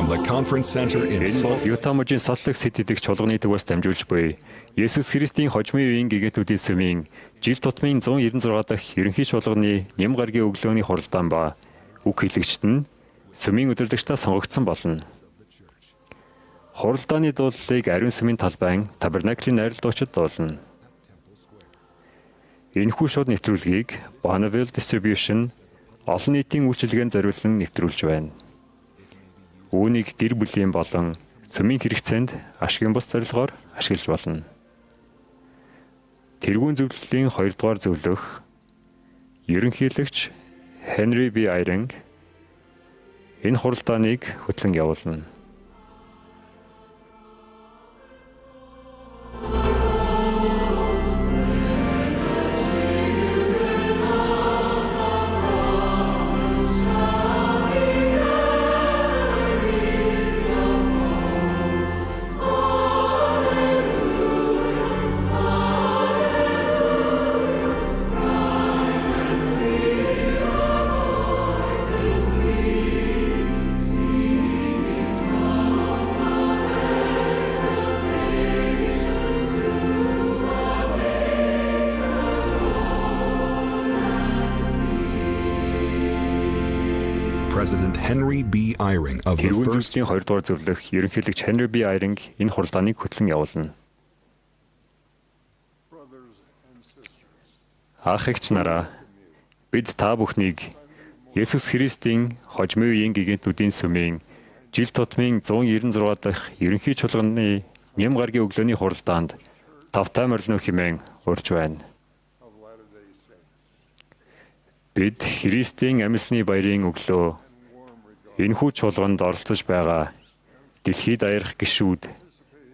from the Conference Center in Salt Lake. Юта мужийн Солт Лейк Ситидх чуулганы төвөөс дамжуулж буй Есүс Христийн хожмын үеийн гэгээлтүүдийн сүмийн жил тутмын 196 дахь ерөнхий чуулганы нэм гаргийн өглөөний хуралдаан ба үг хэлэгчт нь сүмийн удирдагчдаас сонгогдсон болно. Хуралдааны дуулалыг ариун сүмийн талбайн Табернаклийн найрал дуучид дуулна. Энэхүү шууд нэвтрүүлгийг Bonneville Distribution олон нийтийн үйлчилгээнд зориулсан нэвтрүүлж байна. Үүнийг гэр бүлийн болон сүмийн хэрэгцээнд ашигын бус зорилгоор ашиглаж болно. Тэргүүн зөвлөлийн 2 дугаар зөвлөх ерөнхийлөгч Henry B. Eyring энэ хуралдааныг хөтлөн явуулна. President Henry B. Eyring of the Тэргүүн First зөвлөлийн 2 дугаар зөвлөх ерөнхийлөгч Henry B. Eyring энэ хуралдааныг хөтлөн явуулна. Ах эгч нараа, бид та бүхнийг Есүс Христийн хожмын үеийн гигантнүүдийн сүмийн жил тутмын 196 дахь ерөнхий чуулганы нэм гаргийн өглөөний хуралдаанд тавтай морилно хэмээн урьж байна. Бид Христийн амьсны баярын өглөө энэхүү чуулганд оролцож байгаа дэлхийд аярах гишүүд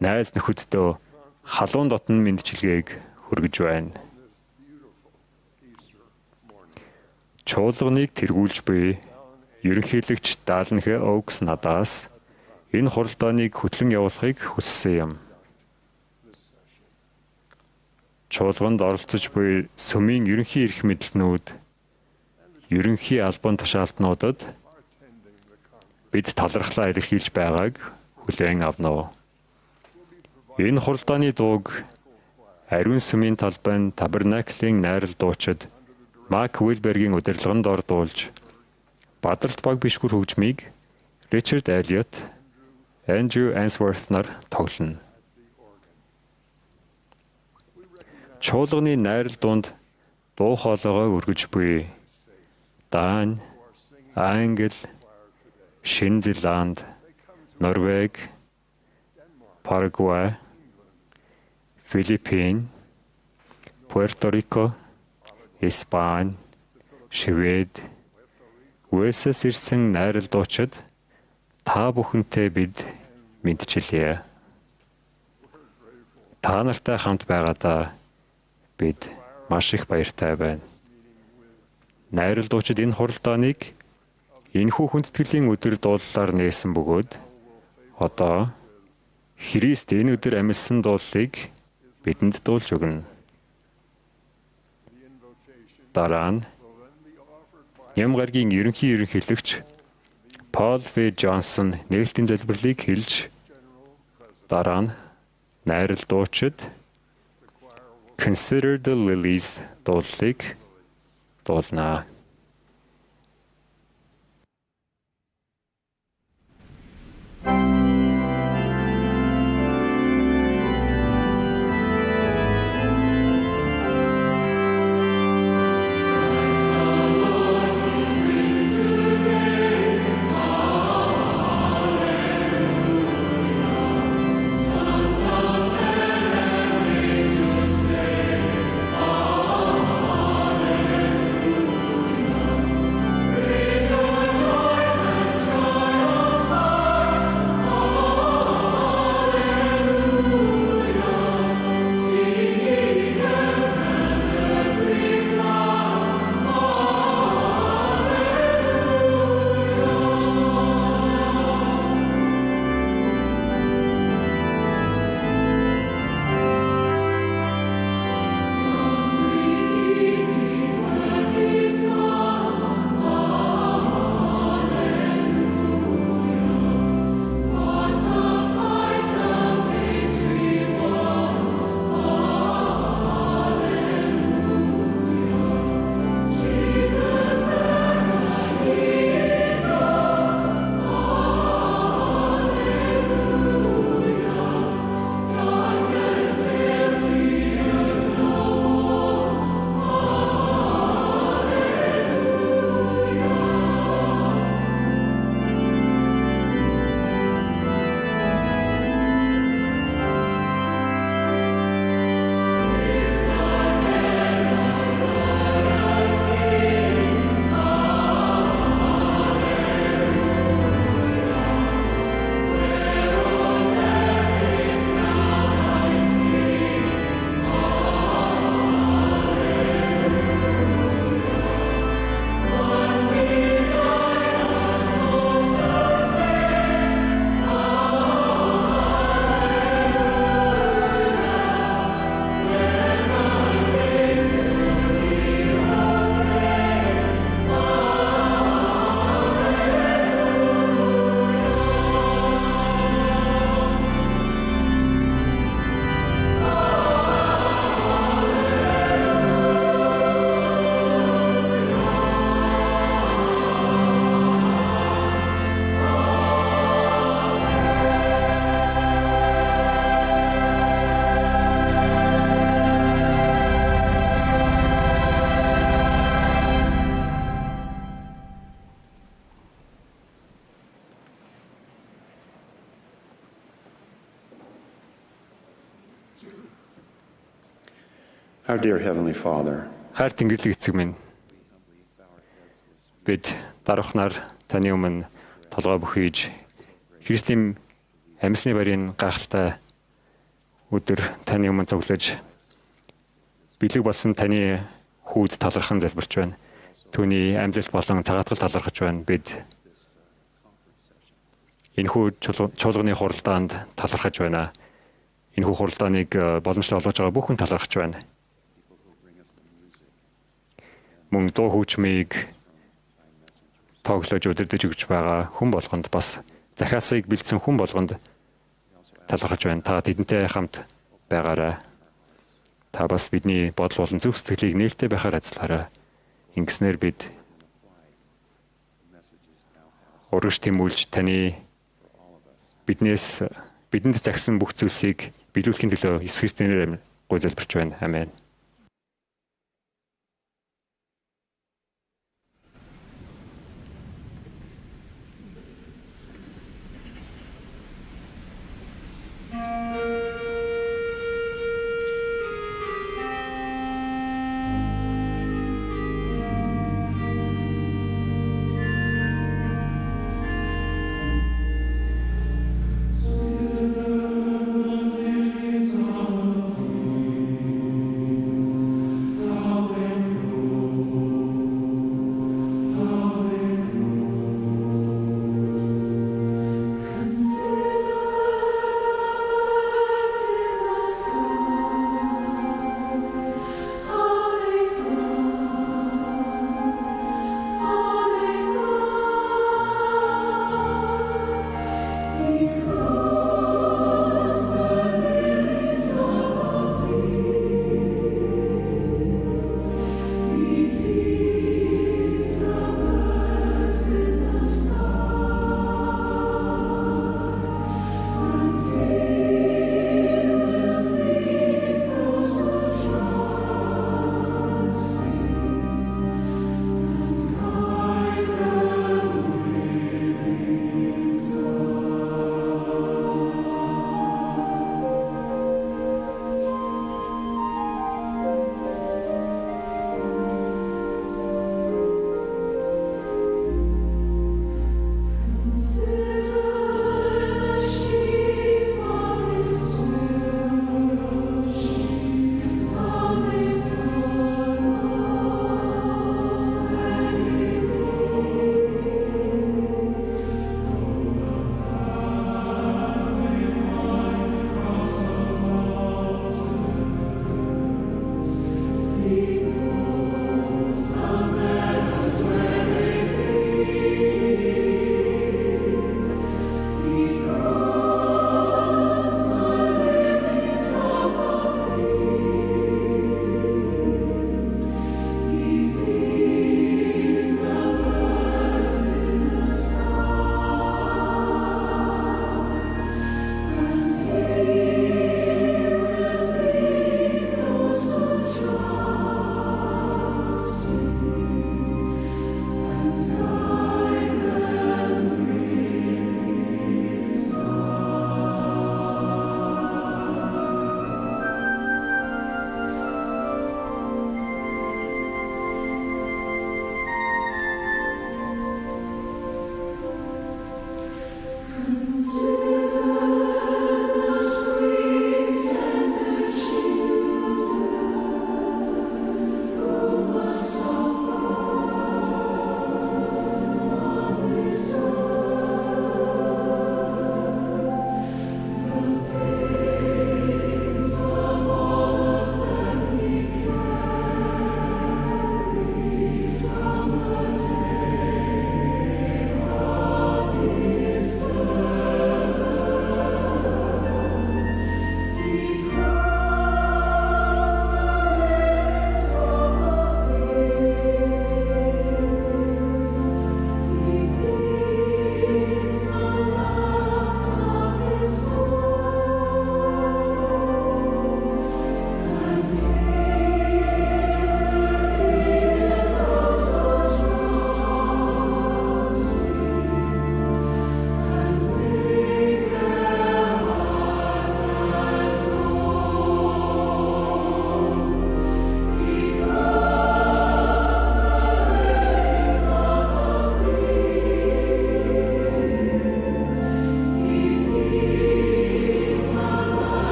найз нөхөддөө халуун дотн мэндчилгээг хүргэж байна. Чуулганыг тэргүүлж буй ерөнхийлөгч Даалнхэ Оукс надаас энэ хуралдааныг хөтлөн явуулахыг хүссэн юм. Чуулганд оролцож буй сүмийн ерөнхий эрх мэдлэнүүд, ерөнхий албан тушаалтнуудад бид талархлаа илэрхийлж байгааг хүлээн авна. Энэ хуралдааны дууг ариун сүмийн талбайн Табернаклийн найрал дуучид Мак Уилбергийн удирдлаганд ор дуулж, Бадралт баг бишгүр хөгжмийг Ричард Эллиот, Эндрю Ансворth нар тоглоно. Чуулганы найрал дунд дуу хоолойгоо өргөж буй Дани, Англи, Шинэ Зеланд, Норвеги, Парагвай, Филиппин, Пуэрто Рико, Испани, Швед, Уэльсээс ирсэн найрал дуучид та бүхэнтэй бид мэдчилье. Та нартай хамт байгаадаа бид маш их баяртай байна. Найрал дуучид энэ хуралдааныг энэхүү хүндэтгэлийн өдөр дуулалаар нээсэн бөгөөд одоо Христ энэ өдөр амьдсан дуулалыг бидэнд дуулж өгнө. Дараа нь нэм гаргийн ерөнхийлөгч Paul V. Johnson нээлтийн залбирлыг хэлж, дараа нь найрал дуучид Consider the Lilies дуулалыг дуулнаа. Our dear Heavenly Father, хайр тэнгэрлэг эцэг минь, бид даруйхнаар таны өмнө толгой бүхийж Христийн амьсны барийн гайхалтай өдөр таны өмнө цуглаж бэлэг болсон таны хүүд талархан залбирч байна. Түүний амьдлал болон цагаатгал талархаж байна. Бид энэхүү чуулганы хуралдаанд талархаж байна. Энэхүү хуралдааныг боломжтой болгож байгаа бүх хүн талархаж байна. Мөн дуу хөгжмийг тоглож өдөрдөж өгч байгаа хүн болгонд бас захиасыг бэлдсэн хүн болгонд талархаж байна. Та тэдэнтэй хамт байгаарай. Та бас бидний бодол болон зүрх сэтгэлийг нээлттэй байхаар ажиллаарай. Ингэснээр бид урагш тэмүүлж таны бидэнд загсан бүх зүйлсийг биелүүлэхийн төлөө Есүс Христийн нэрээр гуйзалбарч байна. Амен.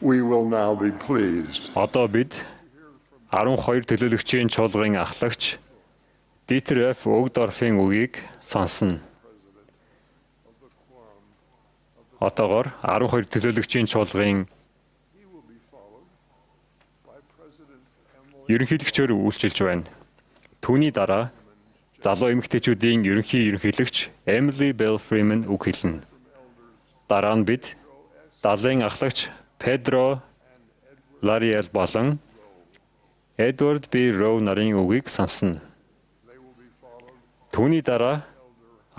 we will now be pleased Одоо бид 12 төлөөлөгчийн чуулгын ахлагч Дитер Ф. Угдорфын үгийг сонсно. Одоогоор 12 төлөөлөгчийн чуулгын ерөнхийлөгчөөр үйлчилж байна. Түүний дараа залуу эмэгтэйчүүдийн ерөнхийлөгч Emily Bell Freeman үг хэлнэ. Дараа нь бид далайн ахлагч Pedro Lariel болон Edward B. Rowe нарын үгийг сонсно. Түүний дараа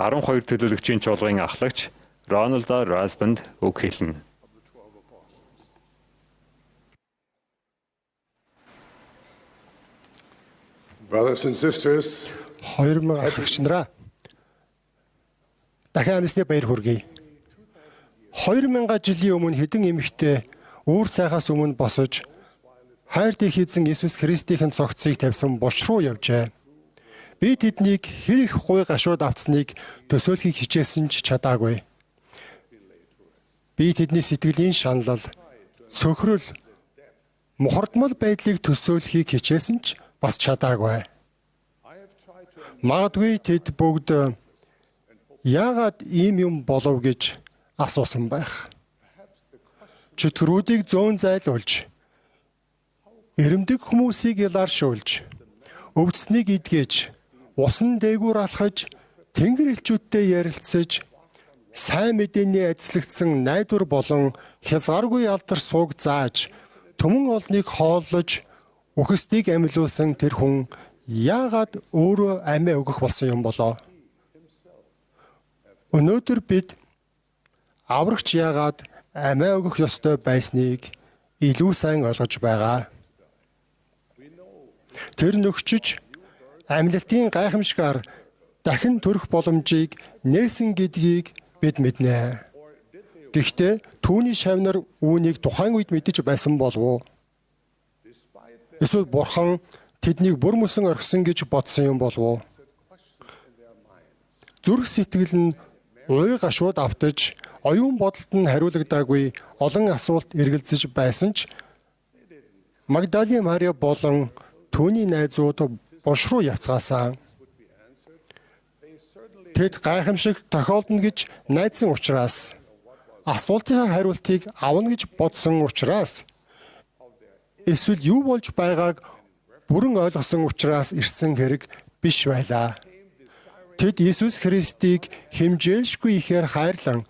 12 төлөөлөгчийн чуулгын ахлагч Ronald Rasband үг хэлнэ. Brothers and sisters, 2000 ахлагч нараа дахин амсны баяр хүргэе. 2000 жилийн өмнө хэдэн эмэгтэй үүр цайхаас өмнө босож хайр дээх эзэн Иесус Христийн цогцыг тавьсан булш руу явжээ. Би тэднийг хэр их гуй гашууд авцсныг төсөөлөхийг хичээсэн ч чадаагүй. Би тэдний сэтгэлийн шаналл, цөхрөл, мухардмал байдлыг төсөөлөхийг хичээсэн ч бас чадаагүй. Магадгүй тэд бүгд яагаад ийм юм болов гэж асуусан байх. Чөтгөрүүдийг зөөн зайлуулж, эрэмдэг хүмүүсийг яларшуулж, өвдснийг идгээж, усан дээгүүр алхаж, тэнгэр элчүүдтэй ярилцаж, сайн мэдээний ажиллагдсан найдвар болон хязгааргүй алдар сууг зааж, түмэн олныг хооллож, үхсдийг амьлуулсан тэр хүн яагаад өөрөө амиа өгөх болсон юм болоо? Өнөөдөр бид аврагч яагаад амиа өгөх ёстой байсныг илүү сайн ойлгож байгаа. Тэр нөхчиж амьлалтын гайхамшигаар дахин төрөх боломжийг нээсэн гэдгийг бид мэднэ. Гэхдээ түүний шавнар үүнийг тухайн үед мэдэж байсан болов уу? Эсвэл Бурхан тэднийг бүр мөсөн орхисон гэж бодсон юм болов уу? Зүрх сэтгэл нь уй гашууд автаж, оюун бодолд нь хариулагдаагүй олон асуулт эргэлзэж байсан ч Магдалины Мария болон түүний найзууд булш руу явцгаасан. Тэд гайхамшиг тохиолдно гэж найдсан учраас, асуултын хариултыг авна гэж бодсон учраас, эсвэл юу болж байгааг бүрэн ойлгосон учраас ирсэн хэрэг биш байлаа. Тэд Иесус Христийг хэмжээлшгүй ихээр хайрлан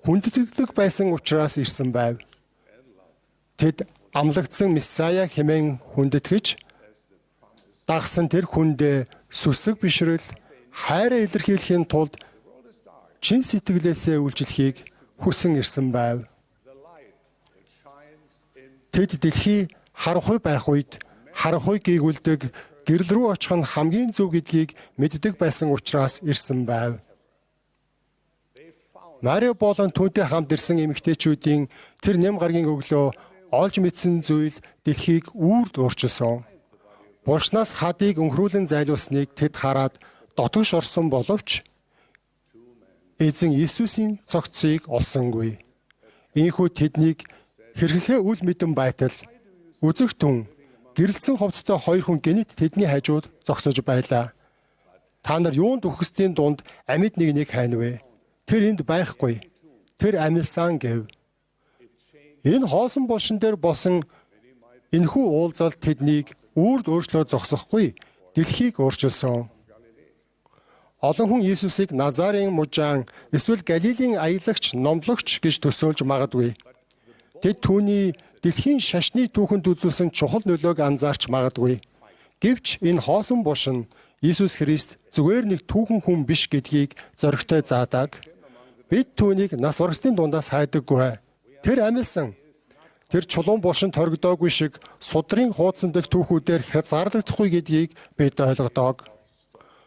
хүндэтгэлэг байсан учраас ирсэн байв. Тэд амлагдсан Месая хэмээн хүндэтгэж, дагсан тэр хүндээ сүсэг бишрэл, хайраа илэрхийлэхийн тулд чин сэтгэлээсээ үйлчлэхийг хүсэн ирсэн байв. Тэд дэлхий харанхуй байх үед харанхуй гээгүүлдэг гэрэл рүү очих нь хамгийн зөв гэдгийг мэддэг байсан учраас ирсэн байв. Мариа болон түүнтэй хамт ирсэн эмэгтэйчүүдийн тэр нэм гаргийн өглөө олж мэдсэн зүйл дэлхийг үрд өөрчилсөн. Булшнаас хадыг өнхрүүлэн зайлуулсныг тэд хараад дотогш орсон боловч эзэн Иесусийн цогцыг олсонгүй. Ийхүү тэднийг хэрхэхээ үл мэдэн байтал үзэх түн гэрэлсэн ховцтой хоёр хүн гэнэт тэдний хажууд зогсож байлаа. Та нар юунд үхсдийн дунд амьд нэг хайна вэ? Тэр энд байхгүй. Тэр амилсан гэв. Энэ хоосон булшин дээр босон энэхүү уулзалт тэднийг үрд өөрчлөө зогсохгүй дэлхийг өөрчилсөн. Олон хүн Иесусыг Назарын мужаан эсвэл Галилийн аялагч, номлогч гэж төсөөлж магадгүй. Тэд түүний дэлхийн шашны түүхэнд үзүүлсэн чухал нөлөөг анзаарч магадгүй. Гэвч энэ хоосон булшин Иесус Христ зүгээр нэг түүхэн хүн биш гэдгийг зоригтой заадаг. Бид түүнийг нас баргасны дундаас хайдаггүй. Тэр амилсан. Тэр чулуун булшин торгидоогүй шиг судрын хуудсан дэх түүхүүдээр хязгаарлагдахгүй гэдгийг бид ойлгодог.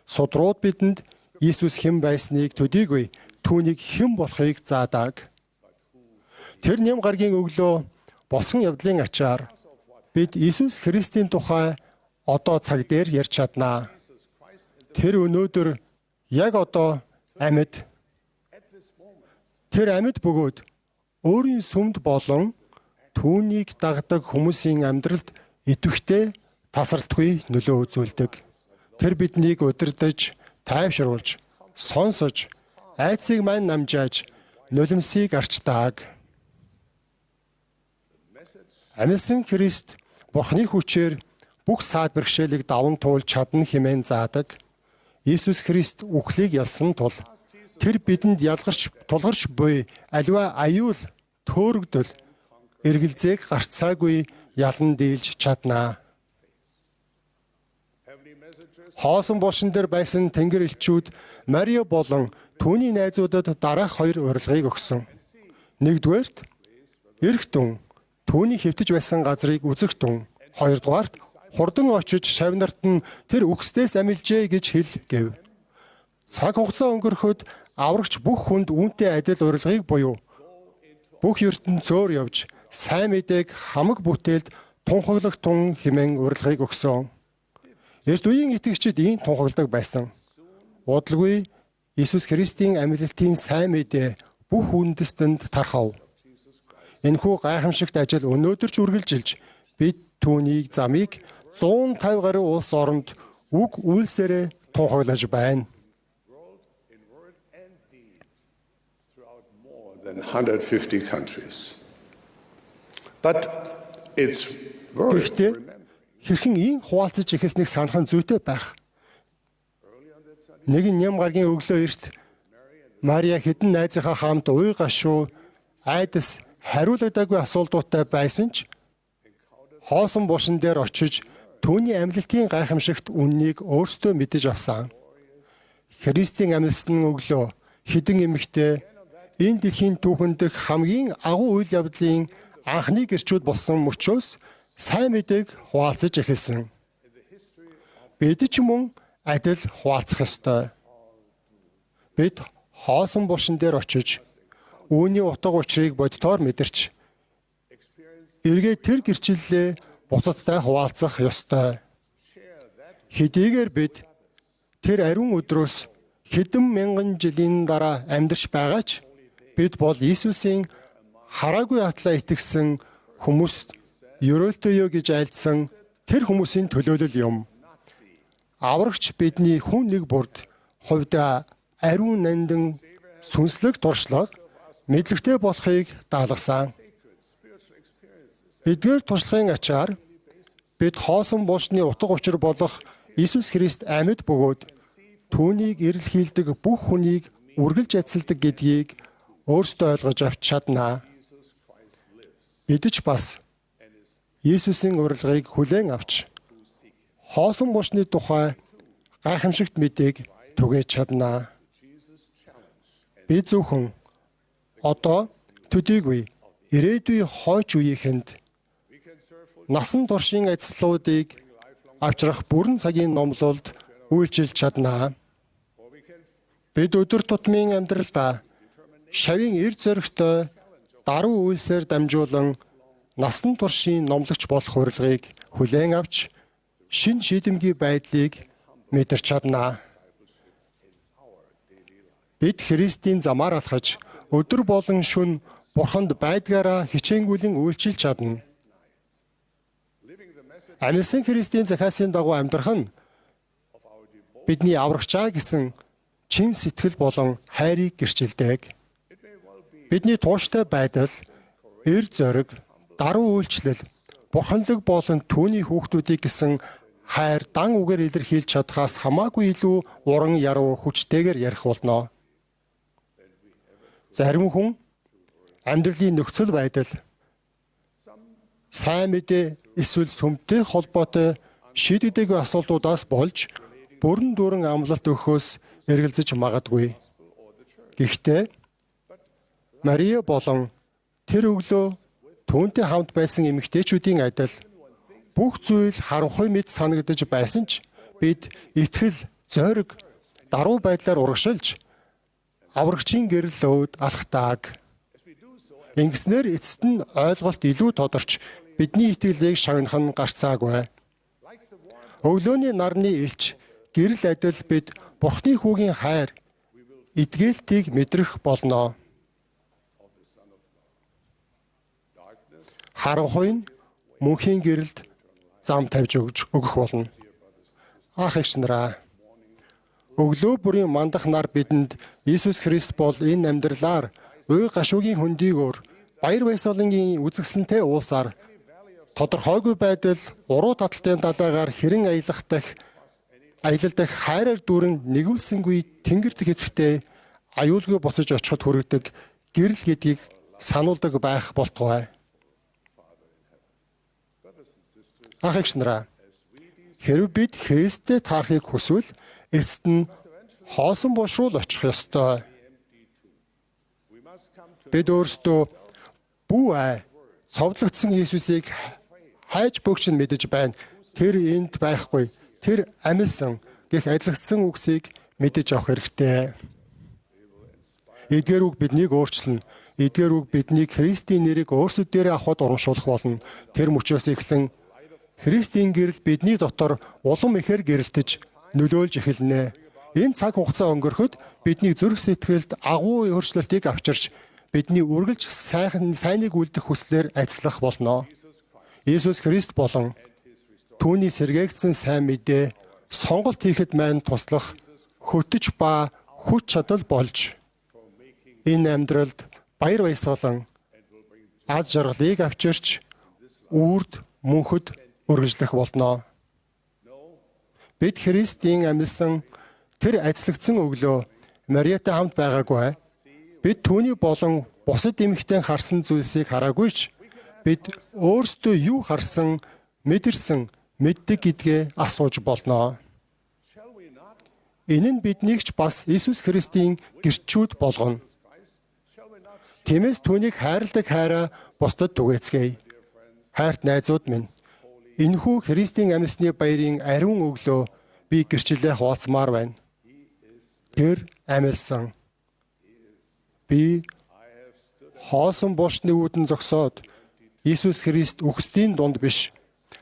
Судрууд бидэнд Иесус хэн байсныг төдийгүй түүнийг хэн болохыг заадаг. Тэр нэм гаргийн өглөө болсон явдлын ачаар бид Иесус Христийн тухай одоо цаг дээр ярьж чаднаа. Тэр өнөөдөр яг одоо амьд. Тэр амьд бөгөөд өөрийн сүмд болон түүнийг дагдаг хүмүүсийн амьдралд идэвхтэй тасралтгүй нөлөө үзүүлдэг. Тэр биднийг удирдах, тайвшруулж, сонсож, айцыг маань намжааж, нулимсыг арчдаг. Амьсан Христ Бурхны хүчээр бүх саад бэрхшээлийг даван туулж чадна хэмээн заадаг. Иесус Христ үхлийг ялсан тул тэр бидэнд ялгарч тулгарч буй аливаа аюул төөрөгдөл эргэлзээг гарцаагүй ялан дийлж чаднаа. Хоосон булшин дээр байсан тэнгэр элчүүд Мария болон түүний найзуудад дараах хоёр урилгыг өгсөн. Нэгдүгээрт эрх тун түүний хэвтэж байсан газрыг үзэх тун. Хоёрдугаарт хурдан очиж шавнарт нь тэр үхсдээс амилжээ гэж хэл гэв. Цаг хугацаа өнгөрөхөд аврагч бүх хүнд үүнтэй адил урилгыг буюу бүх ертөнд зөөр явж сайн мэдээг хамаг бүтээлд тунхаглах тун хэмээн урилгыг өгсөн. Эрт үеийн итгэгчид ийм тунхагладаг байсан. Удалгүй Иесус Христийн амьлалтын сайн мэдээ бүх үндэстэнд тархав. Энэхүү гайхамшигт ажил өнөөдөр ч үргэлжилж бид түүнийг замыг 150 гаруй улс оронд үг үйлсээрээ тунхаглаж байна. Than 150 countries. But it's worth Гэхдээ хэрхэн ийм хуваалцаж ихэснийг санах нь зүйтэй байх. Нэг ням гаргийн өглөө эрт Мария хэдэн найзынхаа хамт уй гашуу айдас хариулагдаагүй асуултуудтай байсан ч хоосон булшин дээр очиж түүний амьлалтын гайхамшигт үннийг өөрсдөө мэдэж авсан. Христийн амьлсан өглөө хэдэн эмэгтэй энэ дэлхийн түүхэн дэх хамгийн агуу үйл явдлын анхны гэрчүүд болсон мөчөөс сайн мэдээг хуваалцаж эхэлсэн. Бид ч мөн адил хуваалцах ёстой. Бид хоосон булшин дээр очиж үүний утга учирыг боддоор мэдэрч эргээд тэр гэрчлэлээ бусадтай хуваалцах ёстой. Хэдийгээр бид тэр ариун өдрөөс хэдэн мянган жилийн дараа амьдарч байгаа ч бид бол Иесусийн хараагүй атлаа итгэсэн хүмүүст ерөөлтөё гэж айлдсан тэр хүмүүсийн төлөөлөл юм. Аврагч бидний хүн нэг бүрд хувьдаа ариун нандин сүнслэг туршлага мэдлэгтэй болохыг даалгасан. Эдгээр туршлагын ачаар бид хоосон булшны утга учир болох Иесус Христ амьд бөгөөд түүнийг эрэлхийлдэг бүх хүнийг үргэлж эцэлдэг гэдгийг өөрсдөө ойлгож авч чаднаа. Бид ч бас Иесусийн урилгыг хүлээн авч хоосон булшны тухай гайхамшигт мэдээг түгээж чаднаа. Би зөвхөн одоо төдийгүй ирээдүйн хойч үеийнхэнд насан туршийн ажлуудыг авчрах бүрэн цагийн номлолд үйлчилж чаднаа. Бид өдөр тутмын амьдралдаа шавийн эр зөрөгтэй даруй үйлсээр дамжуулан насан туршийн номлогч болох урилгыг хүлээн авч шин шийдэмгий байдлыг мэдэрч чаднаа. Бид Христийн замаар алхаж өдөр болон шөнө Бурханд байдгаараа хичээнгүйлэн үйлчилж чадна. Амьсан Христийн захиалсан дагуу амьдрах нь бидний аврагчаа гэсэн чин сэтгэл болон хайрыг гэрчилдэг. Бидний тууштай байдал, эр зориг, даруй үйлчлэл, бурханлаг болон түүний хүүхдүүдийг гэсэн хайр дан үгээр илэрхийлж чадхаас хамаагүй илүү уран яруу хүчтэйгээр ярих болно. Зарим хүн амьдралын нөхцөл байдал, сайн мэдээ эсвэл сүмтэй холбоотой шийдэгдээгүй асуудлуудаас болж бүрэн дүүрэн амлалт өгөхөөс эргэлзэж магадгүй. Гэхдээ Мария болон тэр өглөө түүнтэй хамт байсан эмэгтэйчүүдийн адил бүх зүйл харанхуй мэд санагдаж байсан ч бид итгэл, зориг, даруй байдлаар урагшилж аврагчийн гэрэл өвд алхтааг. Ингэснээр эцэст нь ойлголт илүү тодорч бидний итгэлийг шагнах нь гарцаагүй. Өглөөний нарны элч гэрэл адил бид Бурхны хүүгийн хайр, эдгээлтийг мэдрэх болно. харанхуй нь мөнхийн гэрэлд зам тавьж өгөх болно. Ах эгч нараа, өглөө бүрийн мандах нар бидэнд Иесус Христ бол энэ амьдралаар уй гашуугийн хөндийгөөр баяр баясгалангийн үзэсгэлэнтэй уусаар тодорхойгүй байдал уруу таталтын далайгаар хэрэн аялалдах хайраар дүүрэн нэгүүлсэнгүй тэнгэр дэх эцэгтэй аюулгүй буцаж очиход хүргэдэг гэрэл гэдгийг сануулдаг байх болтугай. Ах эгч нараа, хэрв бид Христтэй таарахыг хүсвэл эцэст нь хоосон бош руу л очих ёстой. Бид өөрсдөө бүү цовдлогдсон Иесусыг хайж бөгч нь мэдэж байна. Тэр энд байхгүй. Тэр амилсан гэх ажиглагдсан үгсийг мэдэж авах хэрэгтэй. Эдгээр үг биднийг өөрчлөнө. Эдгээр үг биднийг Христийн нэрийг өөрсдөө авахд урамшуулах болно. Тэр мөчөөс эхлэн Христийн гэрэл бидний дотор улам ихээр гэрэлтэж нөлөөлж эхэлнэ. Энэ цаг хугацаа өнгөрөхөд бидний зүрх сэтгэлд агуу өөрчлөлтийг авчирч бидний үргэлж сайныг үлдэх хүслээр ажиллах болно. Иесус Христ болон түүний сэргээгдсэн сайн мэдээ сонголт хийхэд маань туслах хөтөч ба хүч чадал болж энэ амьдралд баяр баясгалан аз жаргалыг авчирч үрд мөнхөд үргэлжлэх болно. Бид Христийн амьсан тэр ажиглагдсан өглөө Мариатай хамт байгаагүй. Бид түүний болон бусад эмэгтэй харсан зүйлсийг хараагүй ч бид өөрсдөө юу харсан, мэдэрсэн, мэддэг гэдгээ асууж болно. Энэ нь биднийг ч бас Иесус Христийн гэрчүүд болгоно. Тиймээс түүнийг хайрладаг хайраа бусдад түгээцгээе. Хайрт найзууд минь, энэхүү Христийн амьсны баярын ариун өглөө би гэрчлэлээ хуваалцмаар байна. Тэр амьсан. Би хоосон бошны үүдэн зогсоод Иесус Христ үхсдийн дунд биш,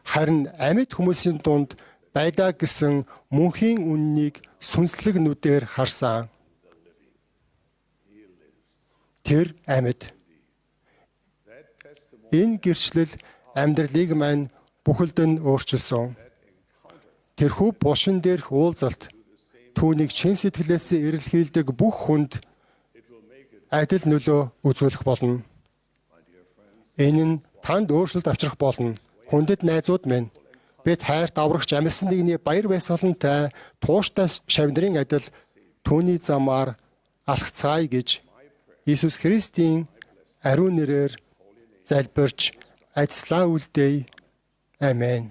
харин амьд хүмүүсийн дунд байдаг гэсэн мөнхийн үннийг сүнслэг нүдээр харсан. Тэр амьд. Энэ гэрчлэл амьдралыг маань бүхэлд нь өөрчилсөн. Тэрхүү бошин дээрх уулзалт түүнийг чин сэтгэлээс эрэлхийлдэг бүх хүнд адил нөлөө үзүүлэх болно. Энэ нь танд өөрчлөлт авчрах болно. Хүндэт найзууд минь, бид хайрт аврагч амьсан нэгний баяр баясгалантай тууштай шавнырын адил түүний замаар алхацгаая гэж Иесус Христийн ариун нэрээр залбирч ажиллаа үлдээе. Амен.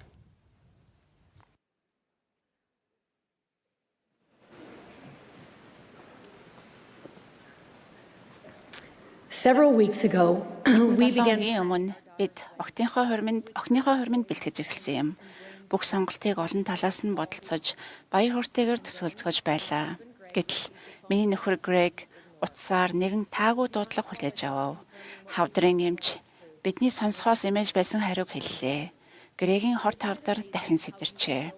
Several weeks ago, we began өмнө бид охиныхоо хормонд бэлтгэж эхэлсэн юм. Бүх сонголтыг олон талаас нь бодолцож, баяр хууртайгаар төсөөлцгөж байлаа. Гэтэл миний нөхөр Грег утсаар нэгэн таагүй дуудлага хүлээж авав. Хавдрын эмч бидний сонсохоос эмээж байсан хариуг хэллээ. Грегийн хорт хавдар дахин сэтэрчээ.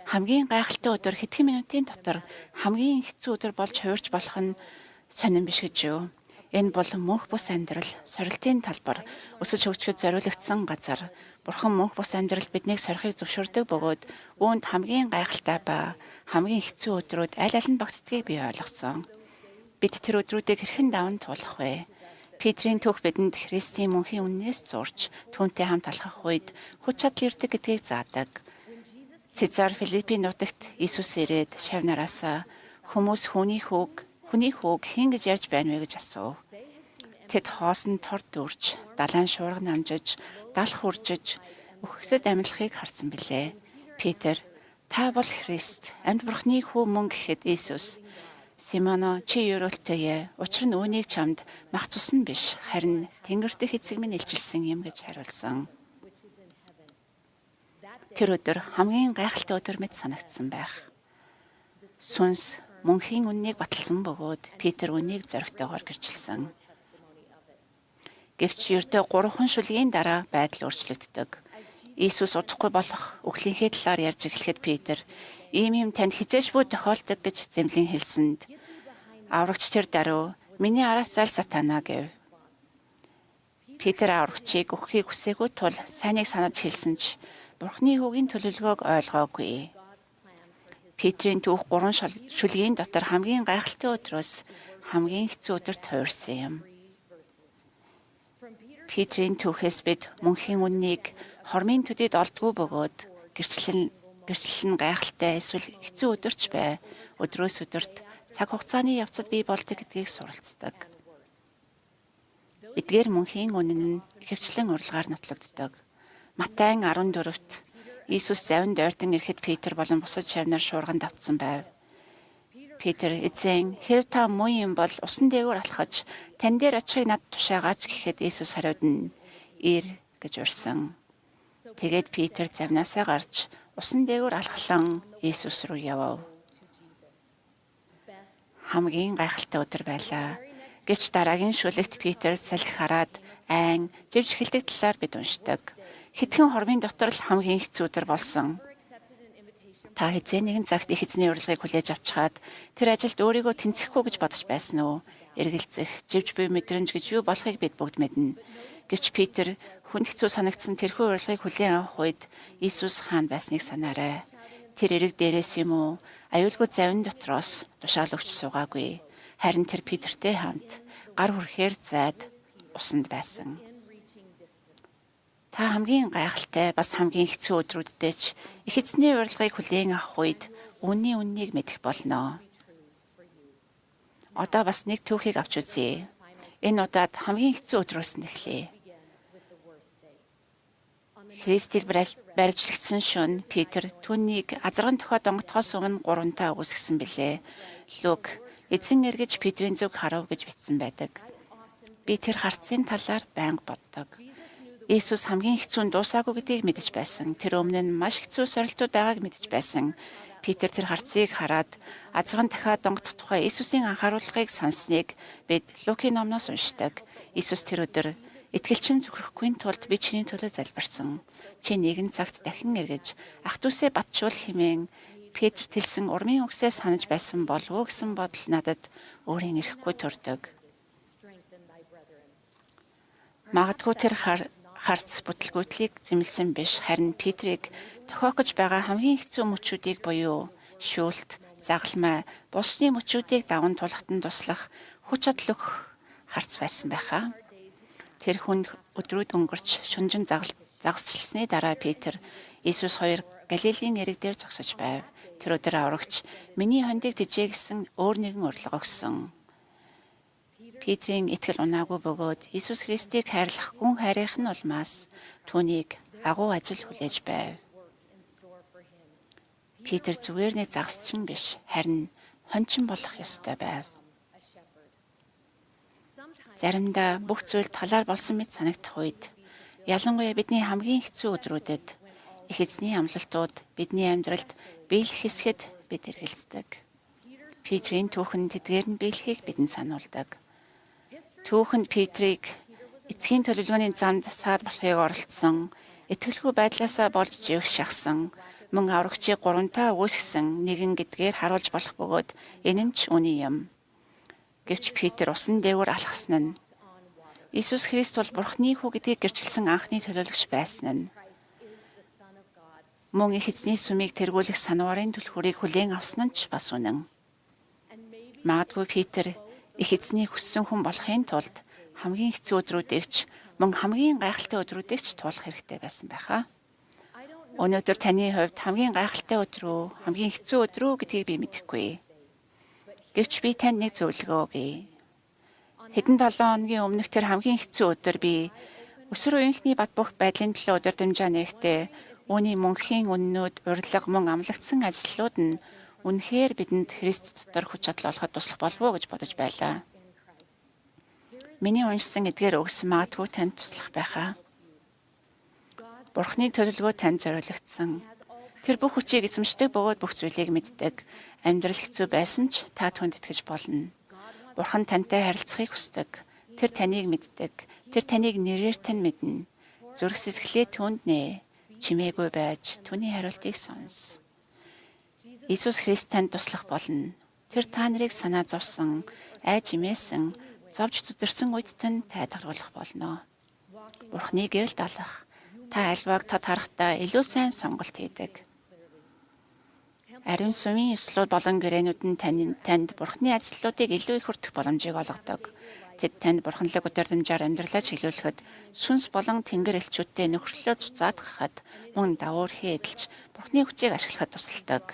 Хамгийн гайхалтай өдөр хэдхэн минутын дотор хамгийн хэцүү өдөр болж хувирч болох нь сонирн биш гэж юу? Энэ бол мөнх бус амьдрал, сорилтын талбар, өсөж хөгжөхөд зориулагдсан газар. Бурхан мөнх бус амьдрал биднийг сорихыг зөвшөөрдөг бөгөөд үүнд хамгийн гайхалтай ба хамгийн хэцүү өдрүүд аль аль нь багтдгийг би ойлгосон. Бид тэр өдрүүдийг хэрхэн даван туулах вэ? Петрийн түүх бидэнд Христийн мөнхийн үннээс зурж, түүнтэй хамт алхах үед хүч чадал ирдэг гэдгийг заадаг. Цэзар Филиппийн нутагт Иесус ирээд шавнараасаа хүмүүс хүний хүүг хэн гэж ярьж байна вэ гэж асуув. Тэд хоосон тор дүүрч, далайн шуурга намжиж, далх үржиж, үхсэд амьлахыг харсан билээ. Петр, та бол Христ, амьд бурхны хүү мөн гэхэд Иесус, Симоно чи ерөөлтөе. Учир нь үүнийг чамд мах цус нь биш, харин тэнгэр дэх эцэг минь илчилсэн юм гэж хариулсан. Тэр өдөр хамгийн гайхалтай өдөр мэт санагдсан байх. Сүнс мөнхийн үннийг баталсан бөгөөд Петр үнийг зоригтойгоор гэрчилсэн. Гэвч ердөө 3 шүлгийн дараа байдал өөрчлөгддөг. Иесус удахгүй болох үхлийнхээ талаар ярьж эхлэхэд Петр ийм танд хизээш бүү тохиолдог гэж зэмлэн хэлсэнд аврагч тэр даруй миний араас зайл сатана гэв. Петр аврагчийг өгөхийг хүсээгүй тул сайныг санаж хэлсэн ч Бурхны хүүгийн төлөвлөгөөг ойлгоогүй. Петрийн түүх 3 шүлгийн дотор хамгийн гайхалтай өдрөөс хамгийн хэцүү өдөрт хувирсан юм. Петрийн түүхээс бид мөнхийн үннийг хормын төдийд олдгүй бөгөөд гэрчлэл нь гайхалтай эсвэл хэцүү өдөрч бай. Өдрөөс өдөрт цаг хугацааны явцад бий болдог гэдгийг суралцдаг. Эдгээр мөнхийн үнэн нь ихэвчлэн урлагаар нотлогддог. Матай 14-т Иесус завинд ойртон ирэхэд Петр болон бусад шавнаар шуурган давтсан байв. Петр эзэн хэрв та муу юм бол усан дээгүүр алхаж тань дээр очихыг над тушаагач гэхэд Иесус хариуд нь ир гэж урьсан. Тэгээд Петр завнаасаа гарч усан дээгүүр алхлан Иесус руу явв. Хамгийн гайхалтай өдөр байлаа. Гэвч дараагийн шүлэгт Петр салхи хараад айн живж эхэлдэг талаар бид уншдаг. Хэдхэн хормын дотор л хамгийн хэцүү өдөр болсон. Та хэзээ нэгэн цагт их эзний урилгыг хүлээж авчихад тэр ажилд өөрийгөө тэнцэхгүй гэж бодож байсан уу? Эргэлзэх, живж буй мэдрэмж гэж юу болохыг бид бүгд мэднэ. Гэвч Петр хүнд хэцүү санагдсан тэрхүү урилгыг хүлээн авах үед Иесус хаана байсныг санаарай. Тэр эрэг дээрээс юм уу? Аюулгүй завин дотроос тушаал өгч суугаагүй. Харин тэр Петртэй хамт гар хүрхээр зайд усанд байсан. Та хамгийн гайхалтай бас хамгийн хэцүү өдрүүддээ ч их эзний урилгыг хүлээн авах үед үннийг мэдэх болно. Одоо бас нэг түүхийг авч үзье. Энэ удаад хамгийн хэцүү өдрөөс нь эхлэе. Христийг баривчлагдсан шөнө Петр түүнийг азарган тохиод онготхоос өмнө 3 таа үгүйсгэсэн билээ. Лук эзэн эргэж Петрийн зүг харав гэж бичсэн байдаг. Би тэр харцын талаар байнга боддог. Иесус хамгийн хэцүү нь дуусаагүй гэдгийг мэдэж байсан. Тэр өмнө нь маш хэцүү сорилтууд байгааг мэдэж байсан. Петр тэр харцыг хараад азарган дахиад онгодох тухай Иесусийн анхааруулгыг сансныг бид Лукийн номноос уншдаг. Иесус тэр өдөр итгэлчин зүрхэхгүй тулд би чиний төлөө залбирсан. Чи нэгэн цагт дахин эргэж ах дүүсээ батжуул хэмээн Петр хэлсэн урмын үгсээ санаж байсан болов уу гэсэн бодол надад өөрийн ирэхгүй төрдөг. Магадгүй тэр харц бүтлгүүтлийг зэмлсэн биш, харин Петрийг тохиогч байгаа хамгийн хэцүү мөчүүдийг буюу шүүлт, загалмай, бусны мөчүүдийг даван тулахтан туслах хүч чадал өгөх харц байсан байхаа. Тэр хүнд өдрүүд өнгөрч шүнжин загасчлсны дараа Петр Иесус хоёр Галилийн эрэг дээр зогсож байв. Тэр өдөр аврагч миний хондийг тэжээ гэсэн өөр нэгэн урилга өгсөн. Петрийн итгэл унаагүй бөгөөд Иесус Христийг хайрлах гүн хайрынх нь улмаас түүнийг агуу ажил хүлээж байв. Петр зүгээр нэг загасчин биш, харин хончин болох ёстой байв. Заримдаа бүх зүйл талаар болсон мэт санагдах үед, ялангуяа бидний хамгийн хэцүү өдрүүдэд их эзний амлалтууд бидний амьдралд биелэх хэсгэд бид эргэлздэг. Петрийн түүхэнд тэдгээр нь биелэхийг бидэнд сануулдаг. Түүхэнд Петрийг эцгийн төлөвлөгөөний замд саад болохыг оролдсон, итгэлгүй байдлаасаа болж живэх шахсан, мөн аврагчийг 3 таа үгүйсгэсэн нэгэн гэдгээр харуулж болох бөгөөд энэ нь ч үний юм. Гэвч Петр усан дээгүүр алхсан нь Иесус Христ бол Бурхны хүү гэдгийг гэрчилсэн анхны төлөөлөгч байсан нь. Мөн их эзний сүмийг тэргүүлэх санварын түлхүүрийг хүлээн авсан нь ч бас үнэн. Магадгүй Петр их эзний хүссэн хүн болохын тулд хамгийн хэцүү өдрүүдэгч мөн хамгийн гайхалтай өдрүүдэгч туулах хэрэгтэй байсан байхаа. Өнөөдөр таны хувьд хамгийн гайхалтай өдөр үү, хамгийн хэцүү өдөр үү гэдгийг би мэдэхгүй. Гэвч би танд нэг зөвлөгөө өгье. Хэдэн 7 хоногийн өмнөх тэр хамгийн хэцүү өдөр би өсвөр үеийнхний бат бөх байдлын төлөө удирдамжаа нээхдээ үүний мөнхийн үннүүд, урилга мөн амлагдсан ажлууд нь үнэхээр бидэнд Христ дотор хүч чадал олоход туслах болов уу гэж бодож байлаа. Миний уншсан эдгээр өгс магадгүй танд туслах байхаа. Бурхны төлөвлөгөө танд зориулагдсан. Тэр бүх хүчийг эзэмшдэг бөгөөд бүх зүйлийг мэддэг. Амьдрал хэцүү байсан ч та түүнд итгэж болно. Бурхан тантай харилцахыг хүсдэг. Тэр таныг мэддэг. Тэр таныг нэрээр тань мэднэ. Зүрх сэтгэлээ түүнд нээ. Чимээгүй байж түүний хариултыг сонс. Иесус Христ танд туслах болно. Тэр та нарыг санаа зовсон, айж имээсэн, зовж зүдэрсэн үед тань тайлгаруулах болно. Бурхны гэрэл далах. Та альвааг тод харахтаа илүү сайн сонголт хийдэг. Ариун сүмийн ёслол болон гэрээнүүд нь танд Бурхны ажлуудыг илүү их хүртэх боломжийг олгодог. Тэд танд бурханлаг удирдамжаар амьдралаа чиглүүлэхэд сүнс болон тэнгэр элчүүдтэй нөхөрлөлөө цуцаадгахад мөн давуур хийдэлж Бурхны хүчийг ашиглахад тусалдаг.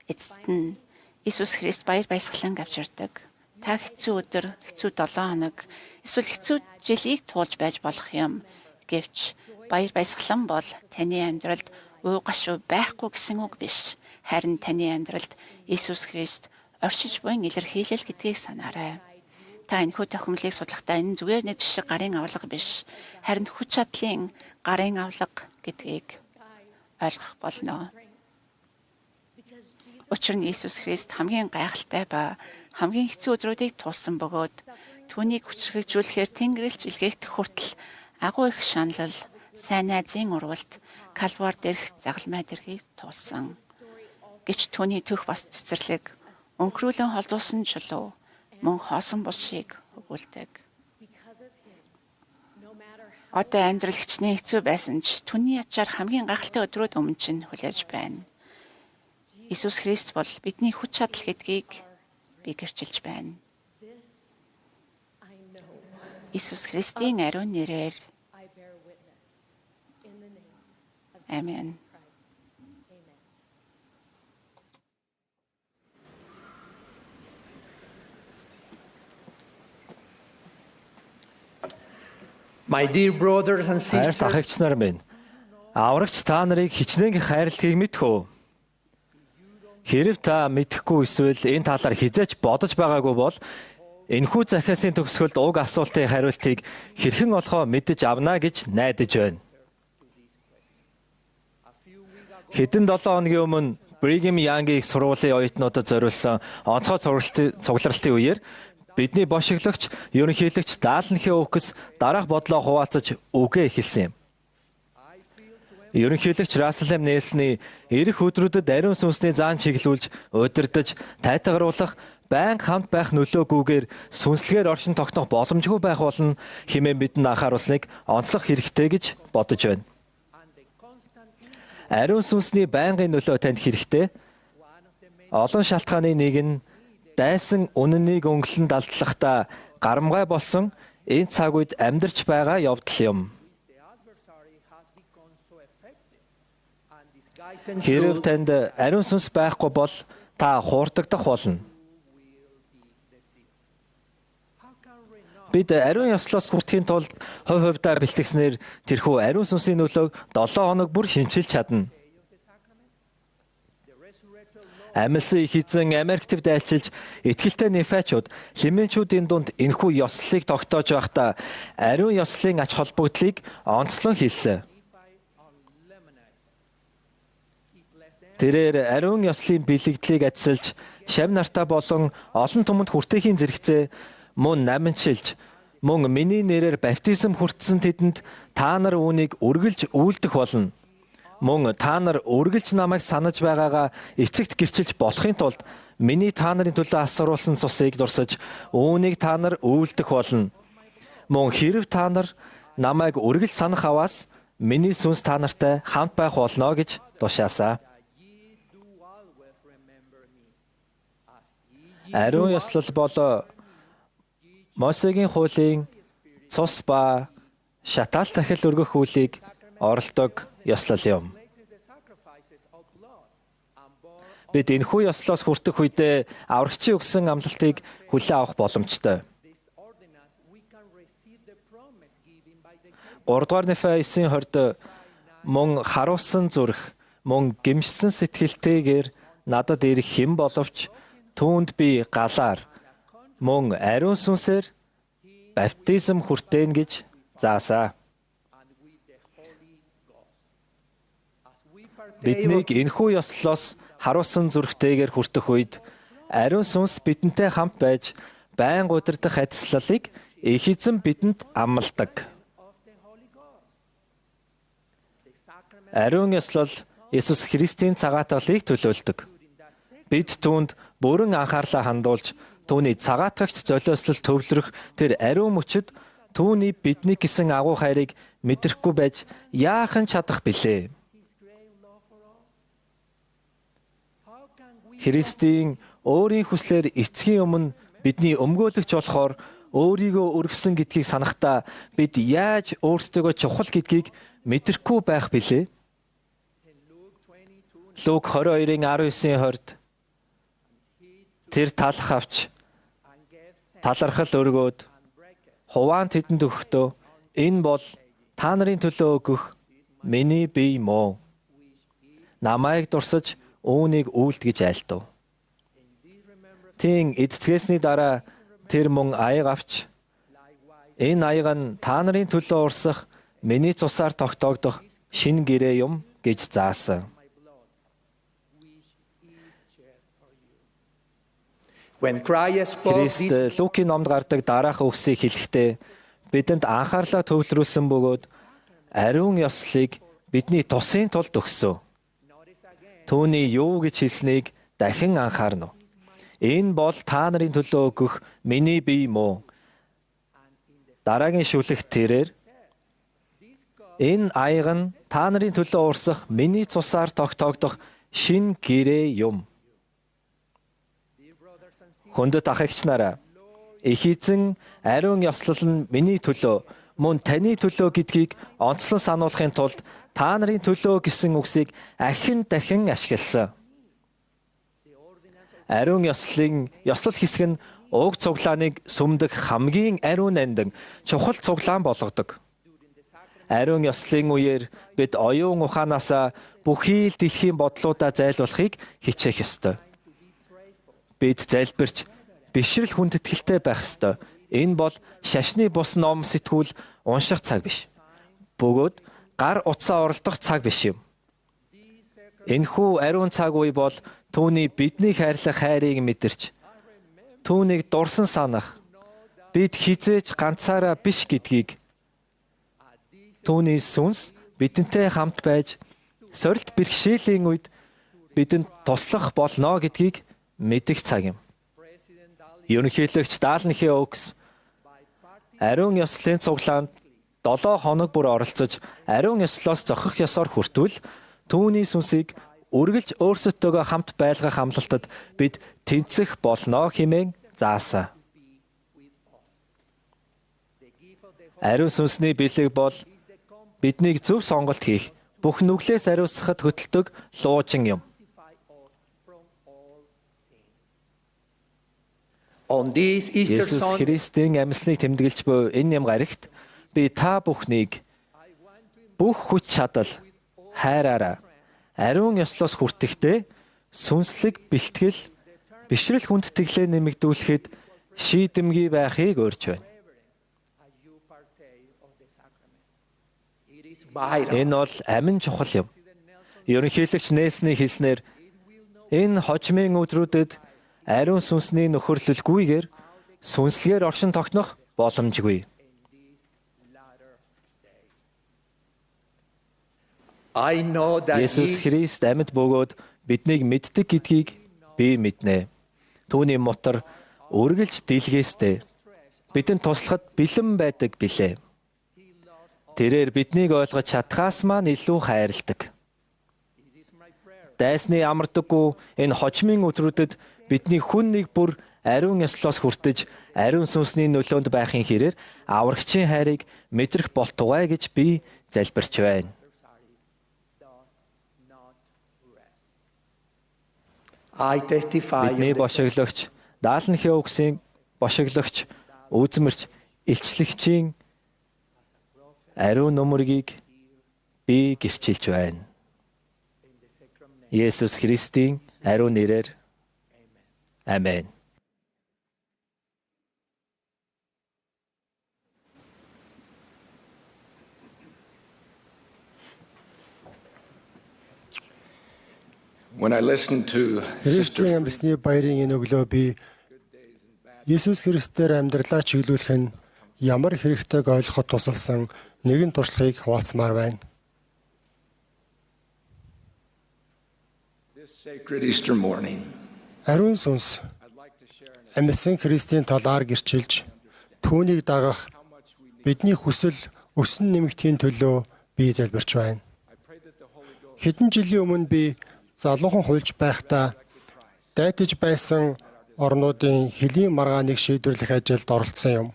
Эцэст нь Иесус Христ баяр баясгалан авчирдаг. Та хэцүү өдөр, хэцүү 7 хоног, эсвэл хэцүү жилийг туулж байж болох юм. Гэвч баяр баясгалан бол таны амьдралд уу гашуу байхгүй гэсэн үг биш. Харин таны амьдралд Иесус Христ оршиж буй илэрхийлэл гэдгийг санаарай. Та энэхүү тохиомлыг судлахдаа энэ зүгээр нэг жишээ гарын авлага биш. Харин хүч чадлын гарын авлага гэдгийг ойлгох болно. Учир нь Иесус Христ хамгийн гайхалтай ба хамгийн хэцүү өдрүүдийг туулсан бөгөөд түүнийг хүчрхэгжүүлэхээр Тэнгэрлэгч илгээгдэх хүртэл агуу их шаналл, сайн найзын урвалт, Калвар дээрх загалмай дэргийг туулсан. Гэвч түүний төх бас цэцэрлэг, өнхрүүлэн холдуулсан чулуу, мөн хоосон булшийг өгүүлдэг. Одоо амьдрал хичнээн хэцүү байсан ч түүний ачаар хамгийн гайхалтай өдрүүд өмнө чинь хүлээж байна. Иесус Христ бол бидний хүч чадал гэдгийг би гэрчилж байна. Иесус Христийн ариун нэрээр Амен. My dear brothers and Хайрт sisters, ахигч нар минь, аврагч та нарыг хичнээн хайрлахыг мэдхүү. Хэрв та мэдэхгүй эсвэл энэ талаар хизээч бодож байгаагүй бол энэхүү захиасын төгсгөлд уг асуултын хариултыг хэрхэн олохоо мэдэж авна гэж найдаж байна. Хэдэн 7 хоногийн өмнө Brigham Young-ийн их сургуулийн оюутнуудад зориулсан онцгой цугларалтын үеэр бидний бошиглогч, ерөнхийлөгч Даалнхийн өвгс дараах бодлоо хуваалцаж үгээ эхэлсэн юм. Ерөнхийлөгч Russell M. Nelson-ийн ирэх өдрүүдэд ариун сүнсний заан чиглүүлж, удирдах, тайтгаруулах, байнга хамт байх нөлөөгүйгээр сүнслэгээр оршин тогтнох боломжгүй байх болно хэмээн бидэнд анхааруулсныг онцлох хэрэгтэй гэж бодож байна. Ариун сүнсний байнгын нөлөө танд хэрэгтэй. Олон шалтгааны нэг нь дайсан үнэнийг өнгөлн далдлахдаа гарамгай болсон энэ цаг үед амьдарч байгаа явдал юм. Хэрв танд ариун сүнс байхгүй бол та хуурдагдах болно. Бид ариун ёслоос хүртэхийн тулд хувьдаа бэлтгэснээр тэрхүү ариун сүнсийн нөлөөг 7 хоног бүр шинчилж чадна. Амьсан их эзэн Америкт дайлчилж итгэлтэй нефачууд лимэнчүүдийн дунд энэхүү ёслолыг тогтоож байхдаа ариун ёслолын ач холбогдлыг онцлон хэлсэн. Тэрээр ариун ёслолын бэлэгдлийг ажиллаж, шав нартаа болон олон түмэнд хүртээхийн зэрэгцээ мөн намынчилж, мөн миний нэрээр баптизм хүртсэн тэдэнд та нар үүнийг үргэлж үйлдэх болно. Мөн та нар үргэлж намайг санаж байгаагаа эцэгт гэрчилж болохын тулд миний та нарын төлөө асгаруулсан цусыг дурсаж үүнийг та нар үйлдэх болно. Мөн хэрв та нар намайг үргэлж санах аваас миний сүнс та нартай хамт байх болно гэж тушаасаа. Ариун ёслол бол Мосегийн хуулийн цус ба шатаал тахил өргөх хуулийг оролдог ёслол юм. Бид энэхүү ёслоос хүртэх үедээ аврагчийн өгсөн амлалтыг хүлээн авах боломжтой. 3-р Нефа 9:20 мөн харуулсан зүрх, мөн гэмшсэн сэтгэлтэйгээр надад ирэх хэн боловч түүнд би галаар мөн ариун сүнсээр баптизм хүртээн гэж заасаа. Биднийг энэхүү ёслолоос харуулсан зүрхтэйгээр хүртэх үед ариун сүнс бидэнтэй хамт байж байнга удирдах ажиллалыг их эзэн бидэнд амлалдаг. Ариун ёслол Иесус Христийн цагаатгалыг төлөөлдөг. Бид түүнд бүрэн анхаарлаа хандуулж түүний цагаатгагч золиослол төвлөрөх тэр ариун мөчөд Түүний бидний гэсэн агуу хайрыг мэдрэхгүй байж яахан чадах билээ? Христийн өөрийн хүслээр эцгийн өмнө бидний өмгөөлөгч болохоор өөрийгөө өргөсөн гэдгийг санахдаа бид яаж өөрсдөө чухал гэдгийг мэдрэхгүй байх билээ? Луг 22:19-20 тэр талах авч талархал өргөөд хуваан тэдэнд өгөхдөө энэ бол та нарын төлөө өгөх миний бие мөн. Намайг дурсаж үүнийг үйлдэж айлтав. Тин эцгээсний дараа тэр мөн аяг авч энэ аяг нь та нарын төлөө урсах миний цусаар тогтоогдох шинэ гэрээ юм гэж заасан. Христ Лукийн номд гардаг дараах үгсийг хэлэхдээ бидэнд анхаарлаа төвлөрүүлсэн бөгөөд ариун ёслолыг бидний тусын тулд өгсөн. Түүний юу гэж хэлснийг дахин анхаарна. Энэ бол та нарын төлөө өгөх миний бие мөн. Дараагийн шүлэгт тэрээр энэ аяг нь та нарын төлөө урсах миний цусаар тогтоогдох шинэ гэрээ юм. Хүндэт ах эгч нараа, их эзэн ариун ёслол нь миний төлөө мөн таны төлөө гэдгийг онцлон сануулахын тулд та нарын төлөө гэсэн үгсийг ахин дахин ашигласан. Ариун ёслолын ёслол хэсэг нь уг цуглааныг сүмдэх хамгийн ариун нандин чухал цуглаан болгодог. Ариун ёслолын үеэр бид оюун ухаанаасаа бүхий л дэлхийн бодлуудаа зайлуулахыг хичээх ёстой. Бид залбирч бишрэл хүндэтгэлтэй байх ёстой. Энэ бол шашны бус ном сэтгүүл унших цаг биш. Бөгөөд гар утсаа оролдох цаг биш юм. Энэхүү ариун цаг үе бол түүний бидний хайрлах хайрыг мэдэрч түүнийг дурсан санах, бид хизээж ганцаараа биш гэдгийг түүний сүнс бидэнтэй хамт байж сорилт бэрхшээлийн үед бидэнд туслах болно гэдгийг мэдэх цаг юм. Ерөнхийлөгч Даалныхын өгс ариун ёслолын цуглаанд 7 хоног бүр оролцож ариун ёслолоос зохих ёсоор хүртвэл түүний сүнсийг үргэлж өөрсөдтэйгөө хамт байлгах амлалтад бид тэнцэх болно хэмээн заасан. Ариун сүнсний бэлэг бол биднийг зөв сонголт хийх, бүх нүглээс ариусгахад хөтэлдэг луужин юм. Есүс Христийн амьсныг тэмдэглэж буй энэ ям гарагт би та бүхнийг бүх хүч чадал, хайраараа ариун ёслоос хүртэхдээ сүнслэг бэлтгэл, бишрэл хүндэтгэлээ нэмэгдүүлэхэд шийдэмгий байхыг урьж байна. Энэ бол амин чухал юм. Ерөнхийлөгч Нельсоны хэлснээр энэ хожмын өдрүүдэд ариун сүнсний нөхөрлөлгүйгээр сүнслэгээр оршин тогтнох боломжгүй. Есүс Христ амьд бөгөөд биднийг мэддэг гэдгийг би мэднэ. Түүний мотор үргэлж дэлгээстэй. Бидэнд туслахад бэлэн байдаг билээ. Тэрээр биднийг ойлгож чадхаас маань илүү хайрладаг. Дайсны амардаггүй энэ хожмын өдрүүдэд бидний хүн нэг бүр ариун ёслоос хүртэж ариун сүнсний нөлөөнд байхын хэрээр аврагчийн хайрыг мэдрэх болтугай гэж би залбирч байна. Бидний бошиглогч, Даалныхын үгсийн бошиглогч, үзмэрч, илчлэгчийн ариун нөмөргийг би гэрчилж байна. Есүс Христийн ариун нэрээр Амен. When I listened to Христийн амьсны баярын энэ өглөө би Есүс Христээр амьдралаа чиглүүлэх нь ямар хэрэгтэйг ойлгоход тусалсан нэгэн туршлагыг хуваалцмаар байна. sacred Easter morning, Ариун сүнс амьсан Христийн талаар гэрчилж түүнийг дагах бидний хүсэл өсөн нэмэгдэхийн төлөө би залбирч байна. Хэдэн жилийн өмнө би залуухан хуульч байхдаа дайтаж байсан орнуудын хөлийн маргааныг шийдвэрлэх ажилд оролцсон юм.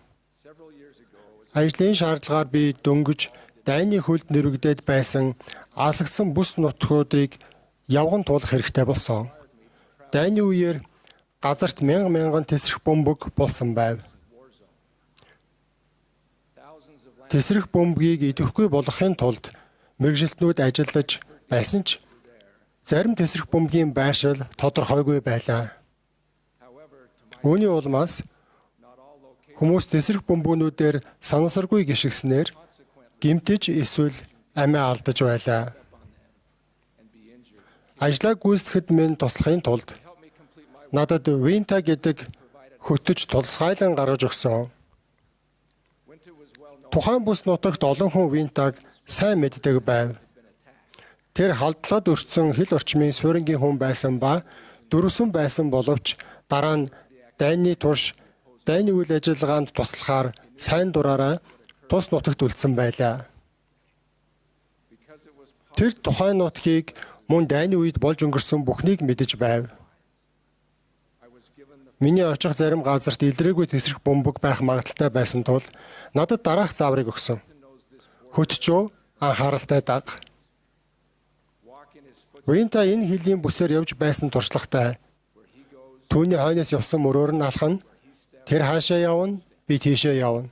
Ажлын шаардлагаар би дөнгөж дайны хөлд нэрвэгдээд байсан алагдсан бүс нутгуудыг явган туулах хэрэгтэй болсон. Дайны үеэр газарт мянган тесрэх бөмбөг болсон байв. Тесрэх бөмбөгийг идэвхгүй болгохын тулд мэргэжилтнүүд ажиллаж байсан ч зарим тесрэх бөмбөгийн байршил тодорхойгүй байлаа. Үүний улмаас хүмүүс тесрэх бөмбөгнүүдээр санасаргүй гიშгснээр гэмтэж эсвэл амиа алдаж байлаа. Ажлаа гүйцэтгэхэд минь туслахын тулд надад Винта гэдэг хөтөч тулсгайлан гаргаж өгсөн. Тухайн бүс нутагт олон хүн Винтаг сайн мэддэг байв. Тэр халдлагад өртсөн хил орчмын суурингийн хүн байсан ба дөрвсөн байсан боловч дараа нь дайны турш дайны үйл ажиллагаанд туслахаар сайн дураараа тус нутагт үлдсэн байлаа. Тэр тухайн нутгийг мөн дайны үед болж өнгөрсөн бүхнийг мэдэж байв. Миний очих зарим газарт илрээгүй тесрэх бөмбөг байх магадaltaй байсан тул надад дараах зааврыг өгсөн. Хөтчөө анхааралтай даг. Винта энэ хөлийн бүсээр явж байсан туршлагатай. Түүний хойноос явсан мөрөөр нь алхана. Тэр хаашаа явна, би тийшээ явна.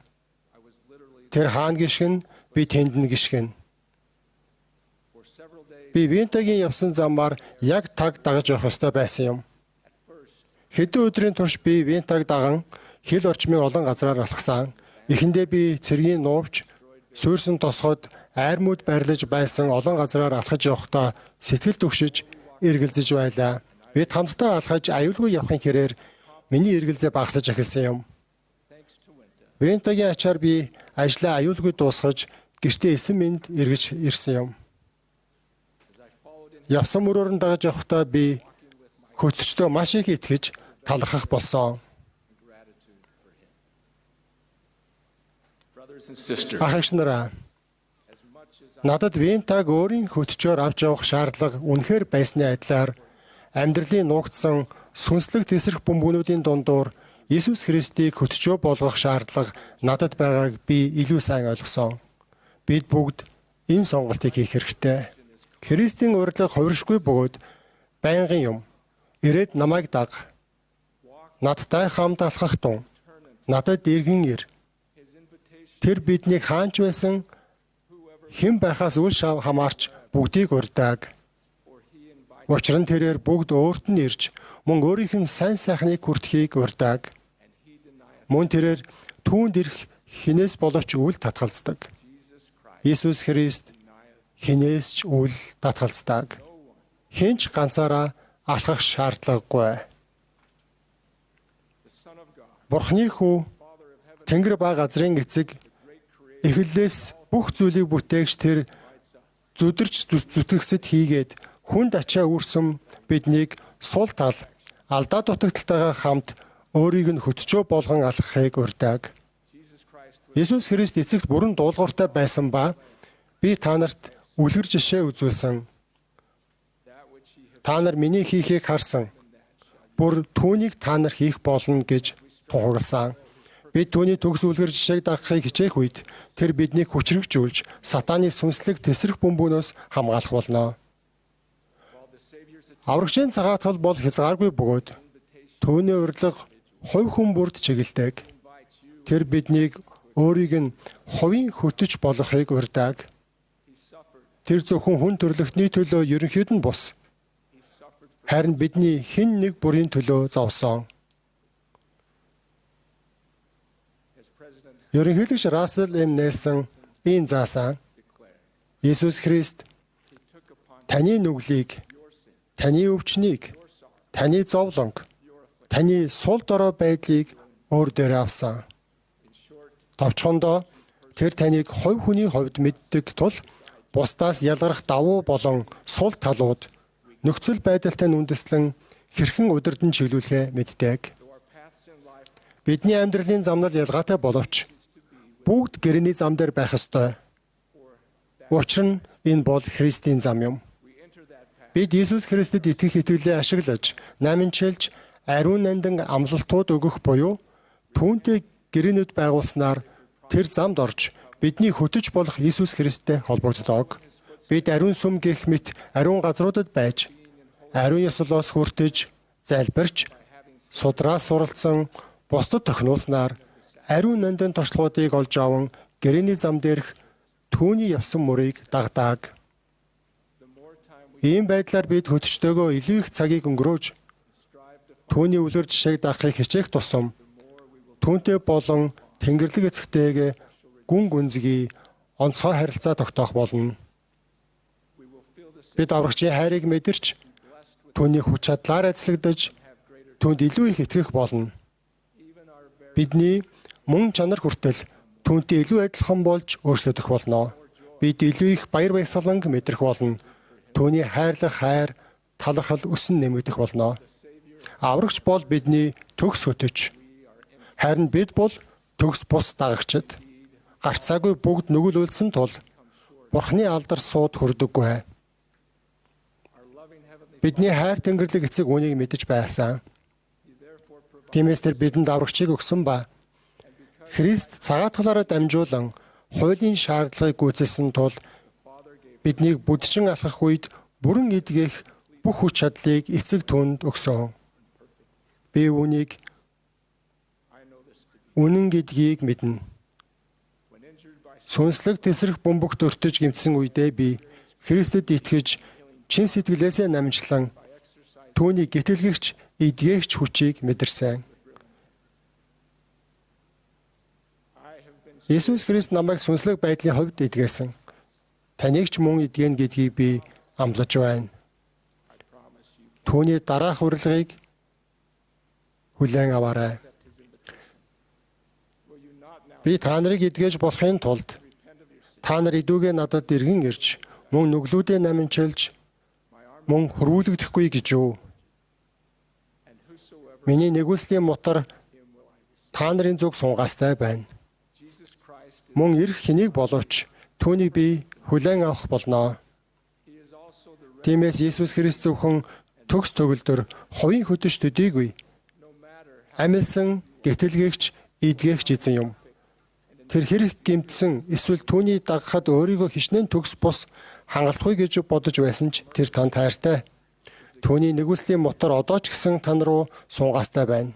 Тэр хаана гიშгэн, би тэнд нь гიშгэн. Би Винтагийн явсан замаар яг таг дагаж явах ёстой байсан юм. Хэдэн өдрийн турш би Винтаг даган хил орчмын олон газраар алхсан. Эхэндээ би цэргийн нуувч, суурьсан тосгод айрмууд байрлаж байсан олон газраар алхаж явахдаа сэтгэл түгшиж, эргэлзэж байлаа. Бид хамтдаа алхаж аюулгүй явахын хэрээр миний эргэлзээ багасж эхэлсэн юм. Винтагийн ачаар би ажлаа аюулгүй дуусгаж, гэртээ 9 минут эргэж ирсэн юм. Явсан мөрөөр нь дагаж явахдаа би хөтчдөө маш их итгэж талархах болсон. Ах эгч нараа, надад Винтаг өөрийн хөтчөөр авч явах шаардлага үнэхээр байсны адилаар амьдралын нуугдсан сүнслэг тесрэх бөмбөгнүүдийн дундуур Иесус Христийг хөтчөө болгох шаардлага надад байгааг би илүү сайн ойлгосон. Бид бүгд энэ сонголтыг хийх хэрэгтэй. Христийн урилга хувиршгүй бөгөөд байнгын юм. Ирээд намайг даг. Надтай хамт алхах тун. Надад иргэн ир. Тэр биднийг хаанч байсан хэн байхаас үл хамаарч бүгдийг урьдаг. Учир нь тэрээр бүгд өөрт нь ирж мөн өөрийнх нь сайн сайхныг хүртэхийг урьдаг. Мөн тэрээр түүнд ирэх хинээс боловч үл татгалздаг. Иесус Христ хинээс ч үл татгалздаг. Хинч ганцаараа алхах шаардлагагүй. Бурхны хүү Тэнгэр ба газрын эцэг эхлэлээс бүх зүйлийг бүтээгч тэр зүдэрч зүтгэгсэд хийгээд хүнд ачаа үүрсэн биднийг сул тал алдаа дутагдaltaйгаа хамт өөрийг нь хөтчөө болгон алхахыг урьдаг. Иесус Христ эцэгт бүрэн дуулууртай байсан ба би та нарт үлгэр жишээ үзүүлсэн. Та нар миний хийхийг харсан. Бүр түүнийг та нар хийх болно гэж тунхагласан. Бид түүний төгс үлгэр жишээг дагахыг хичээх үед тэр биднийг хүчрэгжүүлж сатаны сүнслэг тесрэх бөмбөгнөөс хамгаалах болно. Аврагчийн цагаатгал бол хязгааргүй бөгөөд түүний урилга хувь хүн бүрд чиглэдэг. Тэр биднийг өөрийг нь хувийн хөтөч болгохыг урьдаг. Тэр зөвхөн хүн төрлөختний төлөө ерөнхийд нь бус. Харин бидний хэн нэг бүрийн төлөө зовсон. Ерөнхийлөгч Рассел М. Нельсон ийм заасан. Иесус Христ таны нүглийг, таны өвчнийг, таны зовлонг, таны сул дорой байдлыг өөр дээр авсан. Товчхондоо тэр таныг хувь хүний хувьд мэддэг тул бусдаас ялгарх давуу болон сул талууд нөхцөл байдалтай үндэслэн хэрхэн удирдан чиглүүлэхээ мэддэг. Бидний амьдралын замнал ялгаатай боловч бүгд гэрээний зам дээр байх ёстой. Учир нь энэ бол Христийн зам юм. Бид Иесус Христэд итгэх итгэлээ ашиглаж, намынчилж, ариун нандин амлалтууд өгөх буюу түүнтэй гэрээнүүд байгуулснаар тэр замд орж бидний хөтөж болох Иесус Христтэй холбогддог. Бид ариун сүм гэх мэт ариун газруудад байж, ариун ёслолоос хүртэж, залбирч, судраас суралцсан, бусдад тохинулснаар ариун нандин туршлагуудыг олж аван гэрээний зам дээрх түүний явсан мөрийг дагдаг. Ийм байдлаар бид хөтөчтэйгөө илүү их цагийг өнгөрөөж түүний үлгэр жишээг дагахыг хичээх тусам түүнтэй болон Тэнгэрлэг эцэгтэйгээ гүн гүнзгий онцгой харилцаа тогтоох болно. Бид аврагчийн хайрыг мэдэрч түүний хүч чадлаар ажиллагдаж түүнд илүү их итгэх болно. Бидний мөн чанар хүртэл түүнтэй илүү адилхан болж өөрчлөгдөх болно. Бид илүү их баяр баясгалан мэдрэх болно. Түүний хайрлах хайр, талархал өсөн нэмэгдэх болно. Аврагч бол бидний төгс хөтөч. Харин бид бол төгс бус дагагчид. Гарцаагүй бүгд нүгэлүүлсэн тул Бурхны алдар сууд хүрдэггүй. Бидний хайр Тэнгэрлэг эцэг үүнийг мэдэж байсан. Тиймээс тэр бидэнд аврагчийг өгсөн ба Христ цагаатгалаараа дамжуулан хуулийн шаардлагыг гүйцэлсэн тул биднийг бүдчин алхах үед бүрэн эдгэх бүх хүч чадлыг эцэг түүнд өгсөн. Би үүнийг үнэн гэдгийг мэднэ. Сүнслэг тесрэх бөмбөгт өртөж гэмтсэн үедээ би Христэд итгэж чин сэтгэлээсээ намжлан түүний гэтэлгэгч эдгээгч хүчийг мэдэрсэн. Иесус Христ намайг сүнслэг байдлын хувьд эдгээсэн. Таныг ч мөн эдгэн гэдгийг би амлаж байна. Түүний дараах урилгыг хүлээн аваарай. Би та нарыг эдгэж болохын тулд та нар идүүгээ надад эргэн ирж мөн нүглүүдээ намынчилж мөн хөрвүүлэгдэхгүй гэж юу? Миний нэгүслийн мотор та нарын зүг сунгаастай байна. Мөн ирэх хэнийг боловч түүнийг би хүлээн авах болно. Тиймээс Иесус Христ зөвхөн төгс төгөлдөр хувийн хөдөж төдийгүй амилсан гэтэлгэгч эдгээгч эзэн юм. Тэр хэрэг гэмтсэн эсвэл түүний дагахад өөрийгөө хичнээн төгс бус хангалтгүй гэж бодож байсан ч тэр танд хайртай. Түүний нэгүслийн мотор одоо ч гэсэн тань руу сунгаастай байна.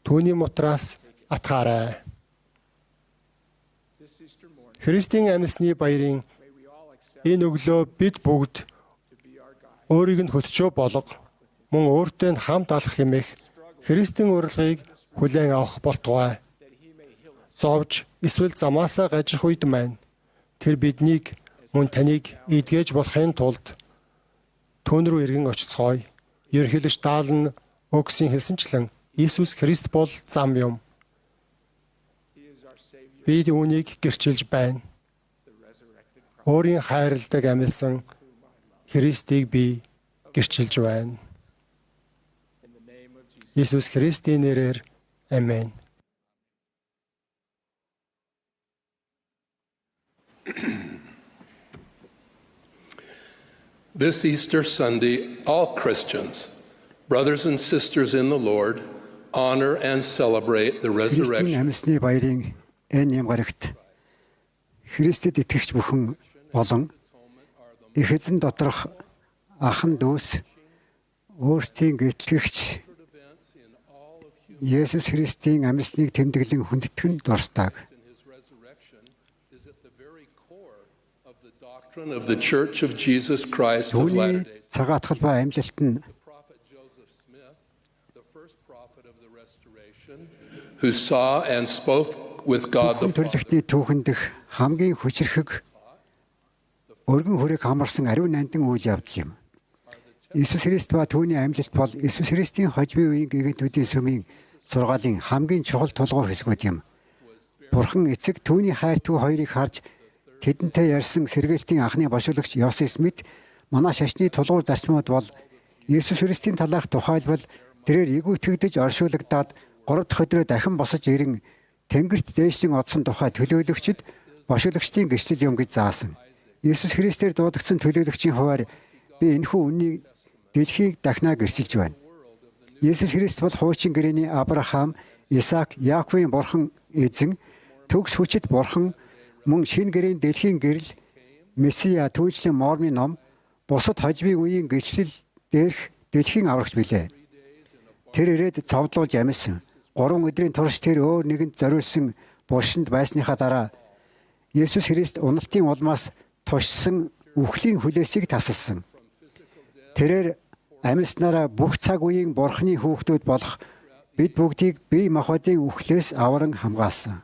Түүний мотроос атгаарай. Христийн амьсны баярын энэ өглөө бид бүгд өөрийг нь хөтчөө болго мөн өөртөө нь хамт алах хэмээх Христийн урилгыг хүлээн авах болтугай. Зовж эсвэл замаасаа гажих үед маань тэр биднийг мөн таныг эдгэж болохын тулд түүн рүү эргэн очицгоё. Ерхийлж даална өгсөн хэлсэнчлэн Иесус Христ бол зам юм. Бид үүнийг гэрчилж байна. Өөрийн хайрладаг амьсан Христийг би гэрчилж байна. Иесус Христийн нэрээр амен. This Easter Sunday, all Christians, brothers and sisters in the Lord, honor and celebrate the resurrection. Амьсны баярын энэ ямгарагт Христэд итгэгч бүхэн болон их эзэн доторх ахан дүүс өөрсдийн гэтлэгч Есүс Христийн амьсныг тэмдэглэн хүндэтгэн дурсдаг. Of the Church of Jesus Christ of Latter-day Saints. Цагаатгал ба амьлалт нь who saw and spoke with God the Father. Төрлөختний түүхэндх хамгийн хүчрхэг өргөн хүрээг хамарсан ариун нандин үйл явдал юм. Иесус Христ ба түүний амьлалт бол Иесус Христийн хожмын үеийн гэгэнтүүдийн сүмийн сургаалын хамгийн чухал тулгуур хэсгүүд юм. Бурхан эцэг түүний хайртгүй хоёрыг харж тэдэнтэй ярьсан сэргээлтийн анхны бошуулагч Йосеф Смит манай шашны тулгуур зарчмууд бол Иесус Христийн талаарх тухайлбал тэрээр игүүтгэгдэж оршуулгадаад 3 дахь өдрөө дахин босож ирэн Тэнгэрт дээшлэн одсон тухай төлөөлөгчд бошиглагчдын гэрчлэл юм гэж заасан. Есүс Христээр дуудагдсан төлөөлөгчийн хуваар би энэхүү үннийг дэлхийг дахнаа гэрчилж байна. Есүс Христ бол хуучин гэрээний Авраам, Исаак, Яаковын бурхан эзэн, төгс хүчит бурхан, мөн шинэ гэрээний дэлхийн гэрэл, Месиа түүжлэн Мормын ном, бусад хожмын үеийн гэрчлэл дээрх дэлхийн аврагч билээ. Тэр ирээд цовдлуулж амьсан. 3 өдрийн турш тэр өөр нэгэнд зориулсан булшинд байсныхаа дараа Есүс Христ уналтын улмаас тушсан үхлийн хүлээсийг тасалсан. Тэрээр амьснараа бүх цаг үеийн Бурхны хүүхдүүд болох бид бүгдийг бие махбодын үхлээс авран хамгаалсан.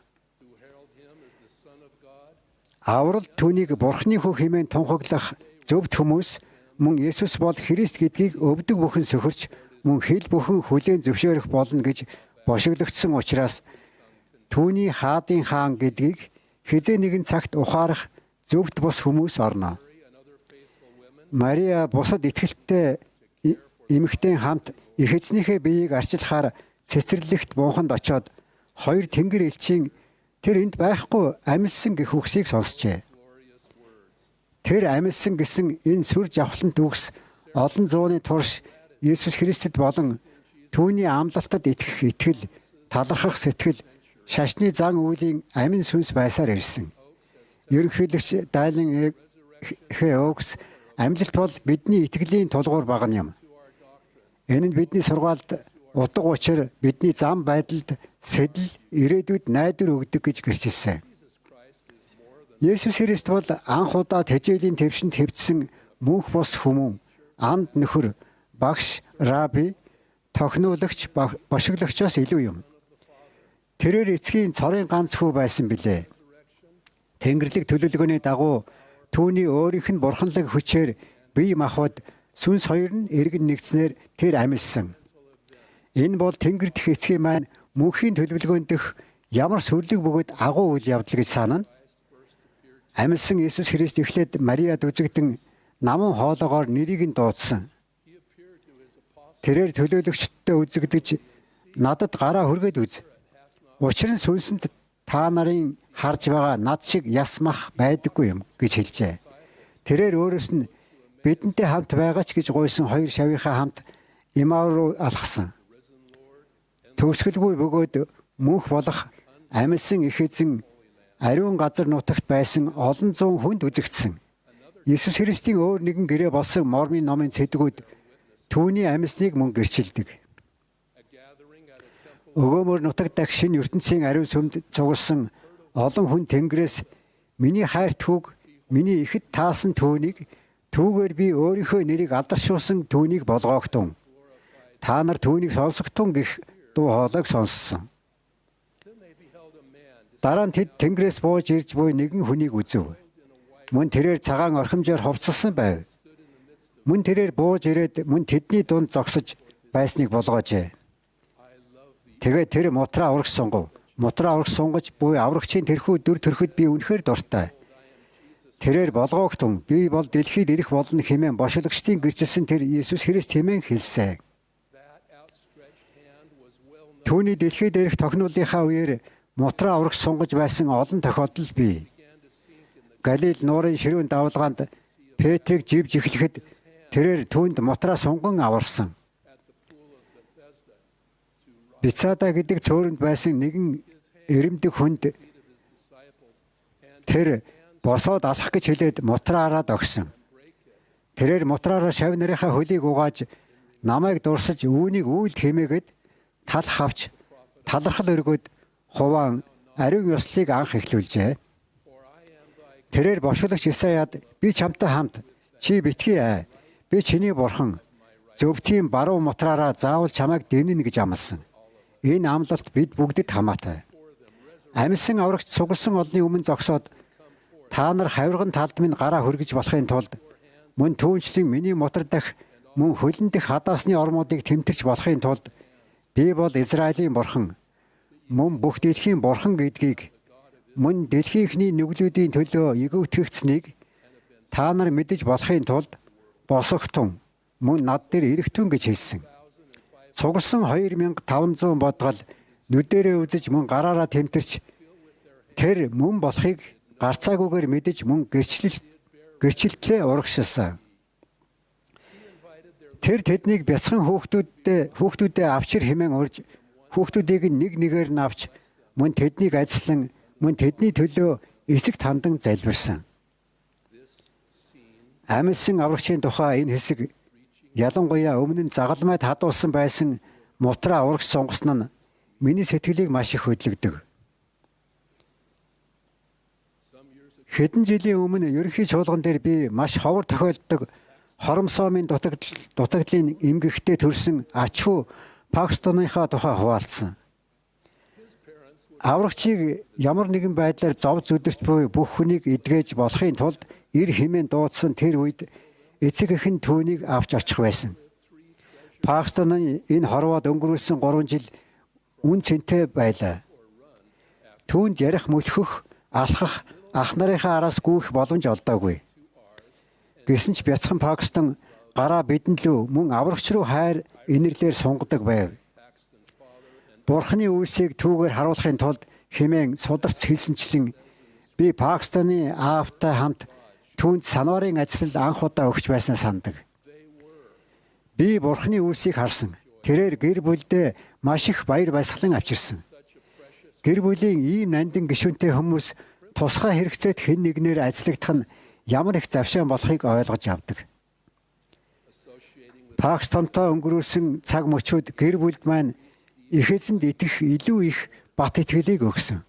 Аврал түүнийг Бурхны хүү хэмээн тунхаглах зөвхт хүмүүс мөн Есүс бол Христ гэдгийг өвдөг бүхэн сөхөрч мөн хэл бүхэн хүлээн зөвшөөрөх болно гэж бошиглогдсон учраас түүний хаадын хаан гэдгийг хизээ нэгэн цагт ухаарах зөвхт бус хүмүүс орно. Мария бусад итгэлтэй эмэгтэй хамт их эзнийхээ биеийг арчилахаар цэцэрлэгт бууханд очоод хоёр тэнгэр элчийн тэр энд байхгүй амьсан гэх үгсийг сонсчээ. Тэр амьсан гэсэн энэ сүр жавхлант үгс олон зууны турш Есүс Христэд болон түүний амлалтад итгэх итгэл, талархах сэтгэл, шашны зан үйлийн амин сүнс байсаар ирсэн. Ерөнхийлөгч Дайлин Хеокс амьлалт бол бидний итгэлийн тулгуур багна юм. Энэ нь бидний сургаалд утга учир бидний зам байдалд сэтэл ирээдүйд найдвар өгдөг гэж гэрчилсэн. Есүс Христ бол анх удаа тэжээлийн твшинд хэвдсэн мөнх бус хүмүүн, анд нөхөр, багш, раби, тохиноологч, бошиглогчоос илүү юм. Тэрээр эцгийн цорын ганц хүү байсан билээ. Тэнгэрлэг төлөвлөгөөний дагуу түүний өөрийнх нь бурханлаг хүчээр бие махбод сүнс хоёр нь эргэн нэгдснээр тэр амьлсан. Энэ бол Тэнгэр дэх эцгийн маань мөнхийн төлөвлөгөөнд дэх ямар сүрлэг бөгөөд агуу үйл явдал гэж санана. Амьлсан Есүс Христ эхлээд Мариад үзэгдэн наман хоолоогоор нэрийг нь дуудсан. Тэрээр төлөөлөгчдтэй үзэгдэж надад гараа хүргээд үз. Учир нь сүнсэнд та нарын харж байгаа над шиг яс мах байдаггүй юм гэж хэлжээ. Тэрээр өөрөөс нь бидэнтэй хамт байгаа ч гэж гуйсан хоёр шавийнхаа хамт Имав руу алхсан. Төгсгөлгүй бөгөөд мөнх болох амьсан их эзэн ариун газар нутагт байсан олон зуун хүнд үзэгдсэн. Есүс Христийн өөр нэгэн гэрээ болсон Мормын номын цэдгүүд түүний амьсныг мөн гэрчилдэг. Өгөөмөр нутаг дахь шинэ ертөнцийн ариун сүмд цугласан олон хүн Тэнгэрээс миний хайрт хүүг, миний ихэд таасан түүнийг, түүгээр би өөрийнхөө нэрийг алдаршуулсан түүнийг болгоогтун. Та нар түүнийг сонсогтун гэх дуу хоолойг сонссон. Дараа нь тэд Тэнгэрээс бууж ирж буй нэгэн хүнийг үзв. Мөн тэрээр цагаан орхимжоор хувцалсан байв. Мөн тэрээр бууж ирээд мөн тэдний дунд зогсож байсныг болгоожээ. Тэгээд тэр мутраа аврагч сунгав. Мутраа аврагч сунгаж буй аврагчийн тэрхүү дүр төрхөд би үнэхээр дуртай. Тэрээр болгоогтун би бол дэлхийд ирэх болно хэмээн бошиглогчдын гэрчилсэн тэр Есүс Христ хэмээн хэлсэн. Түүний дэлхийд ирэх тохиолдлынхаа үеэр мутраа аврагч сунгаж байсан олон тохиолдол бий. Галил нуурын ширүүн давлгаанд Петрийг живж эхлэхэд тэрээр түүнд мутраа сунган аварсан. Бицада гэдэг цөөрөнд байсан нэгэн эрэмдэг хүнд тэр босоод алах гэж хэлээд мутраараа догсон. Тэрээр мутраараа шав нарийнхаа хөлийг угааж намайг дурсаж үүнийг үйлд хэмээгээд тал хавч талархал өргөд хуваан ариун ёслолыг анх эхлүүлжээ. Тэрээр бошиглогч Исаяд би чамтай хамт чи битгий аа. Би чиний бурхан. Зөвхөн баруун мутраараа заавал чамайг дэмнэнэ гэж амласан. Энэ амлалт бид бүгдэд хамаатай. Амьсан аврагч сугалсан олны өмнө зогсоод та нар хавирган талд минь гараа хөргөж болохын тулд мөн түүнчлэн миний мотор дах мөн хөлн дэх хадаасны ормуудыг тэмтэрч болохын тулд би бол Израилийн бурхан мөн бүх дэлхийн бурхан гэдгийг мөн дэлхийнхний нүглүүдийн төлөө эгөөтгөгцнийг та нар мэдэж болохын тулд босогтун мөн над дээр ирэхтүн гэж хэлсэн. Цугласан 2500 бодгол нүдэрээ үзэж мөн гараараа тэмтэрч тэр мөн болохыг гарцаагүйгээр мэдэж мөн гэрчлэлтлээ урагшилсан. Тэр тэднийг бяцхан хүүхдүүдээ авчир хэмээн урьж хүүхдүүдийг нэг нэгээр нь авч мөн тэднийг ажиллан мөн тэдний төлөө эцэг тандан залбирсан. Амьсан аврагчийн тухай энэ хэсэг ялангуяа өмнө нь загалмайд хадуулсан байсан мутраа урагш сонгосон нь миний сэтгэлийг маш их хөдлөгдөг. Хэдэн жилийн өмнө ерөнхий чуулган дээр би маш ховор тохиолддог хоромсоомын дутагдлын эмгэгтэй төрсэн ачуу Пакистаныхаа тухай хуваалцсан. Аврагчийг ямар нэгэн байдлаар зов зүдэрч буй бүх хүнийг эдгэж болохын тулд ир хэмээн дуудсан тэр үед эцэг эх нь түүнийг авч очих байсан. Пакистаны энэ хорвоод өнгөрүүлсэн 3 жил үн цэнтэй байлаа. Түүнд ярих мөлхөх, алхах, ах нарынхаа араас гүйх боломж олдоогүй. Гэсэн ч бяцхан Пакистан гараа бидэнд лөө мөн аврагч руу хайр инэрлэр сунгадаг байв. Бурхны үйлсийг түүгээр харуулахын тулд хэмээн сударц хэлсэнчлэн би Пакистаны аавтай хамт түүнд санварын ажлыг анх удаа өгч байснаа сандаг. Би Бурхны үйлсийг харсан. Тэрээр гэр бүлдээ маш их баяр баясгалан авчирсан. Гэр бүлийн ийм нандин гишүүнтэй хүмүүс тусгай хэрэгцээт хэн нэгнээр ажиллагдах нь ямар их завшаан болохыг ойлгож авдаг. Пакистантай өнгөрүүлсэн цаг мөчүүд гэр бүлд маань их эзэнд итгэх илүү их бат итгэлийг өгсөн.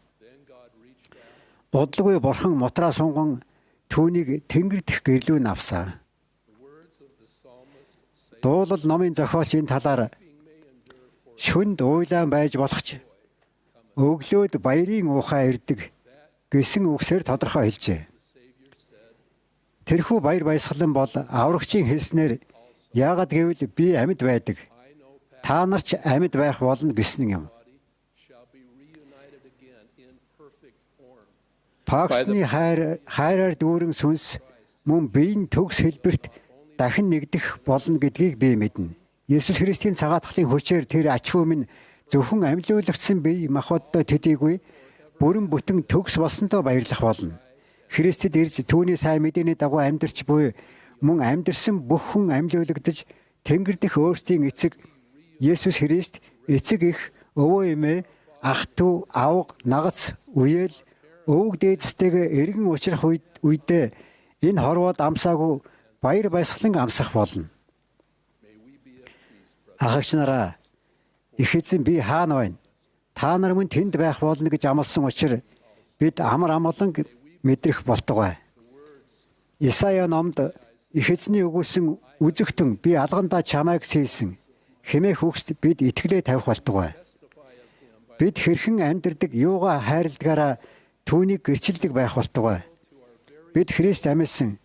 Удалгүй Бурхан мутраа сунган түүнийг тэнгэр дэх гэрлүүн авсан. Дуулал номын зохиолч энэ талаар шүнд уйлаан байж болох ч өглөөд баярын уухай ирдэг гэсэн үгсээр тодорхой хэлжээ. Тэрхүү баяр баясгалан бол аврагчийн хэлснээр яагад гэвэл би амьд байдаг. Та нар ч амьд байх болно гэсэн юм. Пакистаны хайраар дүүрэн сүнс мөн биеийн төгс хэлбэрт дахин нэгдэх болно гэдгийг би мэднэ. Есүс Христийн цагаатгалын хүчээр тэр ачуу минь зөвхөн амьлуулагдсан бие махбодтой төдийгүй бүрэн бүтэн төгс болсондоо баярлах болно. Христэд ирж түүний сайн мэдээний дагуу амьдарч буй мөн амьдарсан бүх хүн амьлуулагдаж тэнгэр дэх өөрсдийн эцэг Есүс Христ эцэг их, өвөө эмээ, ах トゥ, авга, нагац, үеэл, өвөг дээдэстэйгээ эргэн уулзрах үедээ энэ хорвоод амсаагүй баяр баясгалан амсах болно. Ахагч нараа, их эзэн би хаана байна? Та нар мөн тэнд байх болно гэж амласан учраас бид амар амгалан мэдрэх болтугай. Исая номд их эзний өгүүлсэн үзэгтэн би алгандаа чамайг сэлсэн хэмээх үгст бид итгэлээ тавих болтугай. Бид хэрхэн амьдардаг юугаа хайрладгаараа түүнийг гэрчилдэг байх болтугай. Бид Христ амьсан,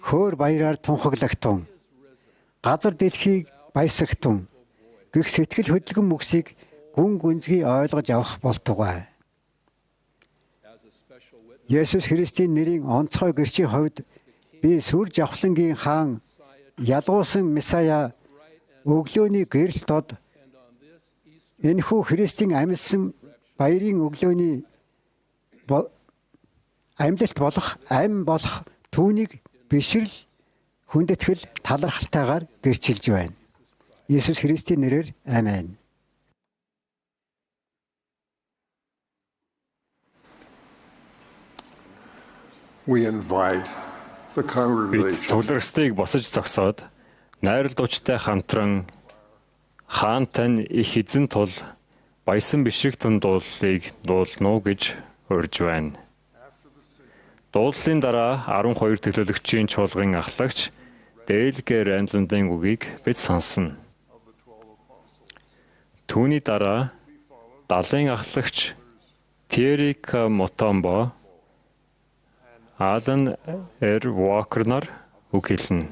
хөөр баяраар тунхаглагтун, газар дэлхийг баясагтун гэх сэтгэл хөдлгөн мөксийг гүн гүнзгий ойлгож авах болтугай. Есүс Христийн нэрийн онцгой гэрчийн хувьд би сүр жавхлангийн хаан ялгуусан Месая өглөөний гэрэл тод энэхүү Христийн амьсан баярын өглөөний амьлалт болох амь болох түүнийг бишрэл хүндэтгэл талархалтайгаар гэрчилж байна. Есүс Христийн нэрээр амен. We invite the congregation. Цугларстыг босож зогсоод найрлуучтай хамтран хаантай их эзэн тул баясан бишрэг түн дуулыг дуулно гэж урьж байна. Дууллын дараа 12 төлөөлөгчийн чуулгын ахлагч Дэлгэ Рандландын үгийг бид сонсно. Түүний дараа 70-ын ахлагч Терика Мотомбо Алан Walker нар үг хэлнэ.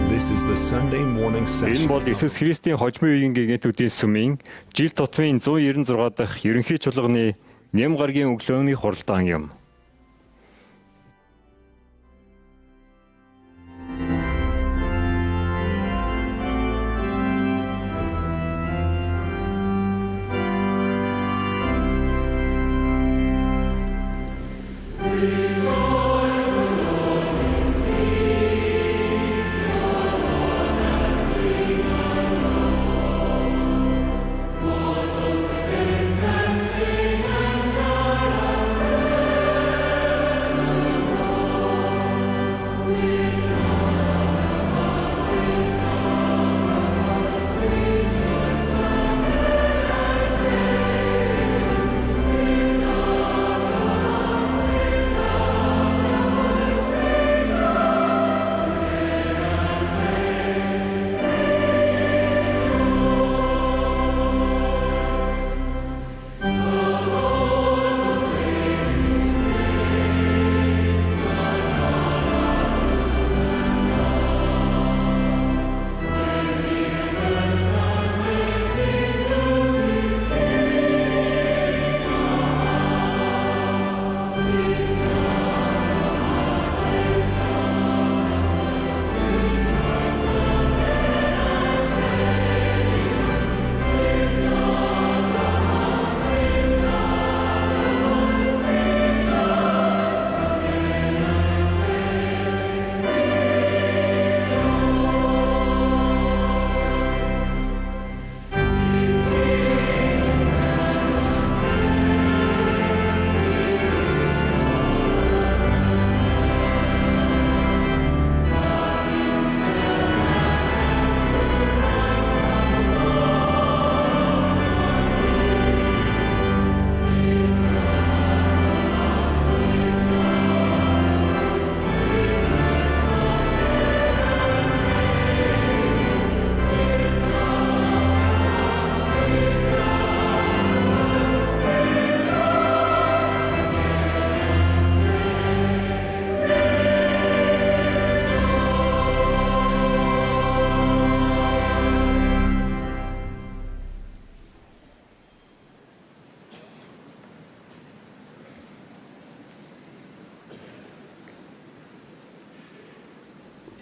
This is the Sunday morning Энэ session. бол Иесус Христийн хожмын үеийн гэгэнтүүдийн сүмийн жил тутмын 196 дахь ерөнхий чуулганы Нэм гарагийн өглөөний хуралдаан юм.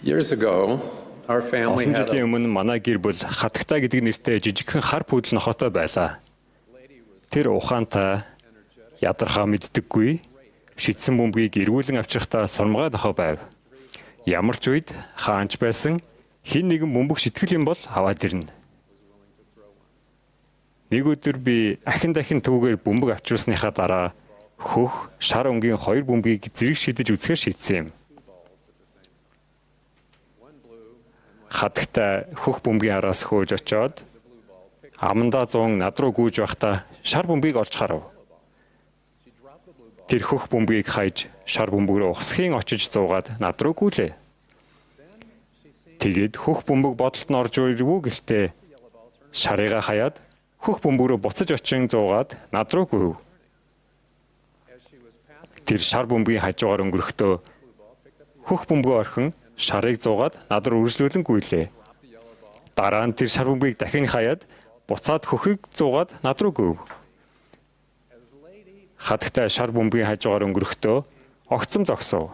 Years ago, our family Олон had жилийн өмнө манай гэр бүл хатагтай гэдэг нэртэй жижигхэн хар пүүдэл нохотой байлаа. Тэр ухаантай, ядархаа мэддэггүй, шидсэн бөмбөгийг эргүүлэн авчихтаа сурмгаа нохоо байв. Ямар ч үед хаанч байсан хин нэгэн бөмбөг шитгэл юм бол аваад ирнэ. Нэг өдөр би ахин дахин түүгээр бөмбөг авчирсныхаа дараа хөх шар өнгийн 2 бөмбөгийг зэрэг шидэж үзэхээр шийдсэн юм. Хатагтай хөх бөмбөгийн араас хөөж очоод амандаа 100 над руу гүйж байхдаа шар бөмбөгийг олж харав. Тэр хөх бөмбөгийг хайж шар бөмбөг рүү ухсхийн очиж зуугаад над руу гүйлээ. Тэгээд хөх бөмбөг бодолд нь орж ирвүү гэлтэй шарыгаа хаяад хөх бөмбөг рүү буцаж очин зуугаад над руу гүйв. Тэр шар бөмбөгийн хажуугаар өнгөрөхдөө хөх бөмбөгөө орхин шарыг зуугаад над руу үргэлжлүүлэн гүйлээ. Дараа нь тэр шар бөмбөгийг дахин хаяад буцаад хөхийг зуугаад над руу гүйв. Хатагтай шар бөмбөгийн хажуугаар өнгөрөхдөө огцом зогсов.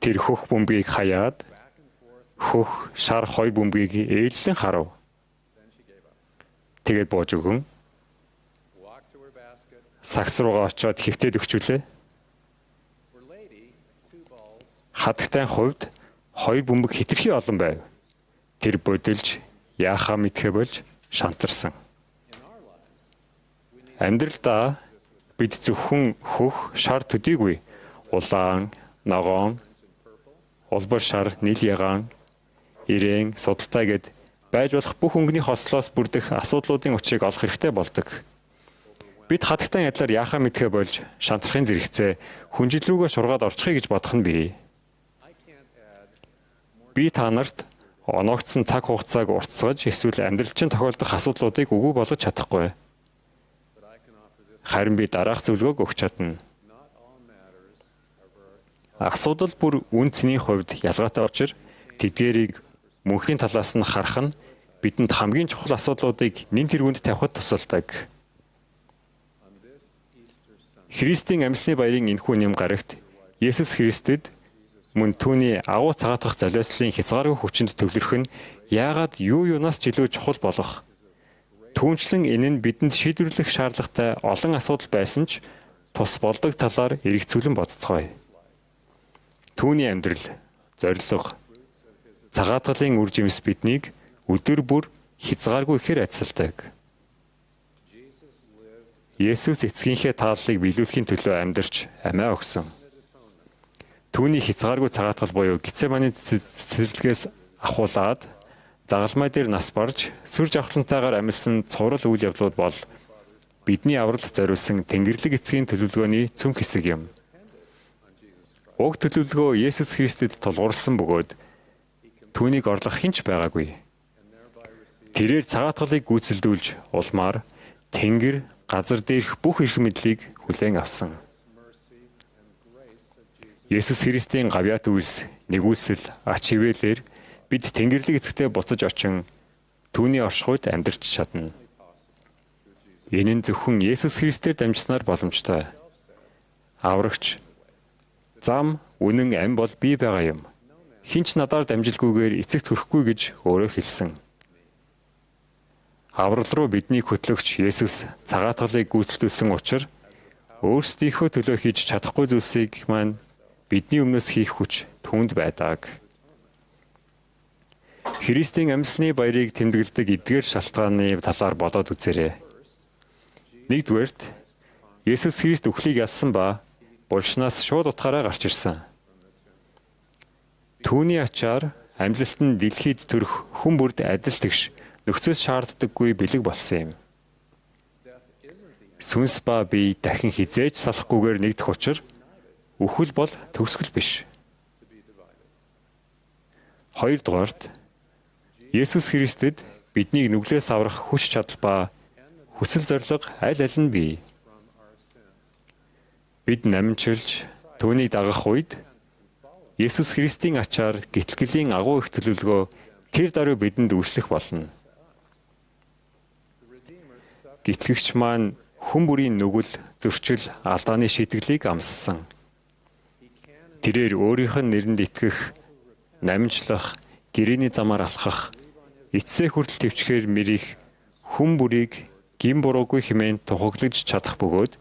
Тэр хөх бөмбөгийг хаяад хөх шар 2 бөмбөгийг ээлжлэн харав. Тэгээд бууж өгөн сакс руугаа очиод хэвтээд өгчүүлээ. Хатагтай хувьд 2 бөмбөг хэтэрхий олон байв. Тэр бодилж яахаа мэдхэ болж шантарсан. Амьдралдаа бид зөвхөн хөх шар төдийгүй улаан, ногоон, улбар шар, нийл ягаан, ирээн, судалтай гэд байж болох бүх өнгөний хослоос бүрдэх асуудлуудын учрыг олох хэрэгтэй болдог. Бид хатагтай ядлаар яахаа мэдхэ болж шантрахын зэрэгцээ хүнжил рүүгээ шургаад орчихъя гэж бодох нь бий. Би та нарт оногдсон цаг хугацааг уртасгаж эсвэл амьдрал чинь тохиолдох асуудлуудыг үгүй болгож чадахгүй. Харин би дараах зөвлөгөөг өгч чадна. Асуудал бүр үн цэнийн хувьд ялгаатай учраас тэдгээрийг мөнхийн талаас нь харах нь бидэнд хамгийн чухал асуудлуудыг нэн тэргуунд тавихад тусалдаг. Христийн амьсны баярын энэхүү нэм гарагт Есүс Христэд мөн түүний агуу цагаатгах золиослын хязгааргүй хүчинд төвлөрөх нь яагаад юу юунаас ч илүү чухал болох. Түүнчлэн энэ нь бидэнд шийдвэрлэх шаардлагатай олон асуудал байсан ч тус болдог талаар эргэцүүлэн бодцгоё. Түүний амьдрал, зорилго, цагаатгалын үр жимс биднийг өдөр бүр хязгааргүй ихээр ацилдаг. Есүс эцгийнхээ тааллыг биелүүлэхийн төлөө амьдарч амиа өгсөн. Түүний хязгааргүй цагаатгал буюу Гетсеманы цэцэрлэгээс ахуулаад загалмай дээр нас барж сүр жавхлантайгаар амилсан цуврал үйл явдлууд бол бидний авралт зориулсан Тэнгэрлэг эцгийн төлөвлөгөөний цөм хэсэг юм. Уг төлөвлөгөө Есүс Христэд тулгуурласан бөгөөд түүнийг орлох хинч байгаагүй. Тэрээр цагаатгалыг гүйцэлдүүлж улмаар Тэнгэр газар дээрх бүх эрх мэдлийг хүлээн авсан. Есүс Христийн гавьяат үйлс, нэгүсэл, ач хивээлээр бид Тэнгэрлэг эцэгтэй буцаж очин түүний оршихуйд амьдарч чадна. Энэ нь зөвхөн Есүс Христээр дамжснаар боломжтой. Аврагч зам, үнэн, ам бол би байгаа юм. Хинч надаар дамжилгүйгээр эцэгт хүрэхгүй гэж өөрөө хэлсэн. Аврал руу биднийг хөтлөгч Есүс цагаатгалыг гүйцэтгүүлсэн учраас өөрсдийнхөө төлөө хийж чадахгүй зүйлсийг маань бидний өмнөөс хийх хүч түүнд байдаг. Христийн амьсны баярыг тэмдэглэдэг эдгээр шалтгааны талаар бодоод үзээрэй. Нэгдүгээрт Есүс Христ үхлийг ялсан ба булшнаас шууд утгаараа гарч ирсэн. Түүний ачаар амьлалт нь дэлхийд төрөх хүн бүрд адил тэгш нөхцөл шаарддаггүй бэлэг болсон юм. Сүнс ба бие дахин хизээж салахгүйгээр нэгдэх учир үхэл бол төгсгөл биш. Хоёрдугаарт Есүс Христэд биднийг нүглээс аврах хүч чадал ба хүсэл зориг аль аль нь бий. Бид намжуулж түүнийг дагах үед Есүс Христийн ачаар гитлгэлийн агуу их төлөвлөгөө тэр даруй бидэнд үйлчлэх болно. Гитлэгч маань хүн бүрийн нүгэл, зөрчил, алдааны шийтгэлийг амссан. Тэрээр өөрийнх нь нэрэнд итгэх, намжлах, гэрээний замаар алхах, эцсээ хүртэл төвчгээр мэрих хүн бүрийг гин буруугүй хэмээн тухаглаж чадах бөгөөд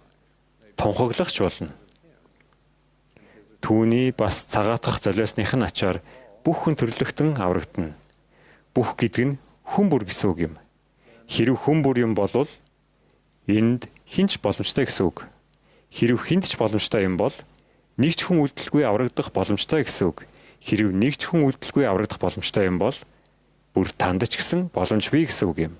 тунхаглахч болно. Түүний бас цагаатгах золиосных нь ачаар бүх хүн төрлөختөн аврагдана. Бүх гэдэг нь хүн бүр гэсэн үг юм. Хэрв хүн бүр юм болвол энд хинч боломжтой гэсэн үг. Хэрв хинд ч боломжтой юм бол нэг ч хүн үлдэлгүй аврагдах боломжтой гэсэн үг. Хэрв нэг ч хүн үлдэлгүй аврагдах боломжтой юм бол бүр танд ч гэсэн боломж бий гэсэн үг юм.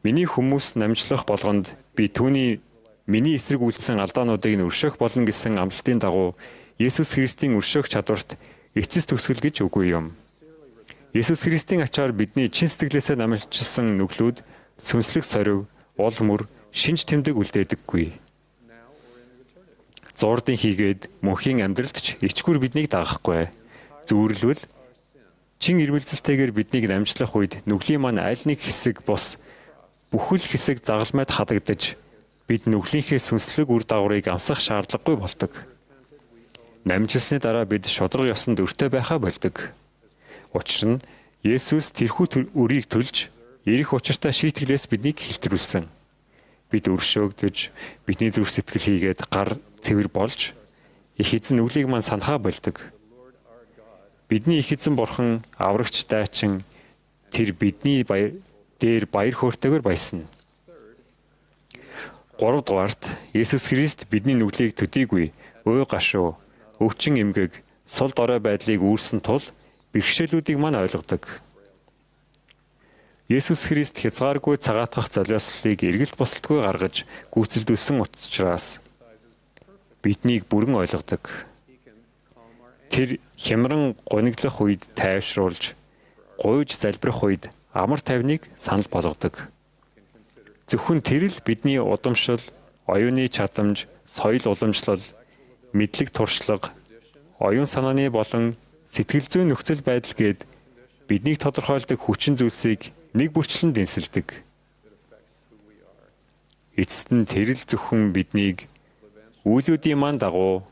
Миний хүмүүс намжлах болгонд би түүний миний эсрэг үйлдсэн алдаануудыг нь өршөөх болно гэсэн амлалтын дагуу Есүс Христийн өршөөх чадварт эцэс төгсгөл гэж үгүй юм. Есүс Христийн ачаар бидний чин сэтгэлээсээ намжилсан нүглүүд сүнслэг сорив, уул мөр, шинж тэмдэг үлдээдэггүй. Зуурдын хийгээд мөнхийн амьдралд ч ичгүр биднийг дагахгүй. Зүүрлвэл чин ирмэлзэлтэйгээр биднийг намжлах үед нүглийн маань аль нэг хэсэг бос бүхэл хэсэг загалмайд хадагдаж бид нүглийнхээ сүнслэг үр дагаврыг амсах шаардлагагүй болдог. Намжилсны дараа бид шудраг ёсонд өртөө байхаа болдог. Учир нь Есүс тэрхүү үрийг төлж ирэх учиртай шийтгэлээс биднийг хэлтрүүлсэн. Бид өршөөгдөж, бидний зүрх сэтгэл хийгээд гар цэвэр болж их эзэн нүглийг маань санахаа болдог. Бидний их эзэн бурхан аврагч дайчин тэр бидний дээр баяр хөөртэйгээр баясна. 3 дугаарт Есүс Христ бидний нүглийг төдийгүй ой гашуу, өвчин эмгэг, сул дорой байдлыг үүрсэн тул бэрхшээлүүдийг маань ойлгодог. Есүс Христ хязгааргүй цагаатгах золиослыг эргэлт босолтгүй гаргаж гүйцэлдүүлсэн учраас биднийг бүрэн ойлгодог. Тэр хямран гуниглах үед тайвшруулж, гуйж залбирах үед амар тайвныг санал болгодог. Зөвхөн тэр л бидний удамшил, оюуны чадамж, соёл уламжлал, мэдлэг туршлага, оюун санааны болон сэтгэл зүйн нөхцөл байдал гээд биднийг тодорхойлдог хүчин зүйлсийг нэг бүрчлэн дэнсэлдэг. Эцэст нь тэр л зөвхөн биднийг үйлүүдийн маань дагуу,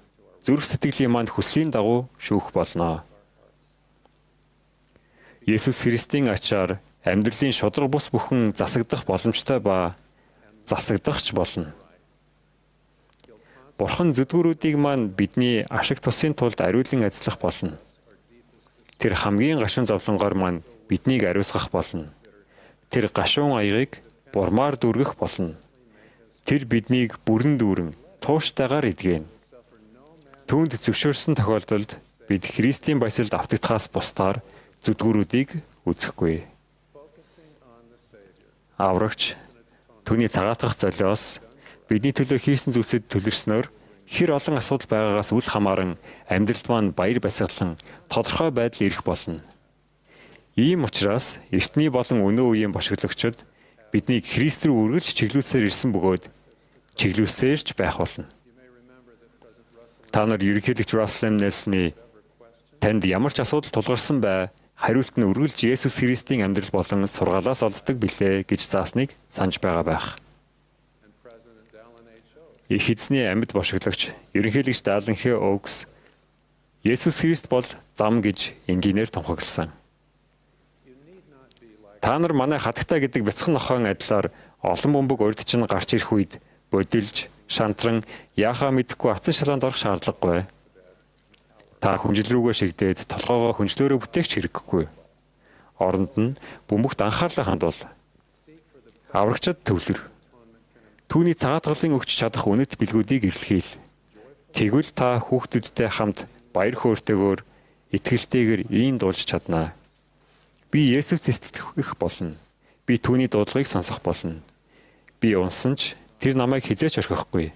зүрх сэтгэлийн маань хүслийн дагуу шүүх болно. Есүс Христийн ачаар амьдралын шударга бус бүхэн засагдах боломжтой ба засагдахч болно. Бурхан зүдгүүрүүдийг маань бидний ашиг тусын тулд ариулан ажиллах болно. Тэр хамгийн гашуун зовлонгоор маань биднийг ариусгах болно. Тэр гашуун аягийг бурмаар дүргэх болно. Тэр биднийг бүрэн дүүрэн тууштайгаар эдгэн. Түүнд зөвшөөрсөн тохиолдолд бид Христийн баясгалд автагдахаас бусдаар зүдгүүрүүдийг үзэхгүй. Аврагч түүний цагаатгах золиос бидний төлөө хийсэн зүйлсэд төлөрснөөр хэр олон асуудал байгаагаас үл хамааран амьдралд маань баяр баясгалан тодорхой байдал ирэх болно. Ийм учраас эртний болон өнөө үеийн бошиглогчид биднийг Христ рүү үргэлж чиглүүлсээр ирсэн бөгөөд чиглүүлсээрч байх болно. Та нар ерөнхийлөгч Russell M. Nelson-ы танд ямар ч асуудал тулгарсан бай, хариулт нь үргэлж Есүс Христийн амьдрал болон сургаалаас олддог билээ гэж заасныг санаж байгаа байх. Их эзний амьд бошиглогч ерөнхийлөгч Dallin H. Oaks Есүс Христ бол зам гэж энгийнээр тунхагласан. Та нар манай хатагтай гэдэг бяцхан нохойн адилаар олон бөмбөг урд чинь гарч ирэх үед бодилж, шантран, яахаа мэдэхгүй атсан шалгаанд орох шаардлагагүй. Та хүнжил рүүгээ шигдээд толгоогоо хүнжлөөрөө бүтээгч хэрэггүй. Оронд нь бөмбөгт анхаарлаа хандуул. Аврагчид төвлөр. Түүний цагаатгалын өгч чадах үнэт билгүүдийг эрэлхийл. Тэгвэл та хүүхдүүдтэй хамт баяр хөөртэйгээр итгэлтэйгээр ийн дуулж чаднаа. Би Есүст итгэх болно. Би түүний дуудлагыг сонсох болно. Би унсан ч тэр намайг хизээч орхихгүй.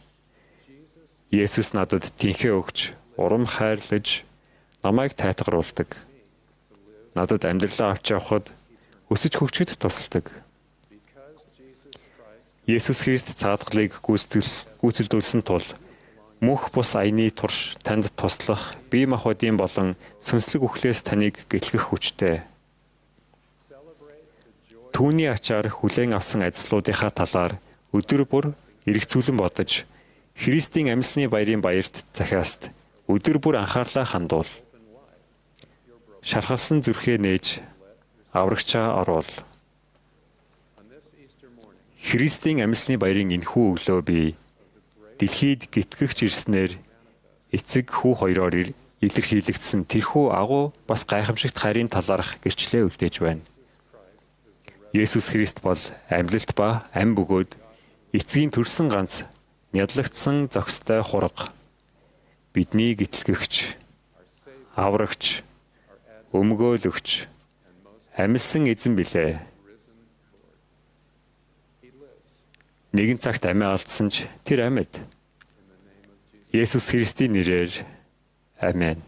Есүс надад тэнхээ өгч, урам хайрлаж, намайг тайтгаруулдаг. Надад амьдралаа авч явахад өсөж хөгжихэд тусалдаг. Есүс Христ цаадгалыг гүйцэлдүүлсэн тул мөнх бус аяны турш танд туслах, бие махбодын болон сүнслэг үхлээс таныг гэтлэх хүчтэй. Түүний ачаар хүлээн авсан ажлуудынхаа талаар өдөр бүр эргцүүлэн бодож, Христийн амьсны баярын баярт захиаст өдөр бүр анхаарлаа хандуул. Шархалсан зүрхээ нээж аврагчаа оруул. Христийн амьсны баярын энэхүү өглөө би дэлхийд гитгэгч ирснээр эцэг хүү хоёроор илэрхийлэгдсэн тэрхүү агуу бас гайхамшигт хайрын талаарх гэрчлээ үлдээж байна. Есүс Христ бол амьлалт ба ам бөгөөд эцгийн төрсөн ганц нядлагдсан зохистой хураг. Бидний гитлэгч, аврагч, өмгөөлөгч, амьлсан эзэн билээ. Нэгэн цагт амиа алдсан ч тэр амьд. Есүс Христийн нэрээр амен.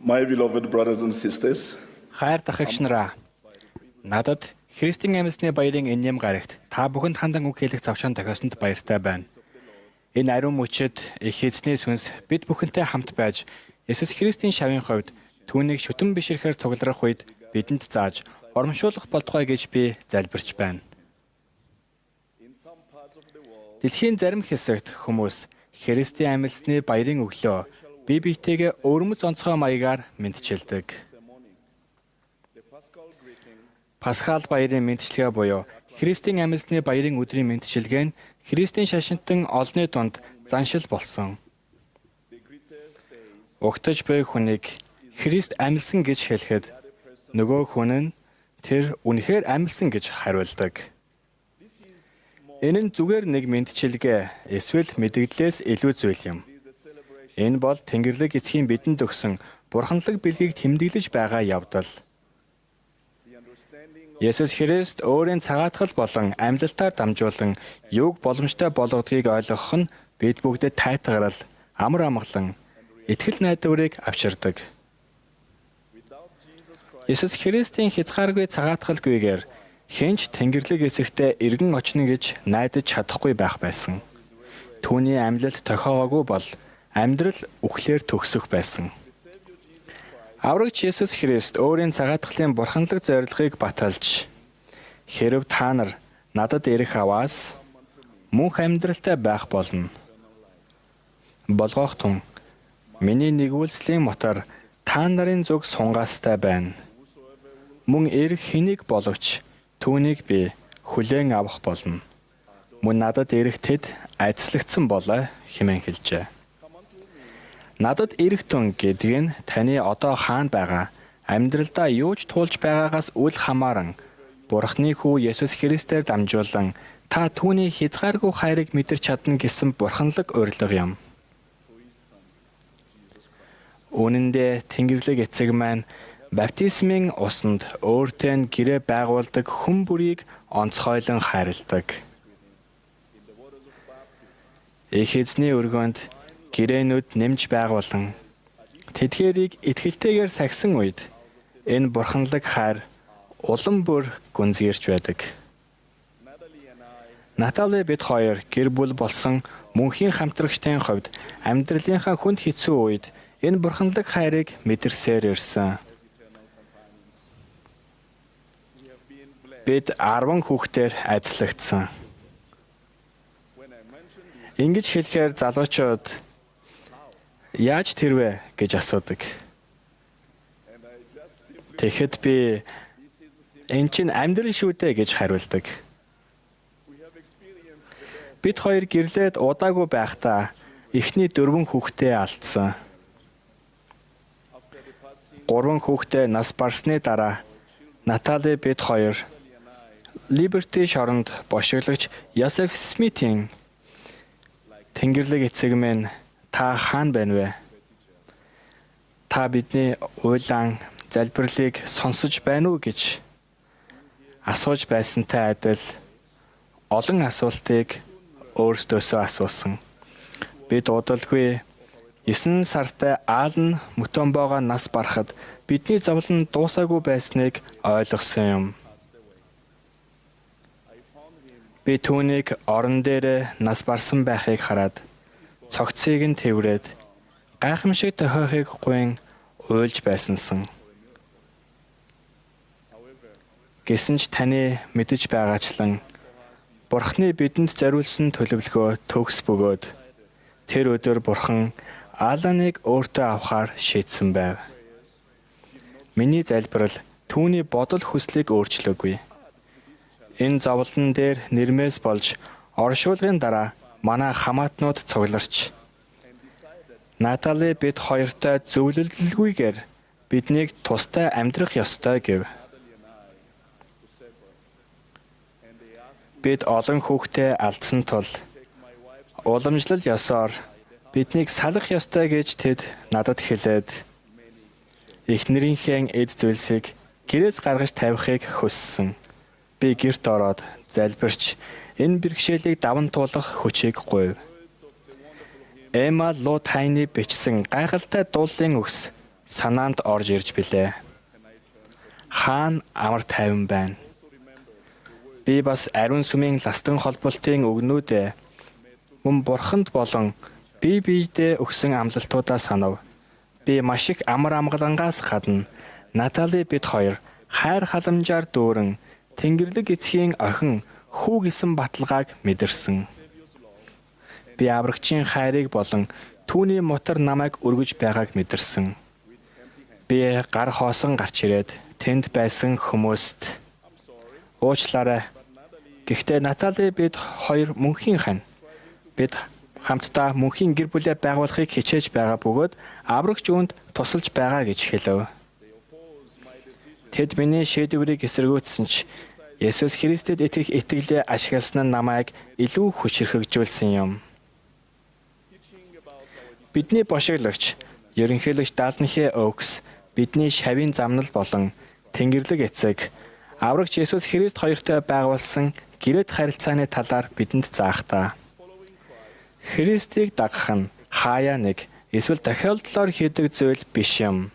My beloved brothers and sisters, хайр дахагч нараа, надад Христийн амьсны баярын энэ юм гарагт та бүхэнд хандан үг хэлэх завшаан тохиосонд баяртай байна. Энэ ариун мөчөд их эзний сүнс бид бүхэнтэй хамт байж Есүс Христийн шавийн хувьд түүнийг шүтэн бишрэхээр цугларах үед бидэнд зааж урамшуулах болтугай гэж би залбирч байна. Дэлхийн зарим хэсэгт хүмүүс Христийн амьсны баярын өглөө бие биетэйгээ өвөрмөц онцгой маягаар мэдчилдэг. Пасхал баярын мэдчилгээ буюу Христийн амьсны баярын өдрийн мэдчилгээ нь Христийн шашинтан олонний дунд заншил болсон. Угтаж буй хүнийг Христ амьсан гэж хэлэхэд нөгөө хүн нь тэр үнэхээр амьсан гэж хариулдаг. Энэ нь зүгээр нэг мэдчилгээ эсвэл мэдэгдлээс илүү зүйл юм. Энэ бол Тэнгэрлэг эцгийн бидэнд өгсөн бурханлаг бэлгийг тэмдэглэж байгаа явдал. Есүс Христ өөрийн цагаатгал болон амьлалтаар дамжуулан юуг боломжтой болгодгийг ойлгох нь бид бүгдэд тайтгарал, амар амгалан, итгэл найдварыг авчирдаг. Есүс Христийн хязгааргүй цагаатгалгүйгээр хинч Тэнгэрлэг эцэгтээ эргэн очно гэж найдаж чадахгүй байх байсан. Түүний амьлалд тохиогоогүй бол амьдрал үхлээр төгсөх байсан. Аврагч Есүс Христ өөрийн цагаатгалын бурханлаг зорилгыг баталж "Хэрэв та нар надад ирэх аваас мөнх амьдралтай байх болно. Болгоох тун миний нэгүүлслийн мотор та нарын зүг сунгаастай байна. Мөн ирэх хэнийг боловч түүнийг би хүлээн авах болно. Мөн надад ирэх тэд айцлагдсан болоо" хэмээн хэлжээ. Надад ирэх тун гэдэг нь таны одоо хаана байгаа, амьдралдаа юу ч туулж байгаагаас үл хамааран Бурхны хүү Есүс Христээр дамжуулан та түүний хязгааргүй хайрыг мэдэрч чадна гэсэн бурханлаг урилга юм. Үнэн дээр Тэнгэрлэг эцэг маань баптизмын усанд өөртөө нь гэрээ байгуулдаг хүн бүрийг онцгойлон хайрладаг. Их эзний өргөнд гэрээнүүд нэмж байгуулан тэдгээрийг итгэлтэйгээр сахисан үед энэ бурханлаг хайр улам бүр гүнзгийрч байдаг. Натали бид хоёр гэр бүл болсон мөнхийн хамтрагчдын хувьд амьдралынхаа хүнд хэцүү үед энэ бурханлаг хайрыг мэдэрсээр ирсэн. Бид 10 хүүхдээр ажиллагдсан. Ингэж хэлэхээр залуучууд яаж тэрвэ гэж асуудаг. Тэгэхэд би "Энэ чинь амьдрал шүү дээ" гэж хариулдаг. Бид хоёр гэрлээд удаагүй байхдаа эхний 4 хүүхдээ алдсан. 3 хүүхдээ нас барсны дараа Натали бид хоёр Liberty шоронд бошиглагч Йосеф Смитийн "Тэнгэрлэг эцэг минь та хаана байна вэ? Та бидний уйлаан залбирлыг сонсож байна уу?" гэж асууж байсантай адил олон асуултыг өөрсдөөсөө асуусан. Бид удалгүй 9 сартай Аалн Мутомбогоо нас барахад бидний зовлон дуусаагүй байсныг ойлгосон юм. Би түүнийг орон дээрээ нас барсан байхыг хараад цогцыг нь тэврээд гайхамшиг тохиохыг гуйн уйлж байсансан. Гэсэн ч таны мэдэж байгаачлан Бурхны бидэнд зориулсан төлөвлөгөө төгс бөгөөд тэр өдөр Бурхан Ааланыг өөртөө авахар шийдсэн байв. Миний залбирал түүний бодол хүслийг өөрчлөөгүй. Энэ зовлон дээр нэрмээс болж оршуулгын дараа манай хамаатнууд цугларч Натали бид хоёртой зөвлөлдөлгүйгээр биднийг тустай амьдрах ёстой гэв. Бид олон хүүхдээ алдсан тул уламжлал ёсоор биднийг салах ёстой гэж тэд надад хэлээд эхнэрийнхээ эд зүйлсийг гэрээс гаргаж тавихыг хүссэн. Би гэрт ороод залбирч энэ бэрхшээлийг даван туулах хүчийг гуйв. Эма Лот хайны бичсэн гайхалтай дуулын үгс санаанд орж ирж билээ. Хаан амар тайван байна. Би бас ариун сүмийн ластан холболтын өгнүүдээ мөн Бурханд болон бие биедээ өгсөн амлалтуудаа санав. Би маш их амар амгалангаас гадна Натали бид хоёр хайр халамжаар дүүрэн Тэнгэрлэг эцгийн охин хүү гэсэн баталгааг мэдэрсэн. Би аврагчийн хайрыг болон түүний мотор намайг өргөж байгааг мэдэрсэн. Би гар хоосон гарч ирээд тэнд байсан хүмүүст уучлаарай. Гэхдээ Натали бид хоёр мөнхийн хань. Бид хамтдаа мөнхийн гэр бүлээ байгуулахыг хичээж байгаа бөгөөд аврагч үүнд тусалж байгаа гэж хэлв. Тэд миний шийдвэрийг эсэргүүцсэн ч Есүс Христэд итгэх итгэлээ ашигласан нь намайг илүү хүчрхэгжүүлсэн юм. Бидний бошиглагч, ерөнхийлөгч Далнхэ Окс бидний шавийн замнал болон Тэнгэрлэг эцэг аврагч Есүс Христ хоёртой байгуулсан гэрээт харилцааны талаар бидэнд заахдаа Христийг дагах нь хаяа нэг эсвэл тохиолдлоор хийдэг зүйл биш юм.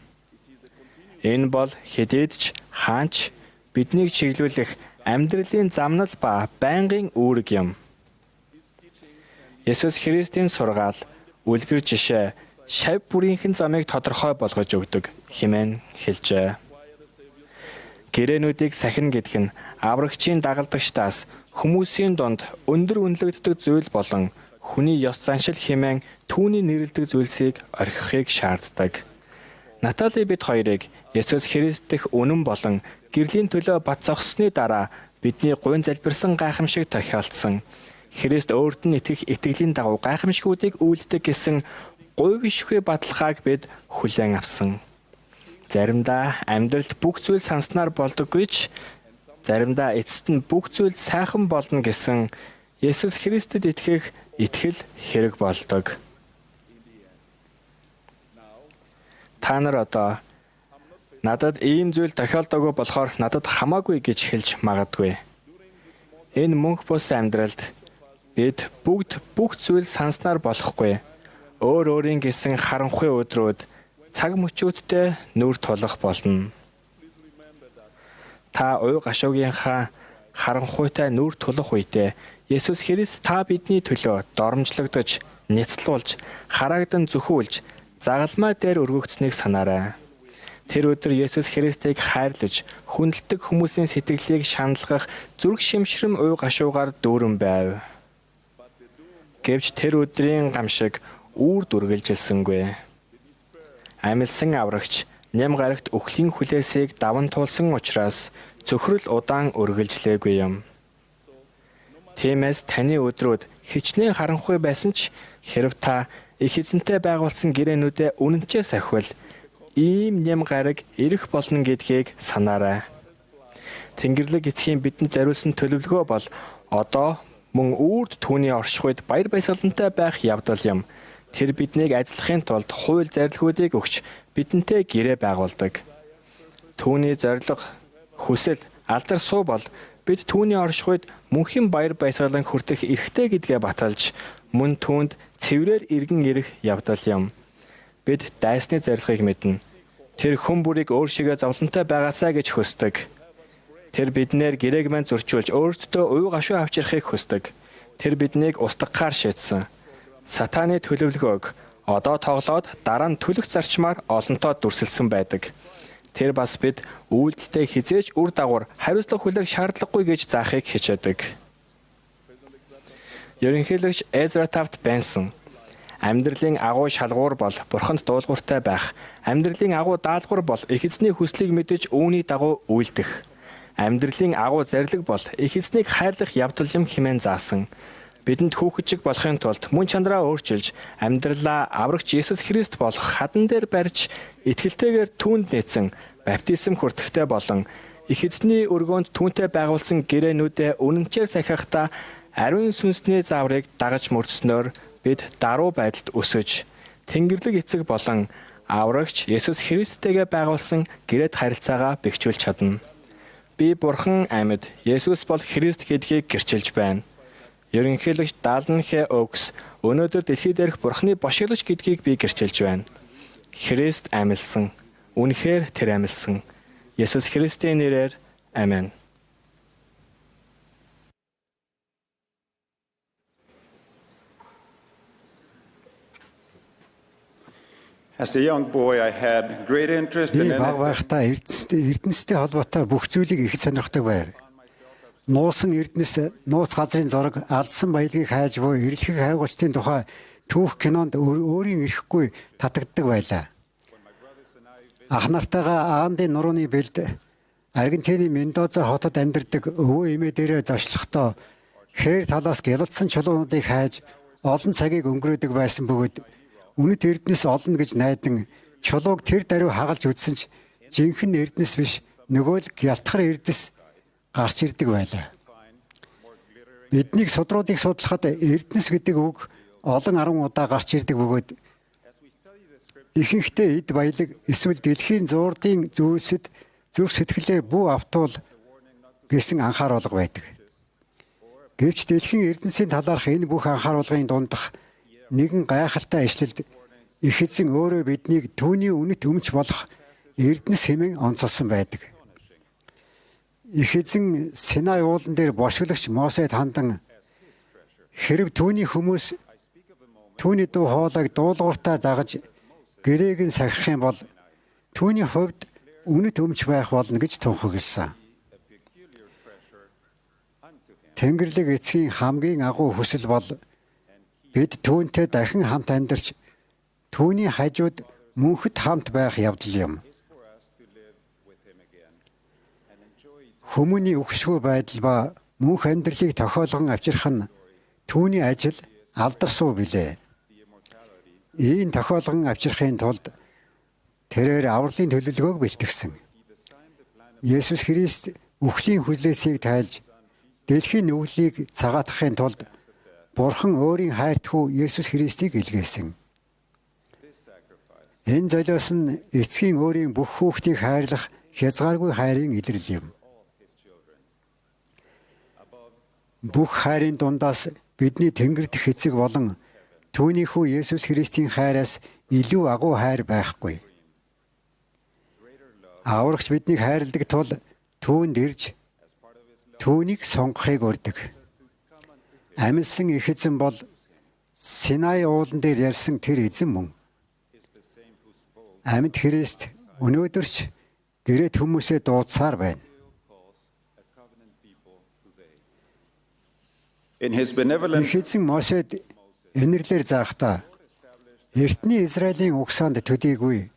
Энэ бол хэдийдч хаанч биднийг чиглүүлэх амьдралын замнал ба байнгын үүрэг юм. Есүс Христийн сургаал, үлгэр жишээ, шав бүрийнхэн замыг тодорхой болгож өгдөг хэмээн хэлжээ. Гэрээнүүдийг сахин гэдэг нь аврагчийн дагалдагчдаас хүмүүсийн дунд өндөр үнэлэгддэг зүйл болон хүний ёс заншил хэмээн түүний нэрлэдэг зүйлсийг орхихыг шаарддаг. Натали бид хоёрыг Есүс Христ дэх үнэн болон гэрлийн төлөө бат зогссны дараа бидний гуйн залбирсан гайхамшиг тохиолдсон. Христ өөрт нь итгэх итгэлийн дагуу гайхамшгуудыг үйлддэг гэсэн гуй бишгүй баталгааг бид хүлээн авсан. Заримдаа амьдралд бүх зүйл санснаар болдоггүй ч заримдаа эцэст нь бүх зүйл сайхан болно гэсэн Есүс Христэд итгэх итгэл хэрэг болдог. Та нар одоо надад ийм зүйл тохиолдоогүй болохоор надад хамаагүй гэж хэлж магадгүй. Энэ мөнх бус амьдралд бид бүгд бүх зүйл санснаар болохгүй. Өөр өөрийн гэсэн харанхуй өдрүүд цаг мөчүүдтэй нүр тулах болно. Та уй гашуугийнхаа харанхуйтай нүр тулах үедээ Есүс Христ та бидний төлөө доромжлогдож, няцлуулж, хараагдан зөвхүүлж, загалмай дээр өргөгдсөнийг санаарай. Тэр өдөр Есүс Христийг хайрлаж, хүндэлдэг хүмүүсийн сэтгэлийг шаналгах зүрх шимшрэм уй гашуугаар дүүрэн байв. Гэвч тэр өдрийн гамшиг үүрд үргэлжилсэнгүй. Амилсан аврагч ням гарагт өхлийн хүлээсийг даван туулсан учраас цөхрөл удаан үргэлжлээгүй юм. Тиймээс таны өдрүүд хичнээн харанхуй байсан ч хэрэв та их эзэнтэй байгуулсан гэрээнүүдээ үнэнчээр сахивал ийм ням гараг ирэх болно гэдгийг санаарай. Тэнгэрлэг эцгийн бидэнд зориулсан төлөвлөгөө бол одоо мөн үрд түүний орших үед баяр баясгалантай байх явдал юм. Тэр биднийг ажиллахын тулд хууль зарилгуудыг өгч бидэнтэй гэрээ байгуулдаг. Түүний зорилго, хүсэл, алдар суу бол бид түүний орших үед мөнхийн баяр баясгалан хүртэх эрхтэй гэдгээ баталж мөн түүнд цэврээр иргэн ирэх явдал юм. Бид дайсны зорилгыг мэднэ. Тэр хүн бүрийг өөр шигээ зовлонтой байгаасаа гэж хүсдэг. Тэр биднээр гэрээг мань зөрчүүлж өөртөө уй гашуу авчрахыг хүсдэг. Тэр биднийг устгахаар шийдсэн. Сатаны төлөвлөгөөг одоо тоглоод дараа нь түлэх зарчмаар олонтоо дүрсэлсэн байдаг. Тэр бас бид үйлдэлтэй хизээж үр дагавар хариуцлага хүлээх шаардлагагүй гэж заахыг хичээдэг. Ерөнхийлөгч Эзра Тафт Бенсон амьдралын агуу шалгуур бол бурханд дуулууртай байх. Амьдралын агуу даалгавар бол их эзний хүслийг мэдэж үүний дагуу үйлдэх. Амьдралын агуу зарлиг бол их эзнийг хайрлах явдал юм хэмээн заасан. Бидэнд хүүхэжиг болохын тулд мөн чанараа өөрчилж амьдралаа аврагч Есүс Христ болох хадан дээр барьж итгэлтэйгээр түүнд нээсэн баптизм хүртэхтэй болон их эзний өргөөнд түүнтэй байгуулсан гэрээнүүдээ үнэнчээр сахихтаа ариун сүнсний зааврыг дагаж мөрдснөөр бид даруй байдалд өсөж Тэнгэрлэг эцэг болон аврагч Есүс Христтэйгээ байгуулсан гэрээт харилцаагаа бэхжүүлж чадна. Би Бурхан амьд Есүс бол Христ гэдгийг гэрчилж байна. Ерөнхийлөгч Даллен Хэ Окс өнөөдөр дэлхий дээрх Бурханы бошиглагч гэдгийг би гэрчилж байна. Христ амьлсан. Үнэхээр тэр амьлсан. Есүс Христийн нэрээр амен. As a young boy, I had great interest in баг байхдаа эрдэнэстэй холбоотой бүх зүйлийг их сонирхдог байв. Нуусан эрдэнэс, нууц газрын зураг, алдсан баялагийг хайж буй эрэлхэг хайгуучдын тухай түүх кинонд өөрийн ирэхгүй татагддаг байлаа. Ах нартайгаа Аандын нурууны бэлд Аргентины Мендоза хотод амьдардаг өвөө эмээ дээрээ зочлохдоо хээр талаас гялалцсан чулуунуудыг хайж олон цагийг өнгөрөөдөг байсан бөгөөд үнэт эрдэнэс олно гэж найдан чулууг тэр даруй хагалж үтсэн ч жинхэнэ эрдэнэс биш нөгөө л гялтхар эрдэнэс гарч ирдэг байлаа. Биднийг судруудыг судлахад эрдэнэс гэдэг үг олон 10 удаа гарч ирдэг бөгөөд ихэнхдээ эд баялаг эсвэл дэлхийн зуурдын зүйлсэд зүрх сэтгэлээ бүү автуул гэсэн анхааруулга байдаг. Гэвч дэлхийн эрдэнэсийн талаарх энэ бүх анхааруулгын дундах нэгэн гайхалтай ишлэлд их эзэн өөрөө биднийг түүний үнэт өмч болох Эрдэнэс хэмээн онцолсон байдаг. Их эзэн Синай уулан дээр бошголагч Мосед хандан хэрв түүний хүмүүс түүний дуу хоолойг дуулууртаа дагаж гэрээг нь сахих юм бол түүний хувьд үнэт өмч байх болно гэж тунхагласан. Тэнгэрлэг эцгийн хамгийн агуу хүсэл бол бид түүнтэй дахин хамт амьдарч түүний хажууд мөнхөд хамт байх явдал юм. Хүмүүний өгшгүй байдал ба мөнх амьдралыг тохиолгон авчрах нь түүний ажил алдарсуу билээ. Ийм тохиолгон авчрахын тулд тэрээр авралын төлөвлөгөөг бэлтгэсэн. Есүс Христ үхлийн хүлээсийг тайлж дэлхийн нүглийг цагаатгахын тулд Бурхан өөрийн хайрт хүү Есүс Христийг илгээсэн. Энэ золиос нь эцгийн өөрийн бүх хүүхдийг хайрлах хязгааргүй хайрын илрэл юм. Бүх хайрын дундаас бидний Тэнгэр дэх эцэг болон түүний хүү Есүс Христийн хайраас илүү агуу хайр байхгүй. Аврагч биднийг хайрладаг тул түүнд ирж түүнийг сонгохыг урьдаг. Амьсан их эзэн бол Синай уулан дээр ярьсан тэр эзэн мөн. Амьд Христ өнөөдөрч гэрээт хүмүүсээ дуудсаар байна. Их эзэн Мосед инэрлэр заахта эртний Израилийн угсаанд төдийгүй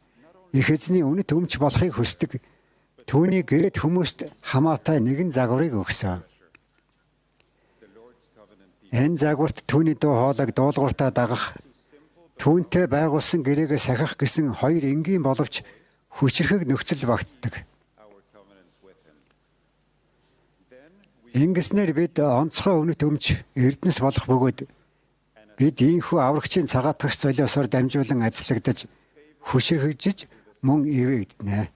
их эзний үнэт өмч болохыг хүсдэг түүний гэрээт хүмүүст хамаатай нэгэн загварыг өгсөн. Энэ загварт түүний дуу хоолойг дуулууртаа дагах, түүнтэй байгуулсан гэрээг сахих гэсэн хоёр энгийн боловч хүчрхэг нөхцөл багтдаг. Ингэснээр бид онцгой үнэт өмч эрдэнэс болох бөгөөд бид ийхүү аврагчийн цагаатгах золиосоор дамжуулан ажиллагдаж хүчрхэгжиж мөн ивэгдэнэ.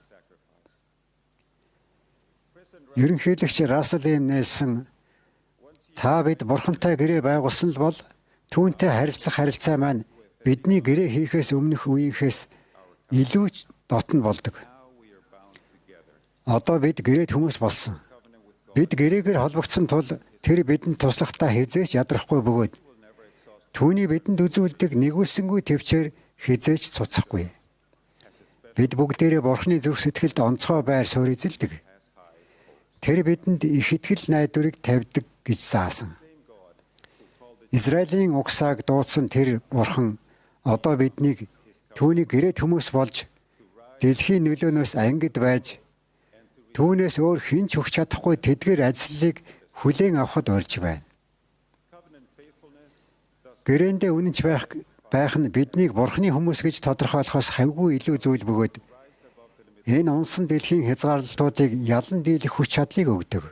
Ерөнхийлөгч Рассел М. Нельсон та бид Бурхантай гэрээ байгуулсан л бол түүнтэй харилцах харилцаа маань бидний гэрээ хийхээс өмнөх үеийнхээс илүү дотн болдог. Одоо бид гэрээт хүмүүс болсон. Бид гэрээгээр холбогдсон тул тэр бидэнд туслахтаа хизээч ядрахгүй бөгөөд түүний бидэнд үзүүлдэг нэгүүлсэнгүй төвчээр хизээч цуцахгүй. Бид бүгдээрээ Бурханы зүрх сэтгэлд онцгой байр суурь эзэлдэг. Тэр бидэнд их итгэл найдварыг тавьдаг гэж заасан. Израилийн угсааг дуудсан тэр Бурхан одоо биднийг түүний гэрээт хүмүүс болж дэлхийн нөлөөнөөс ангид байж түүнээс өөр хэн ч өгч чадахгүй тэдгээр ажлыг хүлээн авахд орж байна. Гэрээндээ үнэнч байх нь биднийг Бурханы хүмүүс гэж тодорхойлохоос хавьгүй илүү зүйл бөгөөд энэ унсан дэлхийн хязгаарлалтуудыг ялан дийлэх хүч чадлыг өгдөг.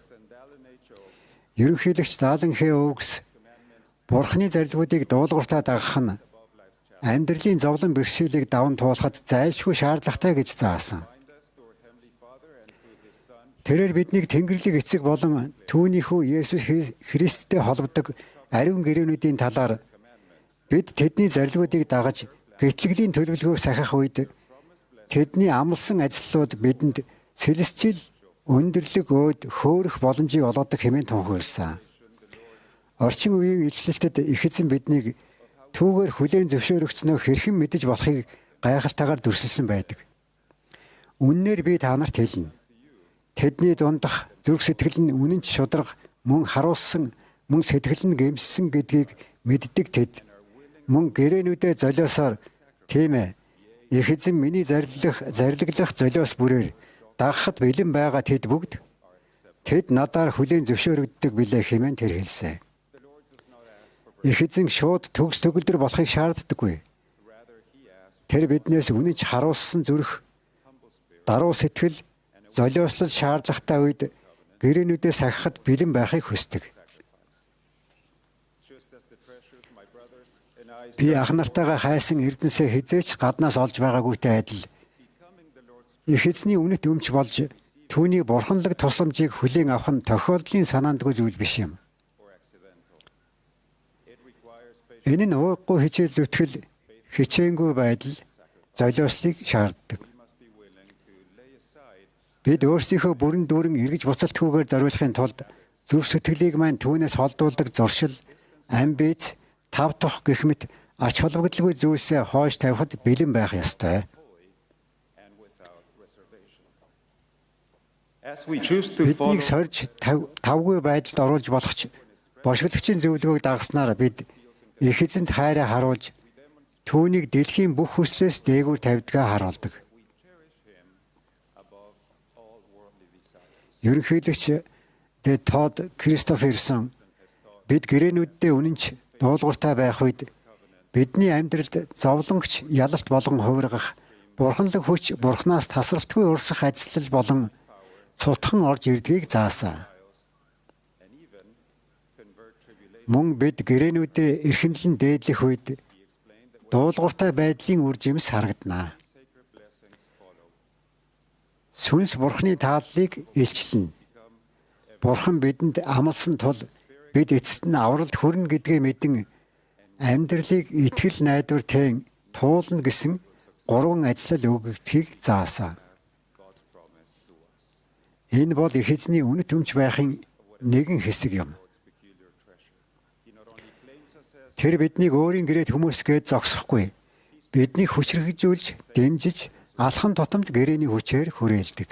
Ерөнхийлөгч Далан Хэ Оукс Бурханы зарилгуудыг дуулууртаа дагах нь амьдралын зовлон бэрхшээлийг даван туулахад зайлшгүй шаардлагатай гэж заасан. Тэрээр биднийг Тэнгэрлэг эцэг болон түүний хүү Есүс Христтэй холбодог ариун гэрээнүүдийн талаар бид тэдний зарилгуудыг дагаж гэтлэгийн төлөвлөгөөг сахих үед тэдний амлсан ажлууд бидэнд сэлэсчил өндөрлөг өөд хөөрөх боломжийг олгодог хэмээн тунхагласан. Орчин үеийн илчлэлтэд их эзэн биднийг түүгээр хүлээн зөвшөөрөгцнөө хэрхэн мэдэж болохыг гайхалтайгаар дүрсэлсэн байдаг. Үннээр би та нарт хэлнэ. Тэдний дундах зүрх сэтгэл нь үнэнч шударга мөн харуулсан мөн сэтгэл нь гэмссэн гэдгийг мэддэг тэд мөн гэрээнүүдээ золиосоор тийм ээ их эзэн миний зарилглах золиос бүрээр дагахад бэлэн байгаа тэд бүгд тэд надаар хүлээн зөвшөөрөгддөг билээ хэмээн тэр хэлсэн. Их эзэн шууд төгс төгөлдөр болохыг шаарддаггүй. Тэр биднээс үнэнч харуулсан зүрх даруй сэтгэл золиослол шаардлагатай үед гэрээнүүдээ сахихад бэлэн байхыг хүсдэг. Би ах нартайгаа хайсан эрдэнэсээ хизээч гаднаас олж байгаагүйтэй адил их эзний үнэт өмч болж түүний бурханлаг тусламжийг хүлээн авах нь тохиолдлын санаандгүй зүйл биш юм. Энэ нь ууггүй хичээл зүтгэл хичээнгүй байдал золиослыг шаарддаг. Бид өөрсдийнхөө бүрэн дүүрэн эргэж буцалтгүйгээр зориулахын тулд зүрх сэтгэлийг маань түүнээс холдуулдаг зуршил, амбиц, тав тух гэх мэт ач холбогдолгүй зүйлсээ хойш тавихад бэлэн байх ёстой. Биднийг сорж тавгүй байдалд оруулж болох ч бошигдогчийн зөвлөгөөг дагснаар бид их эзэнт хайраа харуулж түүнийг дэлхийн бүх хүслээс дээгүүр тавьдгаа харуулдаг. Ерөнхийлөгч Д. Тодд Кристоферсон бид гэрээнүүддээ үнэнч дуулууртай байх үед бидний амьдралд зовлонгч ялалт болгон хувиргах, бурханлаг хүч бурхнаас тасралтгүй урсах ажил болон цутхан орж ирдгийг заасан. Мөн бид гэрээнүүдээ эрхэмлэн дээдлэх үед дуулууртай байдлын үр жимс харагдана. Сүнс бурхны тааллыг илчлэнэ. Бурхан бидэнд амласан тул бид эцэст нь авралт хүрнэ гэдгээ мэдэн амьдралыг итгэл найдвар тэн туулна гэсэн 3 ажил өгөгдөхийг заасан. Энэ бол их эзний үнэт өмч байхын нэгэн хэсэг юм. Тэр биднийг өөрийн гэрээт хүмүүсгээд зогсохгүй. Биднийг хүчрхэгжүүлж, дэмжиж, алхан тутамд гэрээний хүчээр хүрээлдэг.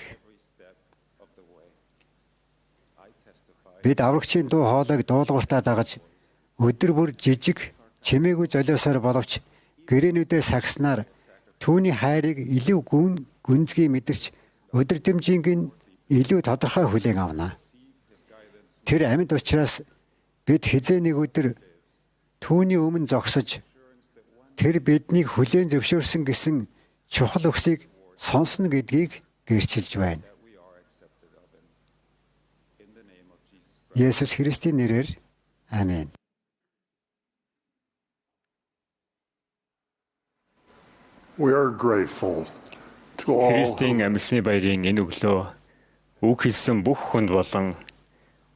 Бид аврагчийн дуу хоолойг дуулууртаа дагаж, өдөр бүр жижиг, чимээгүй золиосоор боловч гэрээнүүдээ сагснаар түүний хайрыг илүү гүнзгий мэдэрч, өдөр дэмжинг нь илүү тодорхой хүлээн авна. Тэр амьд учраас бид хизээ нэг өдөр түүний өмнө зогсож, тэр биднийг хүлээн зөвшөөрсөн гэсэн чухал үгсийг сонсно гэдгийг гэрчилж байна. Есүс Христийн нэрээр амин. We are grateful to all Христийн амьсны баярын энэ өглөө үг хэлсэн бүх хүнд болон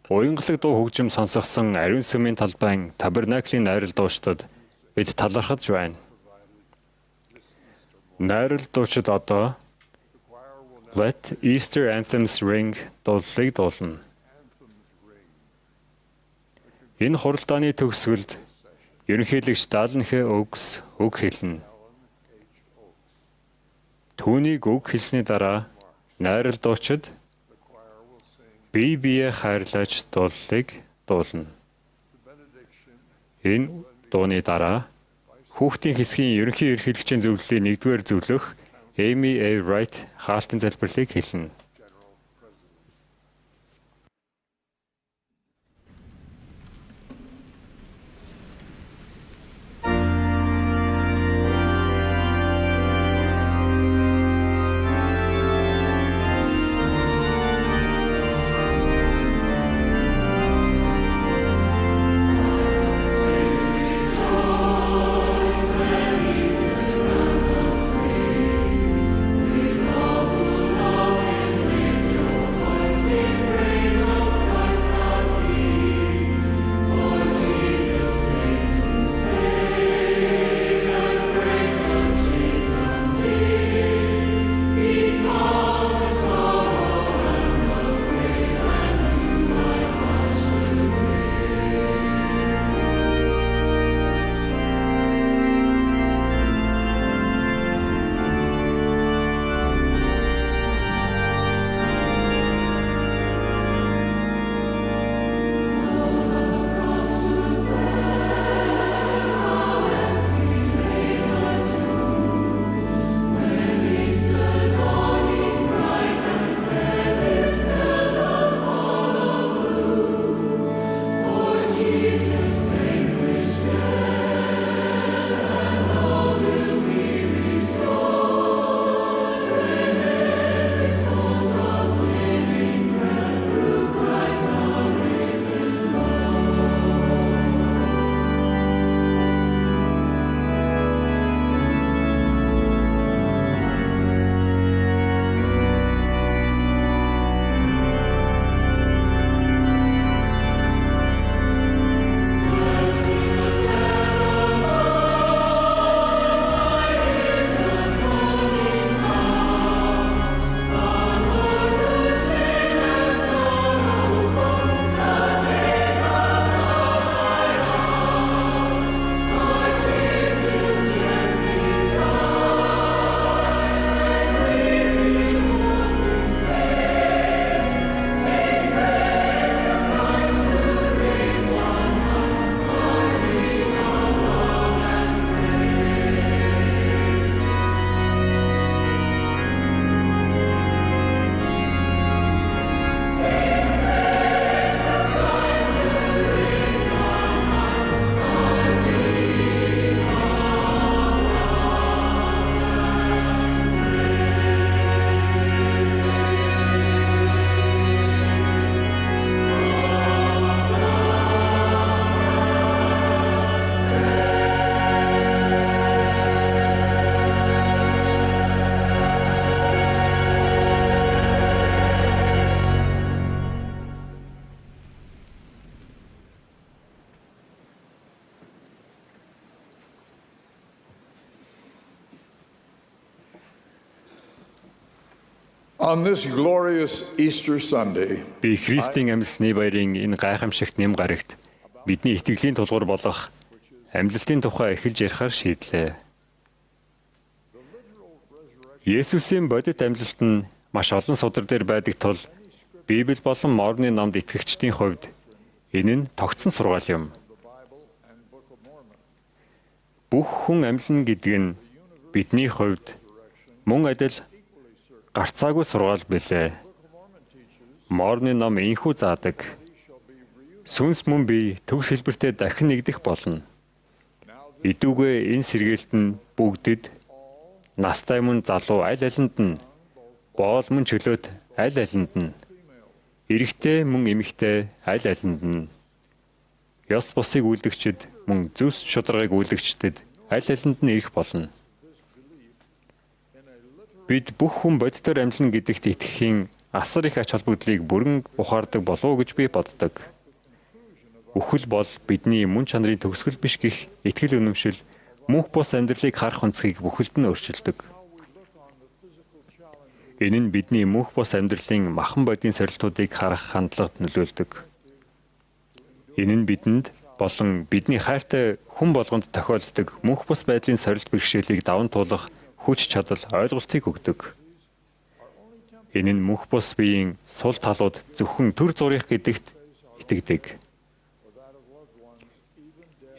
уянгалаг дуу хөгжим сонсгосон ариун сүмийн талбайн Табернаклийн найрал дуучдад бид талархаж байна. Найрал дуучид одоо Let Easter Anthems Ring дуулыг дуулна. Энэ хуралдааны төгсгөлд ерөнхийлөгч Далнхэ Өгс үг хэлнэ. Түүнийг үг хэлсний дараа найрал дуучид бие бие хайрлаж дуулыг дуулна. Энэ дууны дараа хүүхдийн хэсгийн ерөнхий ерөнхийлөгчийн зөвлөлийн 1-р зөвлөх Amy A. Wright хаалтын залбирлыг хэлнэ. On this glorious Easter Sunday, Би Христийн амьсны баярын энэ гайхамшигт нэм гарагт бидний итгэлийн тулгуур болох амьлалтын тухай эхэлж ярихаар шийдлээ. Есүсийн бодит амьлалт нь маш олон судар дээр байдаг тул Библи болон Мормоны номд итгэгчдийн хувьд энэ нь тогтсон сургаал юм. Бүх хүн амьлна гэдэг нь бидний хувьд мөн адил гарцаагүй сургаал билээ. Мормоны ном инхүү заадаг. Сүнс мөн би төгс хэлбэртээ дахин нэгдэх болно. Идүүгээ энэ сэргээлт нь бүгдэд настай мөн залуу аль алинд нь боол мөн чөлөөт аль алинд нь эрэгтэй мөн эмэгтэй аль алинд нь ёс бусыг үйлдэгчид мөн зүс шударгыг үйлдэгчдэд аль алинд нь ирэх болно. Бид бүх хүн бодитоор амьлна гэдэгт итгэхийн асар их ач холбогдлыг бүрэн ухаардаг болов уу гэж би боддог. Үхэл бол бидний мөн чанарын төгсгөл биш гэх итгэл үнэмшил мөнх бус амьдралыг харах онцгийг бүхэлд нь өөрчилдөг. Энэ нь бидний мөнх бус амьдралын махан бодийн сорилтуудыг харах хандлагад нөлөөлдөг. Энэ нь бидэнд болон бидний хайртай хүн болгонд тохиолддог мөнх бус байдлын сорилт бэрхшээлийг даван туулах хүч чадал ойлголтыг өгдөг. Энэ нь мөнх бус биеийн сул талууд зөвхөн төр зурих гэдэгт итгэдэг.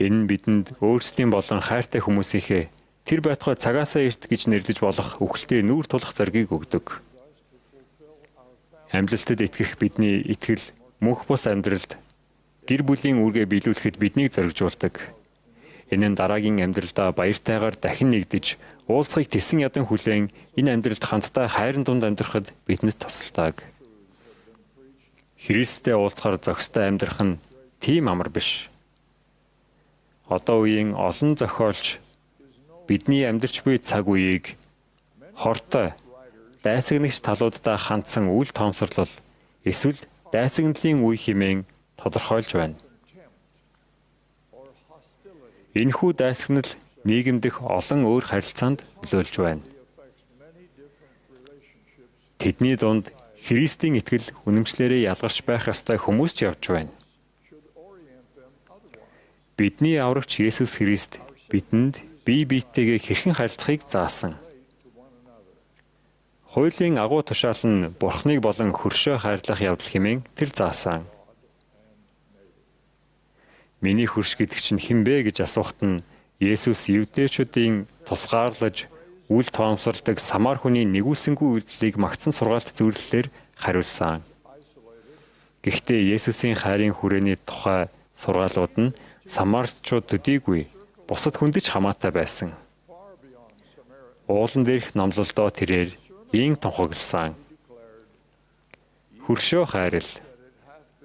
Энэ нь бидэнд өөрсдийн болон хайртай хүмүүсийнхээ тэр байтугай цагаасаа эрт гэж нэрлэж болох үхэлтэд нүүр тулах зоригийг өгдөг. Амьлалтад итгэх бидний итгэл мөнх бус амьдралд гэр бүлийн үүргээ биелүүлэхэд биднийг зоригжуулдаг. Энэ нь дараагийн амьдралдаа баяртайгаар дахин нэгдэж, уулзахыг тэсэн ядан хүлээн энэ амьдралд хамтдаа хайрын дунд амьдрахад бидэнд тусалдаг. Христтэй уулзахаар зохистой амьдрах нь тийм амар биш. Одоо үеийн олон зохиолч бидний амьдарч буй цаг үеийг хортой, дайсагнагч талуудаа хандсан үл тоомсорлол эсвэл дайсагналын үе хэмээн тодорхойлж байна. Энэхүү дайсагнал нийгэмдэх олон өөр харилцаанд нөлөөлж байна. Тэдний дунд Христийн итгэл үнэмшлээрээ ялгарч байх ёстой хүмүүс ч явж байна. Бидний аврагч Есүс Христ бидэнд бие биетэйгээ хэрхэн харилцахыг заасан. Хуулийн агуу тушаал нь Бурхныг болон хөршөө хайрлах явдал хэмээн тэр заасан. Миний хөрш гэдэг чинь хэн бэ гэж асуухт нь Есүс евдээчүүдийн тусгаарлаж үл тоомсордог самар хүний нэгүүлсэнгүй үйлдэлийг магтсан сургаалт зөвлөлөөр хариулсан. Гэхдээ Есүсийн хайрын хүрээний тухай сургаалууд нь самарчууд төдийгүй бусад хүндэж хамаатай байсан. Уулан дээрх номлолдоо тэрээр ийн тунхагласан. Хөршөө хайрл,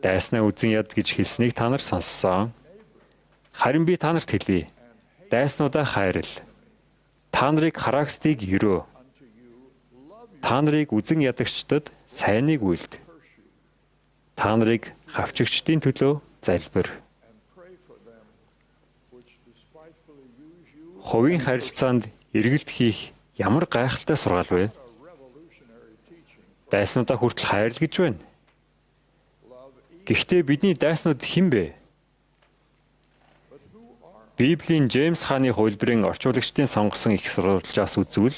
дайснаа үзэн яд гэж хэлснийг та нар сонссон. Харин би та нарт хэлье. Дайснуудаа хайрл. Та нарыг хараагсдыг ерөө. Та нарыг үзэн ядагчдад сайныг үйлд. Та нарыг хавчигчдын төлөө залбир. Хувийн харилцаанд эргэлт хийх ямар гайхалтай сургаал вэ? Дайснуудаа хүртэл хайрл гэж байна. Гэхдээ бидний дайснууд хэн бэ? Библийн Джеймс хааны хувилбарын орчуулагчдын сонгосон их сурвалжаас үзвэл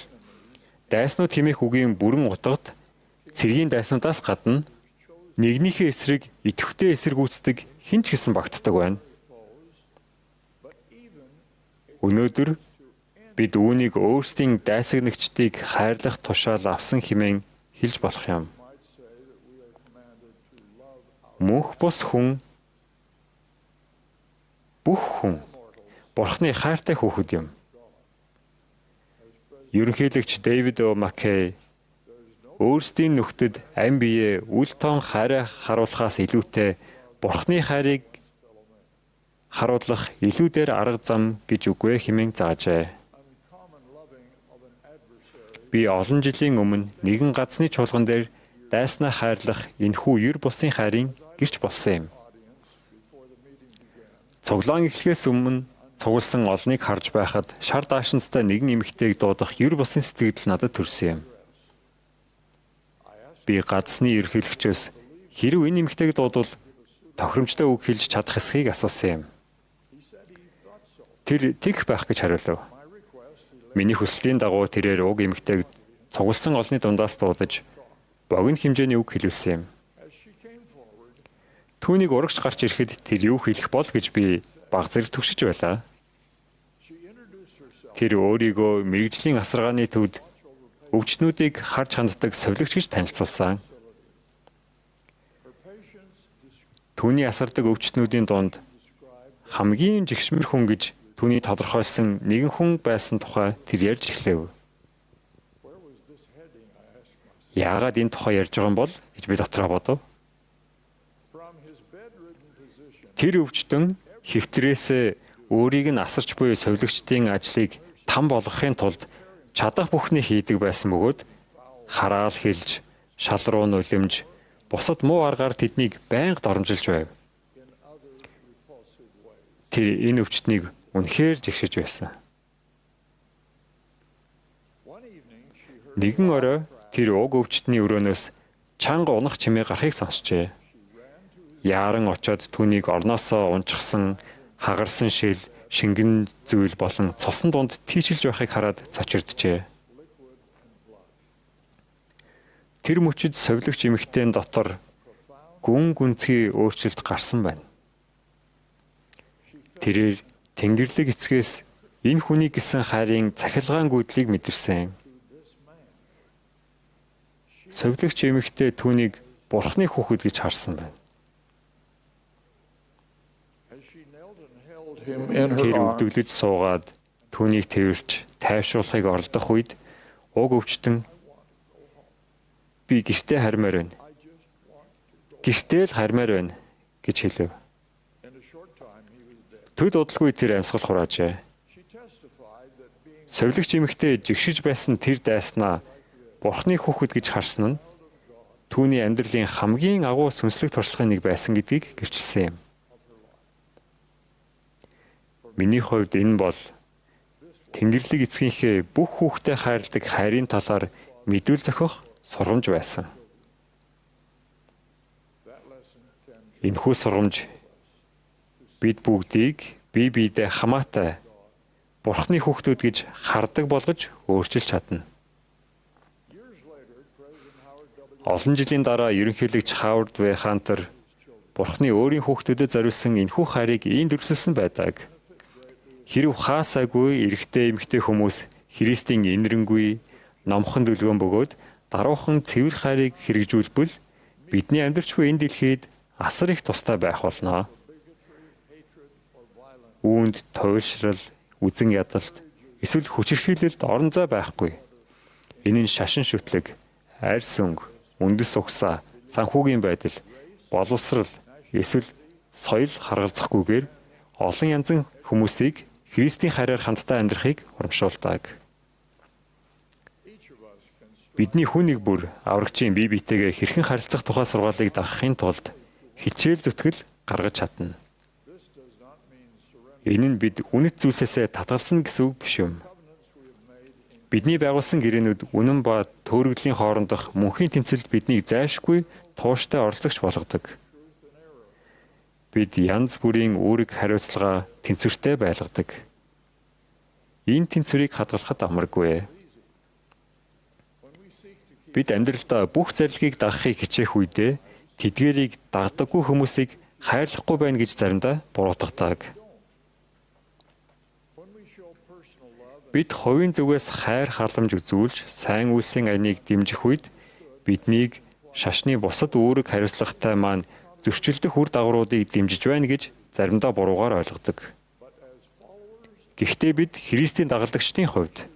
дайснууд хэмээх үгийн бүрэн утгад цэргийн дайснуудаас гадна нэгнийхээ эсрэг идэвхтэй эсэргүүцдэг хэн ч гэсэн багтдаг байна. Өнөөдөр бид үүнийг өөрсдийн дайсагнагчдыг хайрлах тушаал авсан хэмээн хэлж болох юм. Мөнх бус хүн, бүх хүн Бурхны хайртай хүүхэд юм. Ерөнхийлөгч Дэвид О. Маккей өөрсдийн нөхдөд ам биеэ үл тоон хайраа харуулахаас илүүтэй Бурхны хайрыг харуулах илүү дээр арга зам гэж үгвэ хэмээн заажээ. Би олон жилийн өмнө нэгэн газны чуулган дээр дайснаа хайрлах энэхүү ер бусын хайрын гэрч болсон юм. Цуглаан эхлэхээс өмнө цугласан олныг харж байхад шар даашинзтай нэгэн эмэгтэйг дуудах ер бусын сэтгэл надад төрсөн юм. би гадсны ерөнхийлөгчөөс хэрв энэ эмэгтэйг дуудвал тохиромжтой үг хэлж чадах эсхийг асуусан юм. Тэр тэгх байх гэж хариулав. Миний хүслийн дагуу тэрээр уг эмэгтэйг цугласан олны дундаас дуудаж богино хэмжээний үг хэлүүлсэн юм. Түүнийг урагш гарч ирэхэд тэр юу хэлэх бол гэж би баг зэрэг түгшиж байлаа. Тэр өөрийгөө мэрэгжлийн асаргааны төвд өвчтнүүдийг харж ханддаг совилогч гэж танилцуулсан. Түүний асардаг өвчтнүүдийн дунд хамгийн жигшмэр хүн гэж түүний тодорхойлсон нэгэн хүн байсан тухай тэр ярьж эхлэв. Яагаад энэ тухай ярьж байгаа юм бол гэж би дотроо бодов. Тэр өвчтөн хэвтрээсээ өөрийг нь асарч буй совилогчдын ажлыг там болгохын тулд чадах бүхнийг хийдэг байсан бөгөөд хараал хэлж, шал руу нулимж, бусад муу аргаар тэднийг байнга доромжилж байв. Тэр энэ өвчтнийг үнэхээр жигшиж байсан. Нэгэн орой тэр уг өвчтний өрөөнөөс чанга унах чимээ гарахыг сонсчээ. Яаран очоод түүнийг орноосоо унчсан, хагарсан шил, шингэн зүйл болон цосон дунд тийчилж байхыг хараад цочирджээ. Тэр мөчид совилогч эмэгтэйн дотор гүн гүнзгий өөрчлөлт гарсан байна. Тэрээр Тэнгэрлэг эцгээс энэ хүний гэсэн хайрын цахилгаан гүйдлийг мэдэрсэн. Совилогч эмэгтэй түүнийг Бурхны хүүхэд гэж харсан байна. Тэр өвдөглөж суугаад түүнийг тэрвэрч тайвшруулахыг оролдох үед уг өвчтөн би гэртээ хармаар байна. Гэртээ л хармаар байна гэж хэлв. Төд удалгүй тэр амьсгал хураажээ. Совилогч эмэгтэй жигшиж байсан тэр дайснаа Бурхны хүүхэд гэж харсан нь түүний амьдралын хамгийн агуу сүнслэг туршлагын нэг байсан гэдгийг гэрчилсэн юм. Миний хувьд энэ бол Тэнгэрлэг эцгийнхээ бүх хүүхдэд хайрладаг хайрын талаар мэдүүл зохих сургамж байсан. Энэхүү сургамж бид бүгдийг бие биедээ хамаатай Бурхны хүүхдүүд гэж хардаг болгож өөрчилж чадна. Олон жилийн дараа ерөнхийлөгч Хавард В. Хантер Бурхны өөрийн хүүхдүүдэд зориулсан энэхүү хайрыг ийм дүрсэлсэн байдаг. Хэрв хаасаагүй эрэгтэй эмэгтэй хүмүүс Христийн инэрэнгүй номхон дүлгөөн бөгөөд даруухан цэвэр хайрыг хэрэгжүүлбэл бидний амьдарч буй энэ дэлхийд асар их тустай байх болно. Үүнд туйлшрал, үзэн ядалт, эсвэл хүчирхийлэлд орон зай байхгүй. Энэ нь шашин шүтлэг, арьс өнгө, үндэс угсаа, санхүүгийн байдал, боловсрал, эсвэл соёл харгалзахгүйгээр олон янзын хүмүүсийг Христийн хайраар хамтдаа амьдрахыг урамшуулдаг. Бидний хүн нэг бүр аврагчийн бие биетэйгээ хэрхэн харилцах тухай сургаалыг дагахын тулд хичээл зүтгэл гаргаж чадна. Энэ нь бид үнэт зүйлсээсээ татгалзсан гэсэн үг биш юм. Бидний байгуулсан гэрээнүүд үнэн ба төөрөгдлийн хоорондох мөнхийн тэмцэлд биднийг зайлшгүй тууштай оролцогч болгодог. Бид янз бүрийн үүрэг хариуцлага тэнцвэртэй байлгадаг. Энэ тэнцвэрийг хадгалахад амаргүй. Бид амьдралдаа бүх зарилгийг дагахыг хичээх үедээ тэдгээрийг дагдаггүй хүмүүсийг хайрлахгүй байна гэж заримдаа буруутгадаг. Бид хувийн зүгээс хайр халамж үзүүлж сайн үйлсийн аяныг дэмжих үед биднийг шашны бусад үүрэг хариуцлагатай маань зөрчилдөх үр дагавруудыг дэмжиж байна гэж заримдаа буруугаар ойлгодог. Гэхдээ бид Христийн дагалдагчдын хувьд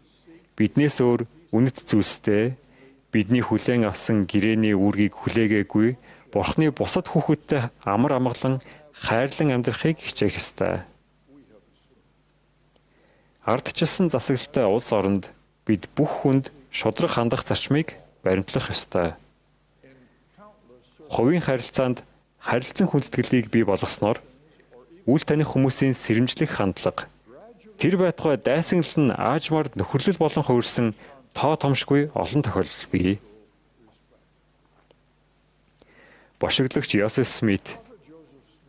биднээс өөр үнэт зүйлстэй бидний хүлээн авсан гэрээний үүргийг хүлээгээгүй Бурхны бусад хүүхэдтэй амар амгалан хайрлан амьдрахыг хичээх ёстой. Ардчилсан засаглалтай улс оронд бид бүх хүнд шудраг хандах зарчмыг баримтлах ёстой. Хувийн харилцаанд харилцан хүндэтгэлийг бий болгосноор үл таних хүмүүсийн сэрэмжлэх хандлага тэр байтугай дайсагнал нь аажмаар нөхөрлөл болон хувирсан тоо томшгүй олон тохиолдол бий. бошигдлагч Йосеф Смит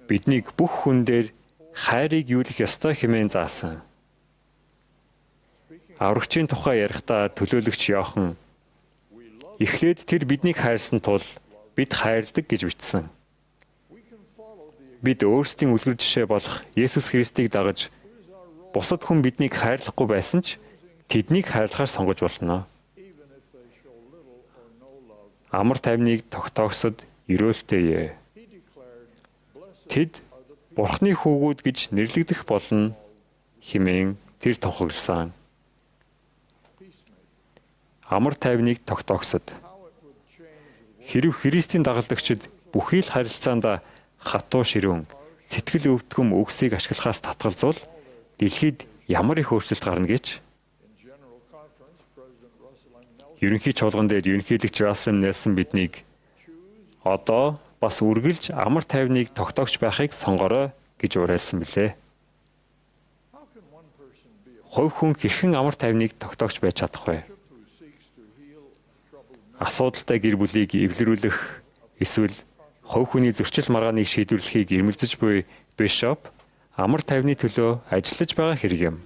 биднийг бүх хүн дээр хайрыг юулах ёстой хэмээн заасан. Аврагчийн тухай ярихдаа төлөөлөгч Иохан эхлээд тэр биднийг хайрсан тул бид хайрладаг гэж бичсэн. Бид өөрсдийн үлгэр жишээ болох Есүс Христийг дагаж бусад хүн биднийг хайрлахгүй байсан ч тэднийг хайрлахаар сонгож болно. Амар тайвныг тогтоогсод өрөөлтэйе. Тэд Бурхны хүүгүүд гэж нэрлэгдэх болно хэмээн тэр тунхагласан. Амар тайвныг тогтоогсод хэрэв Христийн дагалдагчид бүхий л харилцаанд хатуу ширүүн сэтгэл өвдгөм үгсийг ашиглахаас татгалзуул дэлхийд ямар их өөрчлөлт гарна гэж ерөнхий чуулган дээр ерөнхийлөгч Руссell Нельсон биднийг одоо бас үргэлж амар тайвныг тогтоогч байхыг сонгорой гэж уриалсан билээ. Хувь хүн хэрхэн амар тайвныг тогтоогч байж чадах вэ? Асуудалтай гэр бүлийг эвлэрүүлэх эсвэл хувь хүний зөрчил маргааныг шийдвэрлэхийг эрмэлзэж буй бишоп амар тайвны төлөө ажиллаж байгаа хэрэг юм.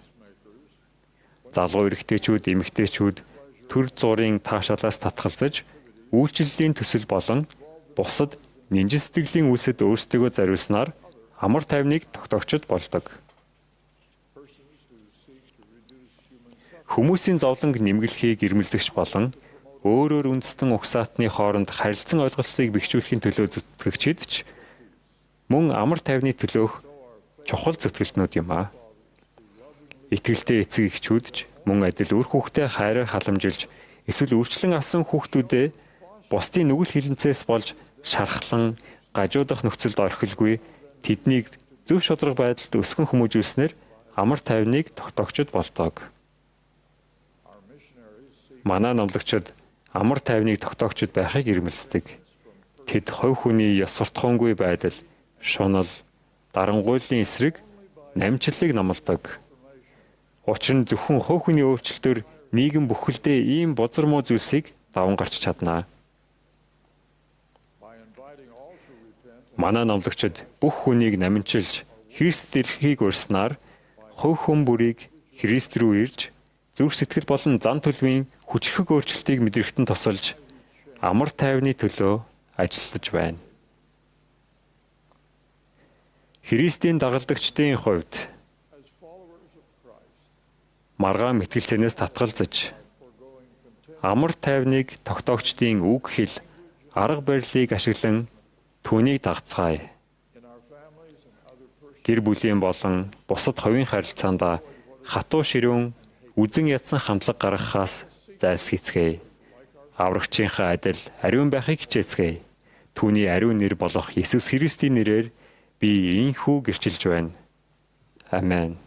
Залгуу эрэгтэйчүүд, эмэгтэйчүүд төр зургийн таашаалаас татгалзаж үйлчлэлийн төсөл болон бусад нинжин сэтгэлийн үүсэд өөрсдөө зориулснаар амар тайвныг тогтоогчд болдог. Хүмүүсийн зовлонг нэмгэлхийг эрмэлзэгч болон өөрөөр үндэстэн угсаатны хооронд харилцан ойлголцыг бэхжүүлэхийн төлөө зүтгэгчид ч мөн амар тайвны төлөөх чухал зүтгэлтнүүд юм аа. Итгэлтэй эцэг эхчүүд ч мөн адил үр хүүхдээ хайраар халамжилж эсвэл үрчлэн авсан хүүхдүүдээ бусдын нүгэл хилэнцээс болж шархлан гажуудах нөхцөлд орхилгүй тэднийг зөв шударга байдалд өсгөн хүмүүжүүлснээр амар тайвныг тогтоогчд болдог. Манай номлогчид амар тайвныг тогтоогчд байхыг эрмэлздэг. Тэд хувь хүний ёс суртахуунгүй байдал, шунал, дарангуйлын эсрэг намжиллыг номлодог. Учир нь зөвхөн хувь хүний өөрчлөлтөөр нийгэм бүхэлдээ ийм бузар муу зүйлсийг даван гарч чаднаа. Манай номлогчид бүх хүнийг намжиллж Христ дэрхийг урьснаар хувь хүн бүрийг Христ рүү ирж зүрх сэтгэл болон зан төлөвийн хүчрхэг өөрчлөлтийг мэдрэхтэн тусалж амар тайвны төлөө ажиллаж байна. Христийн дагалдагчдын хувьд маргаан мэтгэлцэнээс татгалзаж амар тайвныг тогтоогчдын үг хэл арга барилыг ашиглан түүнийг дагцгаая. Гэр бүлийн болон бусад хувийн харилцаанд хатуу ширүүн үзэн ядсан хандлага гаргахаас зайлсхийцгээе. Аврагчийнхаа адил ариун байхыг хичээцгээе. Түүний ариун нэр болох Есүс Христийн нэрээр би ийхүү гэрчилж байна. Амен.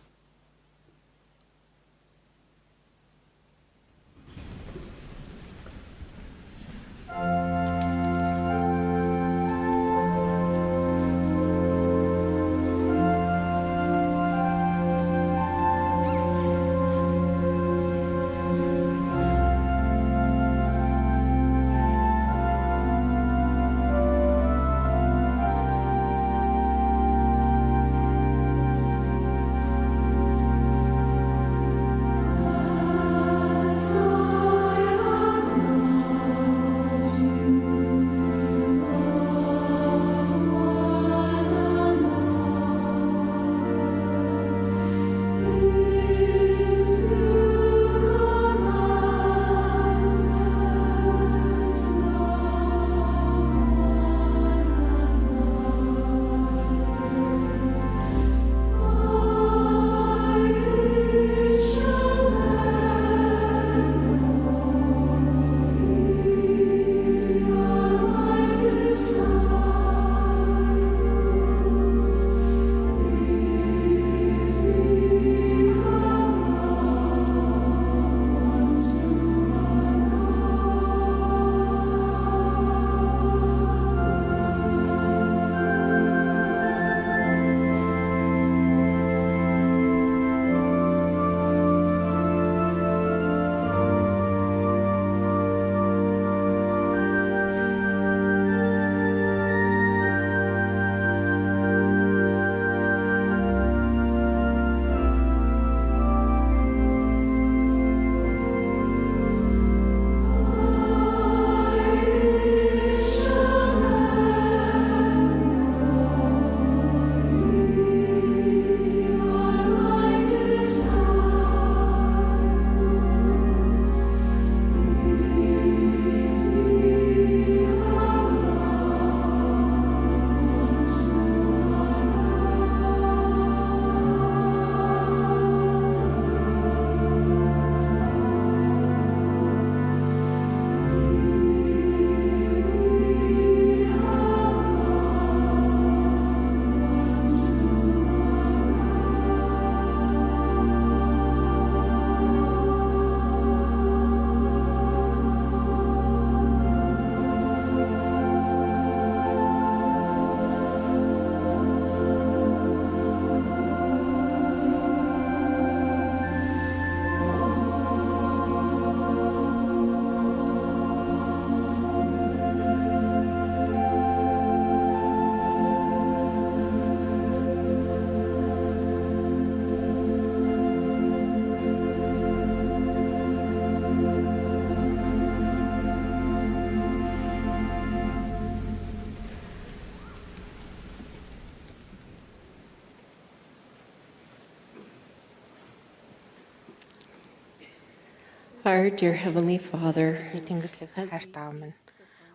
Our dear Heavenly Father, Тэнгэрлэг хайр таав минь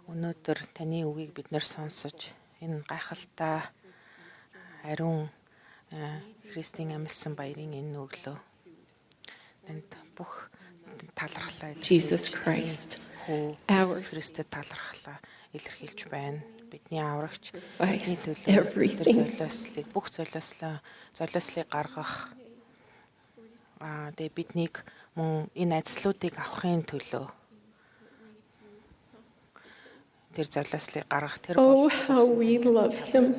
өнөөдөр таны үгийг бид нэр сонсож энэ гайхалтай ариун Христийн амьсан баярын энэ өглөө энд бүх талархлаа Jesus Christ, our Христэд талархлаа илэрхийлж байна. Бидний аврагч бидний төлөө everything. бүх золиослыг гаргах тэгээ биднийг мөн энэ ажлуудыг авахын төлөө тэр золиослыг гаргах тэр Oh, how we love Him.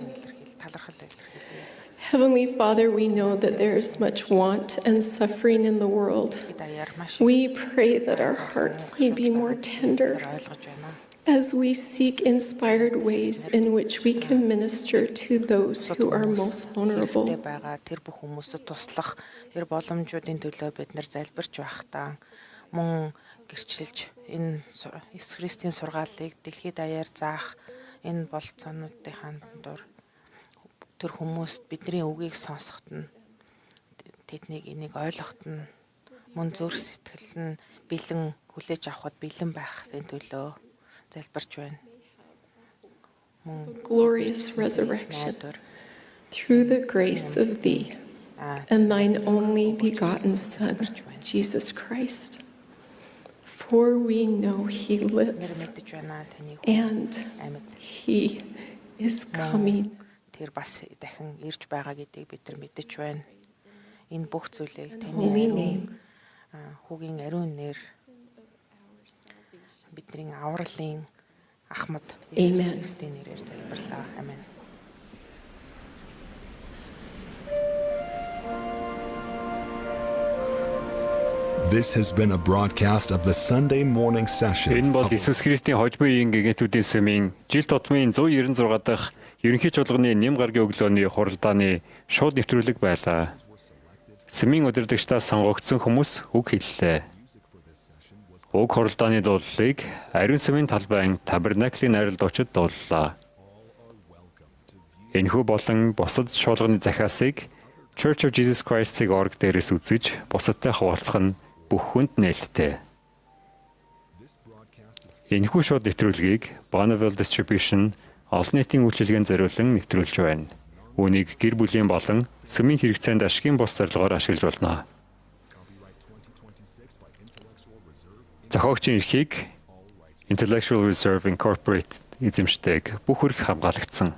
Heavenly Father, we know that there is much want and suffering in the world. We pray that our hearts may be more tender as we seek inspired ways in which we can minister to those who are most vulnerable. Тэр бүх хүмүүст туслах тэр боломжуудын төлөө бид нар залбирч байхдаа мөн гэрчлэлж энэ Иесус Христийн сургаалыг дэлхийд даяар заах энэ болцоонуудын дур тэр хүмүүст бидний үгийг сонсоход нь тэднийг энийг ойлгоход нь мөн зүрх сэтгэл нь бэлэн хүлээж авахд бэлэн байхын төлөө залбирч байна. Glorious resurrection through the grace of Thee and Thine only begotten Son, Jesus Christ. For we know He lives and He is coming. Тэр бас дахин ирж байгаа гэдгийг бид нар мэдэж байна. Энэ бүх зүйлийг таны хүүгийн ариун нэр бидний авралын Ахмад Иесус Христийн нэрээр залбирлаа. Амен. This has been a broadcast of the Sunday morning session. Энэ бол Иесус Христийн хожмын гэгэтүүдийн сүмийн жил тутмын 196 дахь ерөнхий чуулганы нэм гаргийн өглөөний хуралдааны шууд нэвтрүүлэг байлаа. Сүмийн удирдагчдаас сонгогдсон хүмүүс үг хэллээ. Уг хуралдааны дуулалыг ариун сүмийн талбайн Табернаклийн найралдуучид дууллаа. Энэхүү болон бусад шуулганы захиасыг Church of Jesus Christ-ыг дээрээс үзэж бусадтай хуваалцах нь бүх хүнд нээлттэй. Энэхүү шууд нэвтрүүлгийг Bonneville Distribution олон нийтийн үйлчилгээнд зориулан нэвтрүүлж байна. Үүнийг гэр бүлийн болон сүмийн хэрэгцээнд ашигын бус зорилгоор ашиглаж болно. Зохиогчийн эрхийг Intellectual Reserve Incorporated эзэмшдэг бүх хүрх хамгаалагдсан.